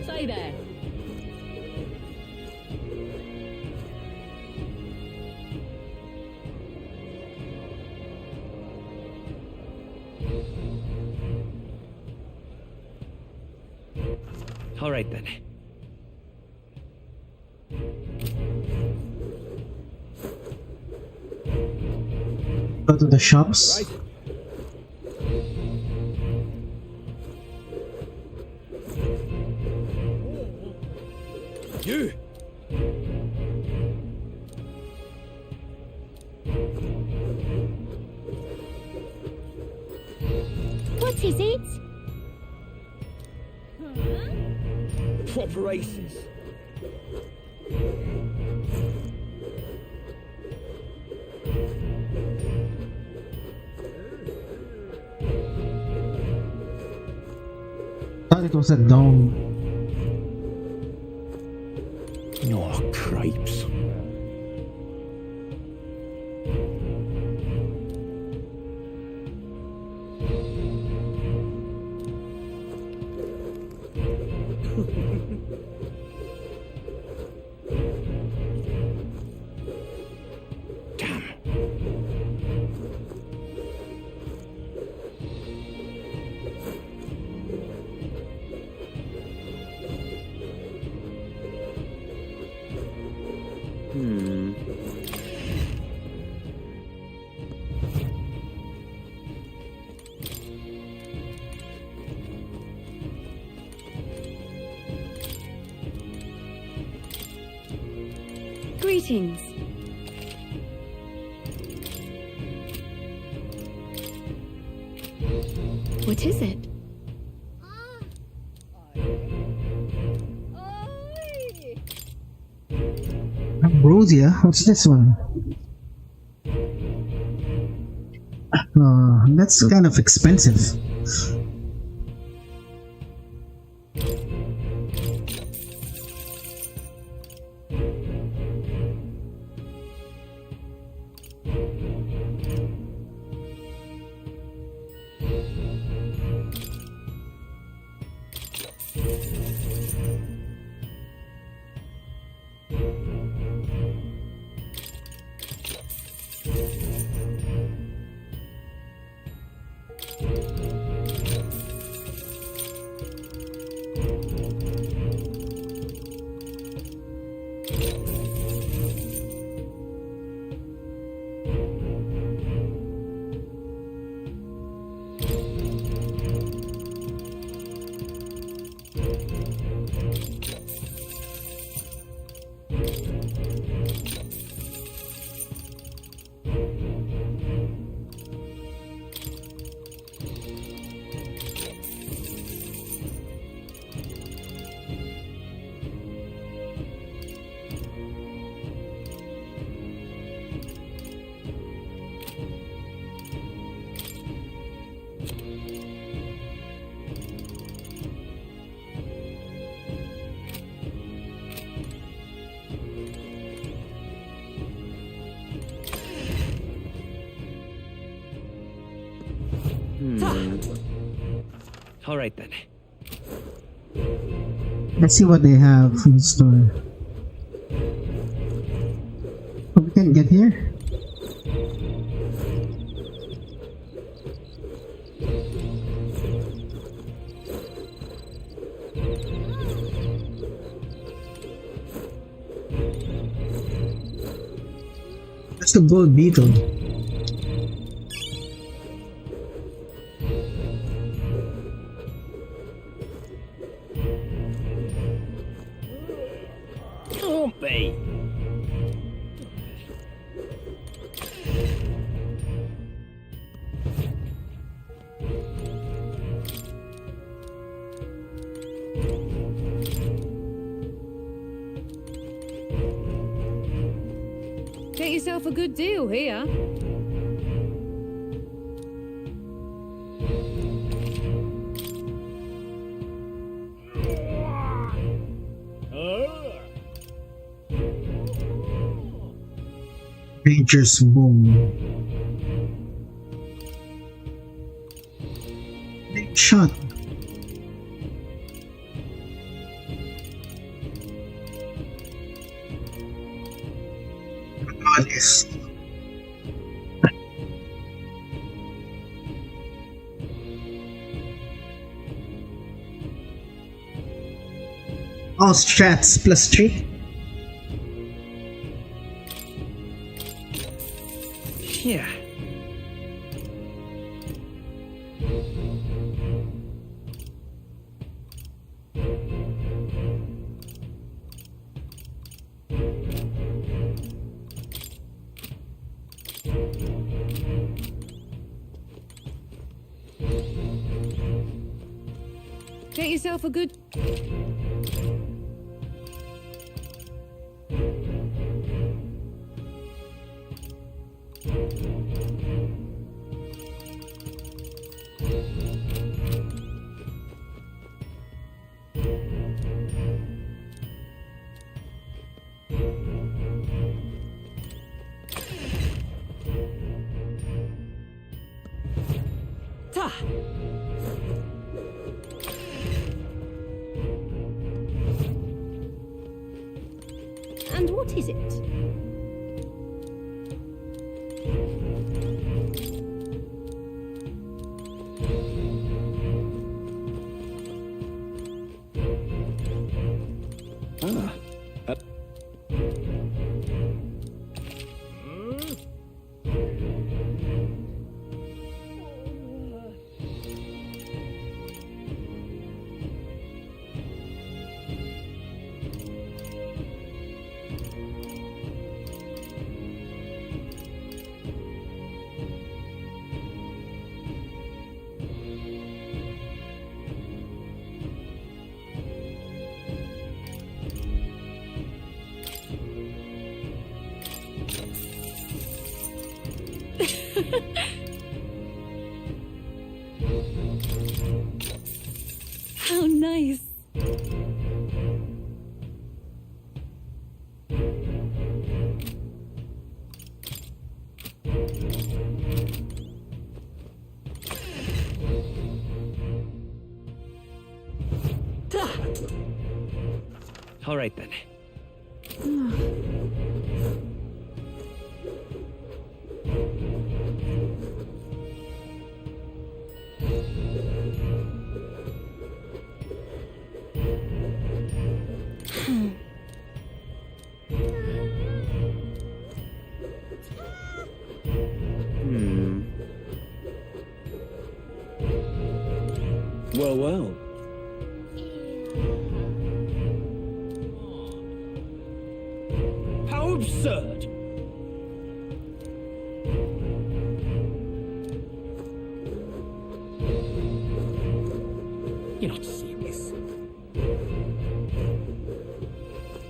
S12: Stay there.
S13: All right then.
S2: Go to the shops.
S11: Right. You.
S9: What's his it?
S10: Proper aces.
S2: Thought it was a dome.
S6: Oh, cripes.
S7: Greetings.
S9: What is it?
S2: Ambrosia? What's this one? That's kind of expensive.
S6: All right then.
S2: Let's see what they have in store. Oh, we can't get here? That's the gold beetle.
S1: Don't be.
S12: Get yourself a good deal here.
S2: Ranger's boom. Big shot. Honest. All strats +3.
S1: Yeah.
S12: Get yourself a good... Ta!
S9: And what is it?
S4: How nice.
S6: All right then. Well, well. How absurd! You're not serious.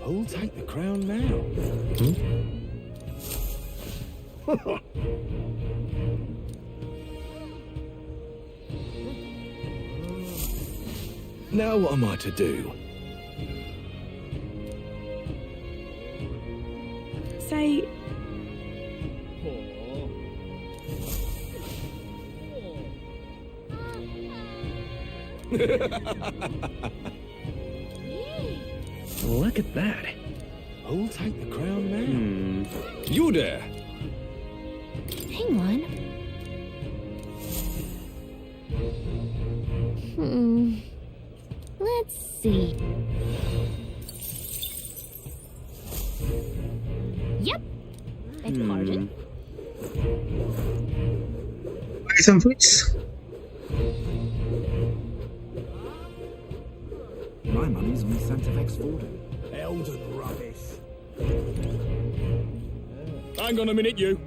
S6: Who'll take the crown now? Now what am I to do?
S7: Say,
S6: Look at that. Who'll take the crown now? You there!
S9: Hang on. Let's see. Yep. Beg your pardon.
S2: Buy some fruits.
S8: My money's on Santa Vex Forden. Elden rubbish.
S13: Hang on a minute, you.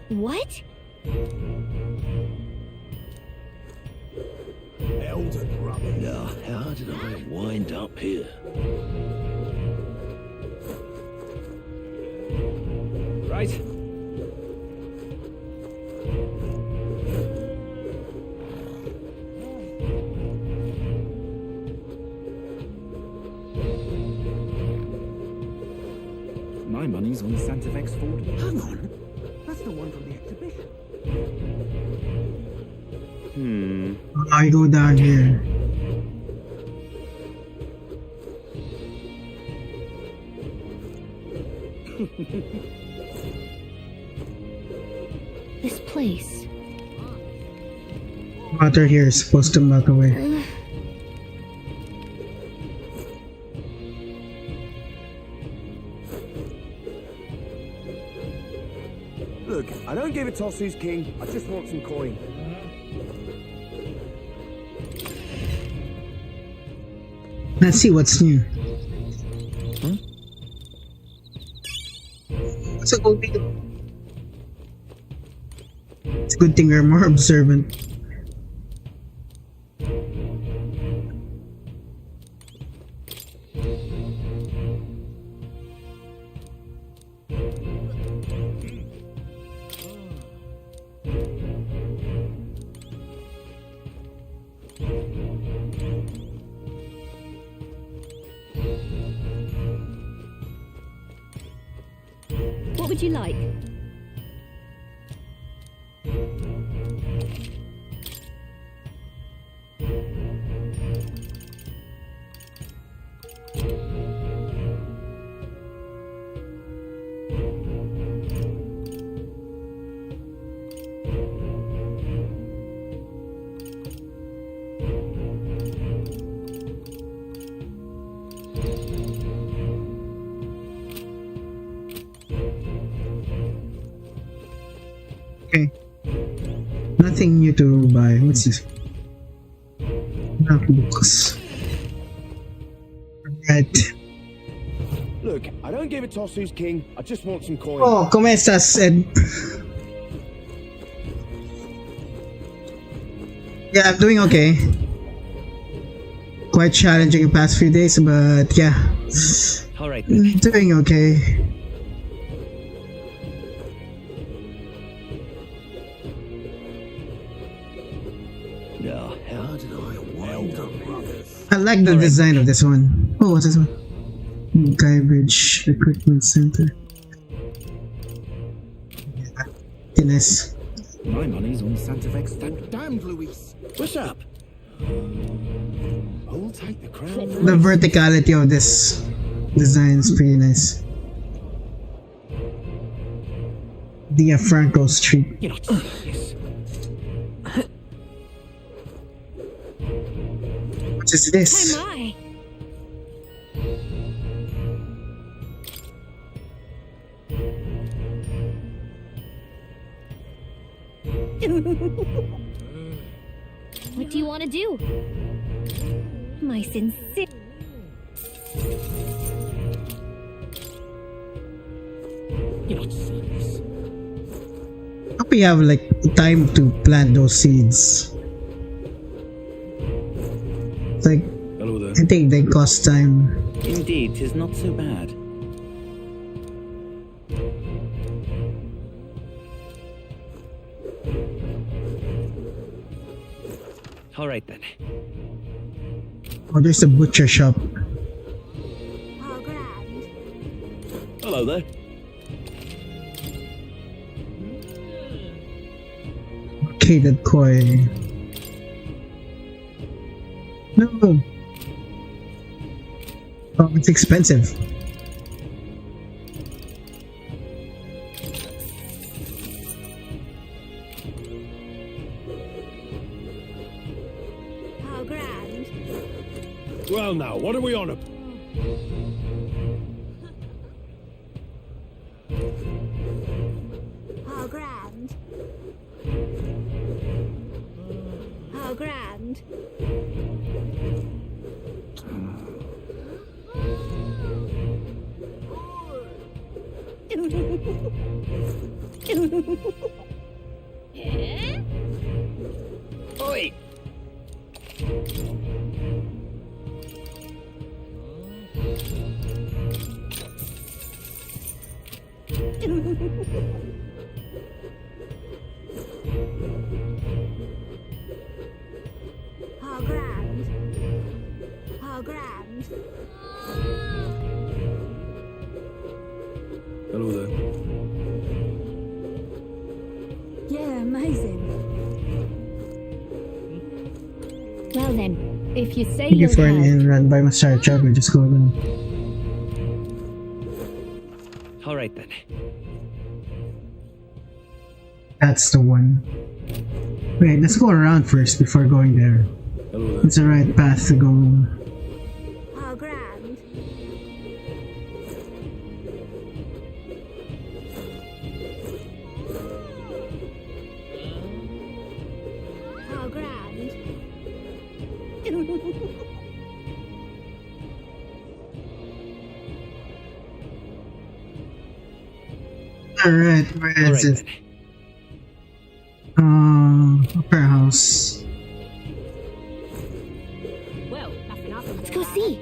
S9: What?
S8: Elden rubbish.
S6: Now, how did I wind up here?
S13: Right.
S8: My money's on Santa Vex Forden. Hang on. That's the one from the exhibition.
S2: I go down here.
S9: This place.
S2: Water here is supposed to melt away.
S13: Look, I don't give a toss who's king. I just want some coin.
S2: Let's see what's new. What's a gold beetle? It's a good thing we're more observant.
S4: What would you like?
S2: Okay. Nothing new to buy. What's this? Books. Right.
S13: Look, I don't give a toss who's king. I just want some coin.
S2: Oh, ¿cómo estás, Ed? Yeah, I'm doing okay. quite challenging the past few days, but yeah,
S6: All right.
S2: doing okay.
S10: How did I wind up
S2: I like the design of this one. Oh, what's this one? Guybridge Recruitment Center. Yeah, nice.
S10: My money's on Santa Fe stamp. Damned, Luis. What's up? I'll take the crown.
S2: The verticality of this design is pretty nice. Dia Franco Street.
S13: You're not serious.
S2: What is this?
S9: Oh my. What do you want to do? My sincere.
S13: You're not serious.
S2: Hope we have like time to plant those seeds. Like,
S11: Hello there.
S2: I think they cost time.
S1: Indeed, 'tis not so bad.
S6: All right then.
S2: Oh, there's a butcher shop.
S7: How grand.
S6: Hello there.
S2: Arcaded koi. No. Oh, it's expensive.
S7: How grand.
S13: Well, now, what are we on about?
S7: How grand. How grand.
S6: Oi!
S7: How grand. How grand.
S11: Hello there.
S7: Yeah, amazing.
S9: Well then, if you say
S2: Thank you
S9: you'll
S2: for an
S9: have.
S2: in run by Master Chuck. We just go down.
S6: All right then.
S2: That's the one. Wait, let's go around first before going there.
S11: Hello there.
S2: It's the right path to go.
S7: How grand. How grand.
S2: Alright, where
S6: All
S2: is
S6: right
S2: it?
S6: then.
S2: Opera House.
S3: Well, nothing happened.
S9: Let's go see.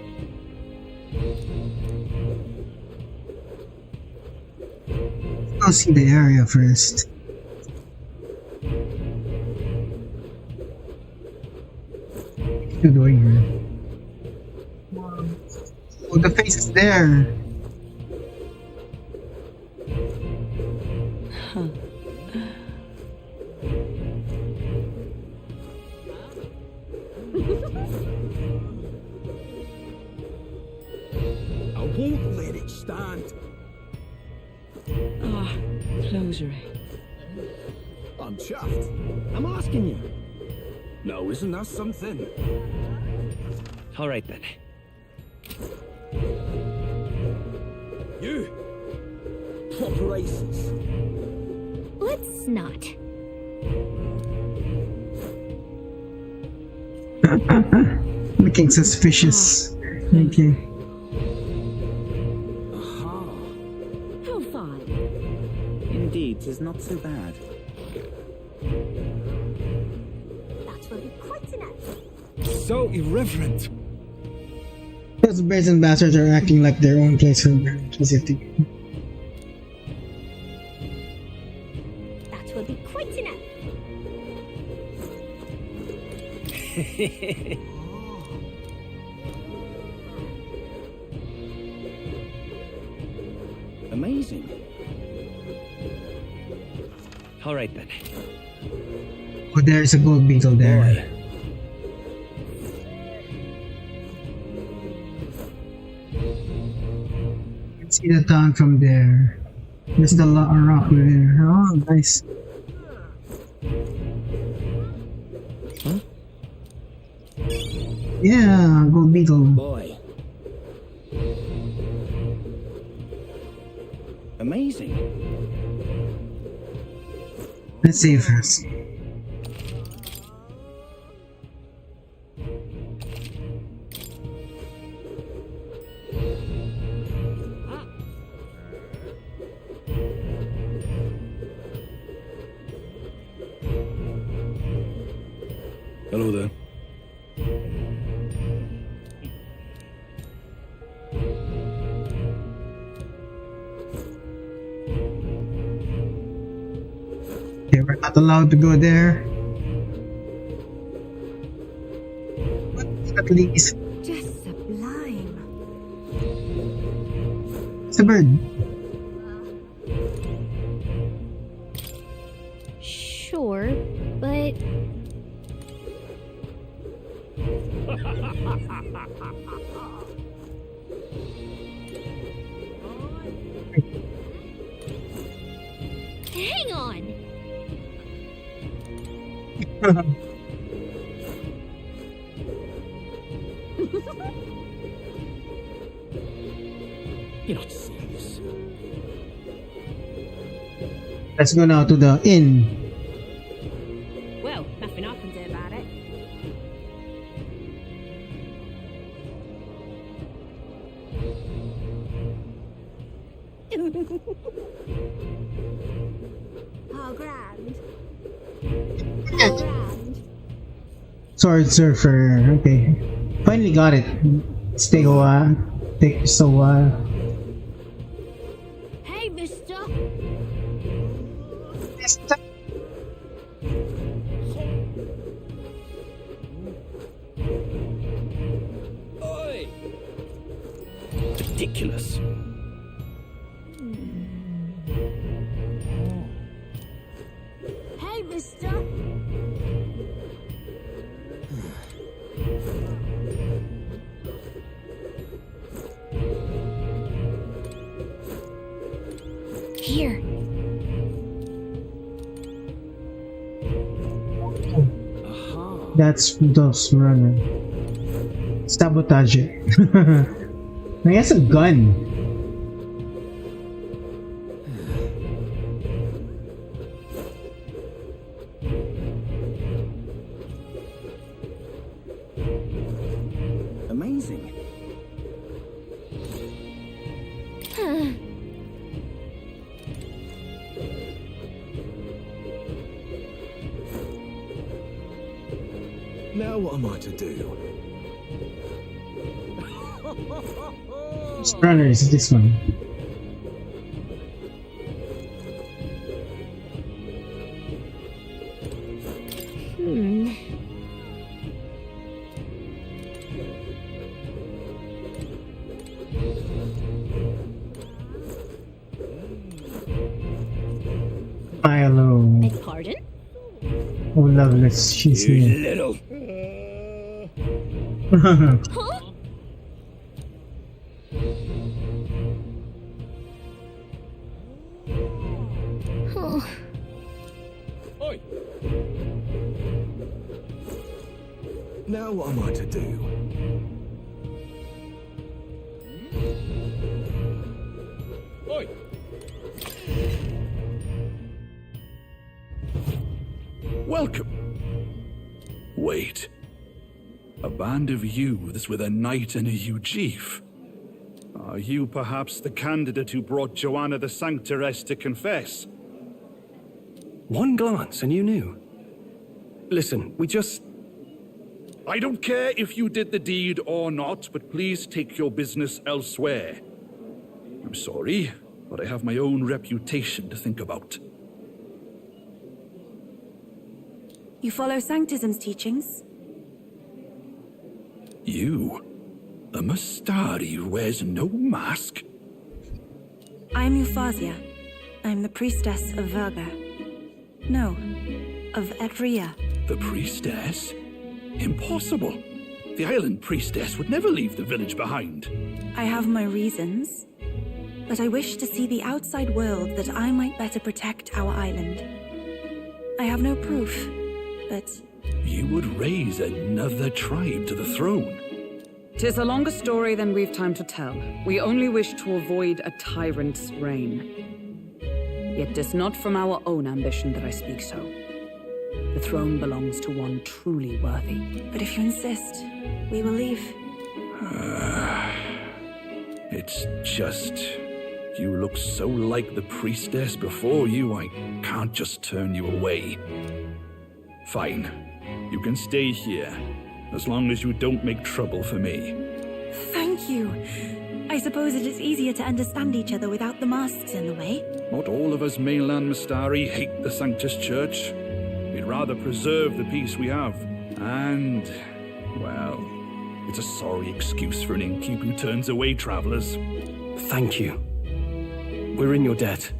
S2: Go see the area first. What are you doing here? Oh, the face is there.
S10: I won't let it stand.
S3: Ah, closure.
S10: I'm chuffed. I'm asking you. No, isn't that something?
S6: All right then.
S10: You. Proper aces.
S9: Let's not.
S2: Looking suspicious. Thank you.
S10: Aha.
S3: How fine.
S1: Indeed, 'tis not so bad.
S7: That will be quite enough.
S13: So irreverent.
S2: Those birds and bastards are acting like their own place of safety.
S9: That will be quite enough.
S15: Amazing.
S6: All right then.
S2: Oh, there's a gold beetle there.
S6: Boy.
S2: You can see the town from there. There's the rock there. Oh, nice.
S6: Huh?
S2: Yeah, gold beetle.
S15: Boy. Amazing.
S2: Let's save first.
S11: Hello there.
S2: Okay, we're not allowed to go there. But at least
S7: Just sublime.
S2: it's a bird.
S9: Sure, but hang on.
S15: You're not serious.
S2: Let's go now to the inn.
S9: Well, nothing I can do about it.
S7: Oh, grand.
S2: Sword surfer. Okay, finally got it. It's take a while. Takes a while.
S9: Hey, mister.
S13: Oi! Ridiculous.
S9: Hey, mister. Here.
S2: That's Rudolph's runner. Sabotage it. I guess a gun.
S15: Amazing.
S10: Now what am I to do?
S2: Which runner is this one? Milo.
S9: Beg pardon?
S2: Oh, Loveless. She's
S13: You
S2: here.
S13: little.
S9: Huh? Oh.
S13: Oi!
S10: Now what am I to do?
S13: Oi!
S11: Welcome. Wait. A band of youths with a knight and a Eugif. Are you perhaps the candidate who brought Joanna the Sanctoress to confess?
S13: One glance and you knew. Listen, we just...
S11: I don't care if you did the deed or not, but please take your business elsewhere. I'm sorry, but I have my own reputation to think about.
S7: You follow Sanctism's teachings?
S11: You? A Mystari who wears no mask?
S7: I'm Euphazia. I'm the priestess of Verga. No, of Etria.
S11: The priestess? Impossible. The island priestess would never leave the village behind.
S7: I have my reasons, but I wish to see the outside world that I might better protect our island. I have no proof, but...
S11: You would raise another tribe to the throne.
S12: 'Tis a longer story than we've time to tell. We only wish to avoid a tyrant's reign. Yet 'tis not from our own ambition that I speak so. The throne belongs to one truly worthy.
S7: But if you insist, we will leave.
S11: It's just... You look so like the priestess before you, I can't just turn you away. Fine. You can stay here, as long as you don't make trouble for me.
S7: Thank you. I suppose it is easier to understand each other without the masks in the way.
S11: Not all of us mainland Mystari hate the Sanctus Church. We'd rather preserve the peace we have. And, well, it's a sorry excuse for an innkeep who turns away travelers.
S13: Thank you. We're in your debt.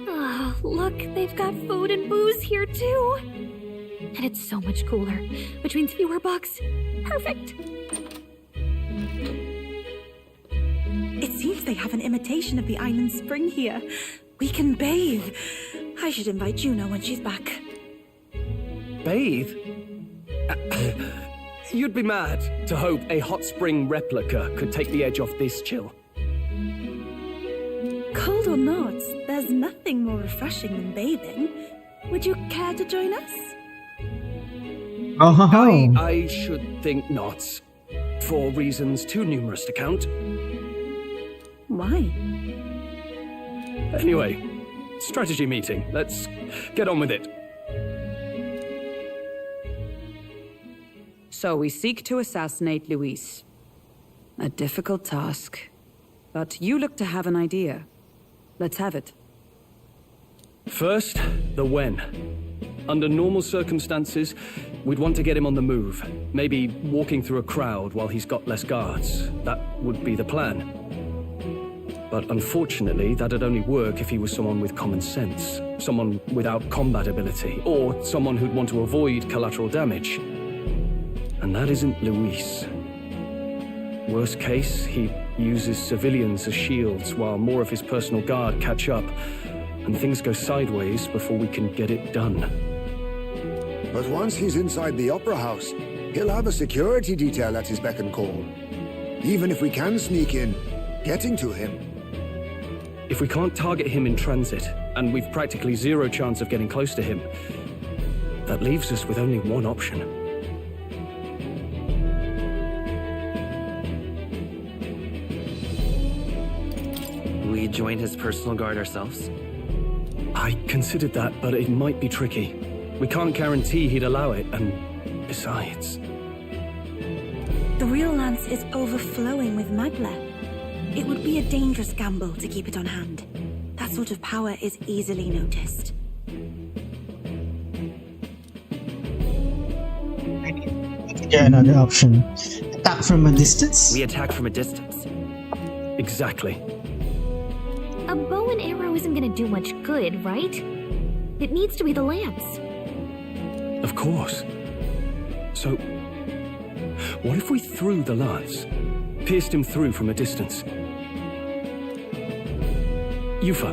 S9: Oh, look, they've got food and booze here too. And it's so much cooler, which means fewer bugs. Perfect.
S7: It seems they have an imitation of the island spring here. We can bathe. I should invite Juno when she's back.
S13: Bathe? You'd be mad to hope a hot spring replica could take the edge off this chill.
S7: Cold or not, there's nothing more refreshing than bathing. Would you care to join us?
S2: Oh, ho, ho.
S13: I should think not. For reasons too numerous to count.
S7: Why?
S13: Anyway, strategy meeting. Let's get on with it.
S12: So we seek to assassinate Luis. A difficult task. But you look to have an idea. Let's have it.
S13: First, the when. Under normal circumstances, we'd want to get him on the move. Maybe walking through a crowd while he's got less guards. That would be the plan. But unfortunately, that'd only work if he was someone with common sense. Someone without combat ability. Or someone who'd want to avoid collateral damage. And that isn't Luis. Worst case, he uses civilians as shields while more of his personal guard catch up. And things go sideways before we can get it done.
S5: But once he's inside the Opera House, he'll have a security detail at his beck and call. Even if we can sneak in, getting to him.
S13: If we can't target him in transit, and we've practically zero chance of getting close to him, that leaves us with only one option.
S16: We join his personal guard ourselves?
S13: I considered that, but it might be tricky. We can't guarantee he'd allow it, and besides...
S7: The real lance is overflowing with magla. It would be a dangerous gamble to keep it on hand. That sort of power is easily noticed.
S2: Yeah, another option. Attack from a distance?
S16: We attack from a distance.
S13: Exactly.
S9: A bow and arrow isn't gonna do much good, right? It needs to be the lance.
S13: Of course. So, what if we threw the lance? Pierced him through from a distance? Yufa,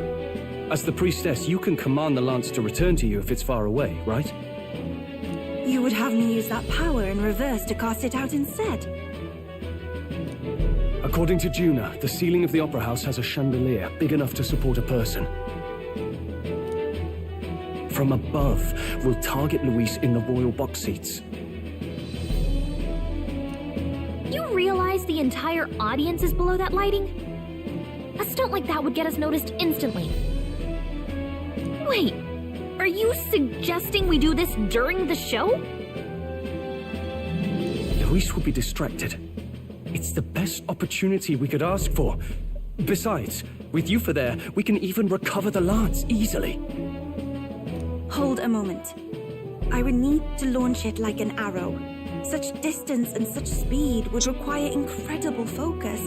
S13: as the priestess, you can command the lance to return to you if it's far away, right?
S7: You would have me use that power in reverse to cast it out instead.
S13: According to Juna, the ceiling of the Opera House has a chandelier big enough to support a person. From above, we'll target Luis in the royal box seats.
S9: You realize the entire audience is below that lighting? A stunt like that would get us noticed instantly. Wait, Are you suggesting we do this during the show?
S13: Luis will be distracted. It's the best opportunity we could ask for. Besides, with Yufa there, we can even recover the lance easily.
S7: Hold a moment. I would need to launch it like an arrow. Such distance and such speed would require incredible focus.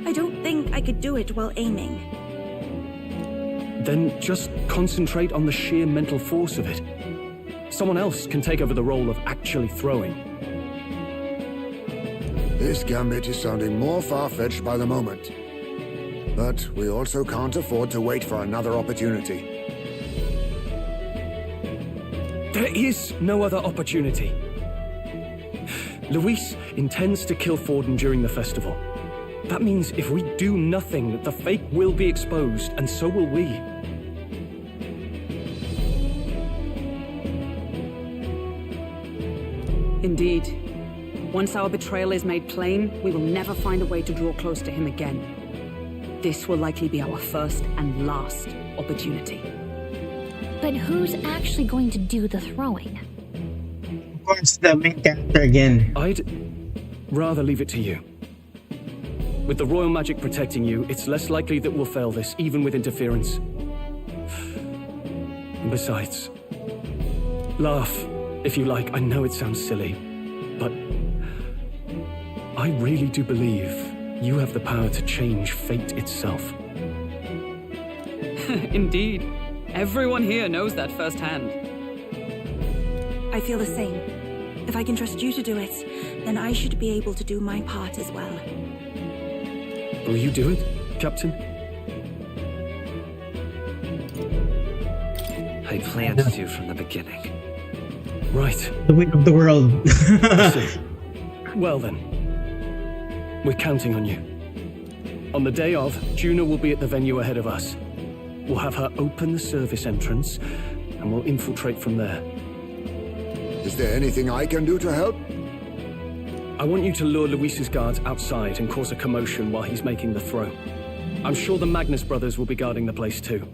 S7: I don't think I could do it while aiming.
S13: Then just concentrate on the sheer mental force of it. Someone else can take over the role of actually throwing.
S5: This gambit is sounding more far-fetched by the moment. But we also can't afford to wait for another opportunity.
S13: There is no other opportunity. Luis intends to kill Forden during the festival. That means if we do nothing, the fake will be exposed, and so will we.
S12: Indeed. Once our betrayal is made plain, we will never find a way to draw close to him again. This will likely be our first and last opportunity.
S9: But who's actually going to do the throwing?
S2: Of course, the main character again.
S13: I'd rather leave it to you. With the royal magic protecting you, it's less likely that we'll fail this, even with interference. And besides, laugh if you like. I know it sounds silly, but I really do believe you have the power to change fate itself.
S12: Indeed. Everyone here knows that firsthand.
S7: I feel the same. If I can trust you to do it, then I should be able to do my part as well.
S13: Will you do it, Captain?
S16: I planned to from the beginning.
S13: Right.
S2: The weight of the world.
S13: I see. Well then, we're counting on you. On the day of, Juna will be at the venue ahead of us. We'll have her open the service entrance, and we'll infiltrate from there.
S5: Is there anything I can do to help?
S13: I want you to lure Luis's guards outside and cause a commotion while he's making the throw. I'm sure the Magnus brothers will be guarding the place too.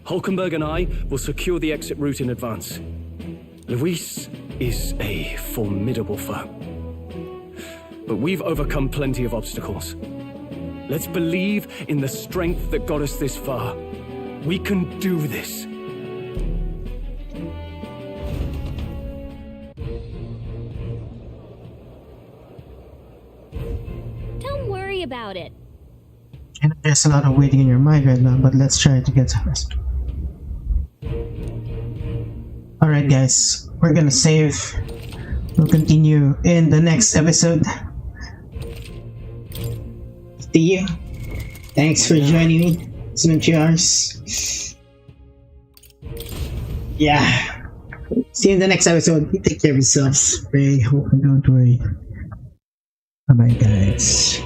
S13: Hulkenberg and I will secure the exit route in advance. Luis is a formidable foe. But we've overcome plenty of obstacles. Let's believe in the strength that got us this far. We can do this.
S9: Don't worry about it.
S2: And there's a lot of waiting in your mind right now, but let's try to get to rest. Alright guys, we're gonna save. We'll continue in the next episode. See you. Thanks for joining me. Snoochers. Yeah. See you in the next episode. Take care of yourselves. Pray, hope, and don't worry. Bye bye guys.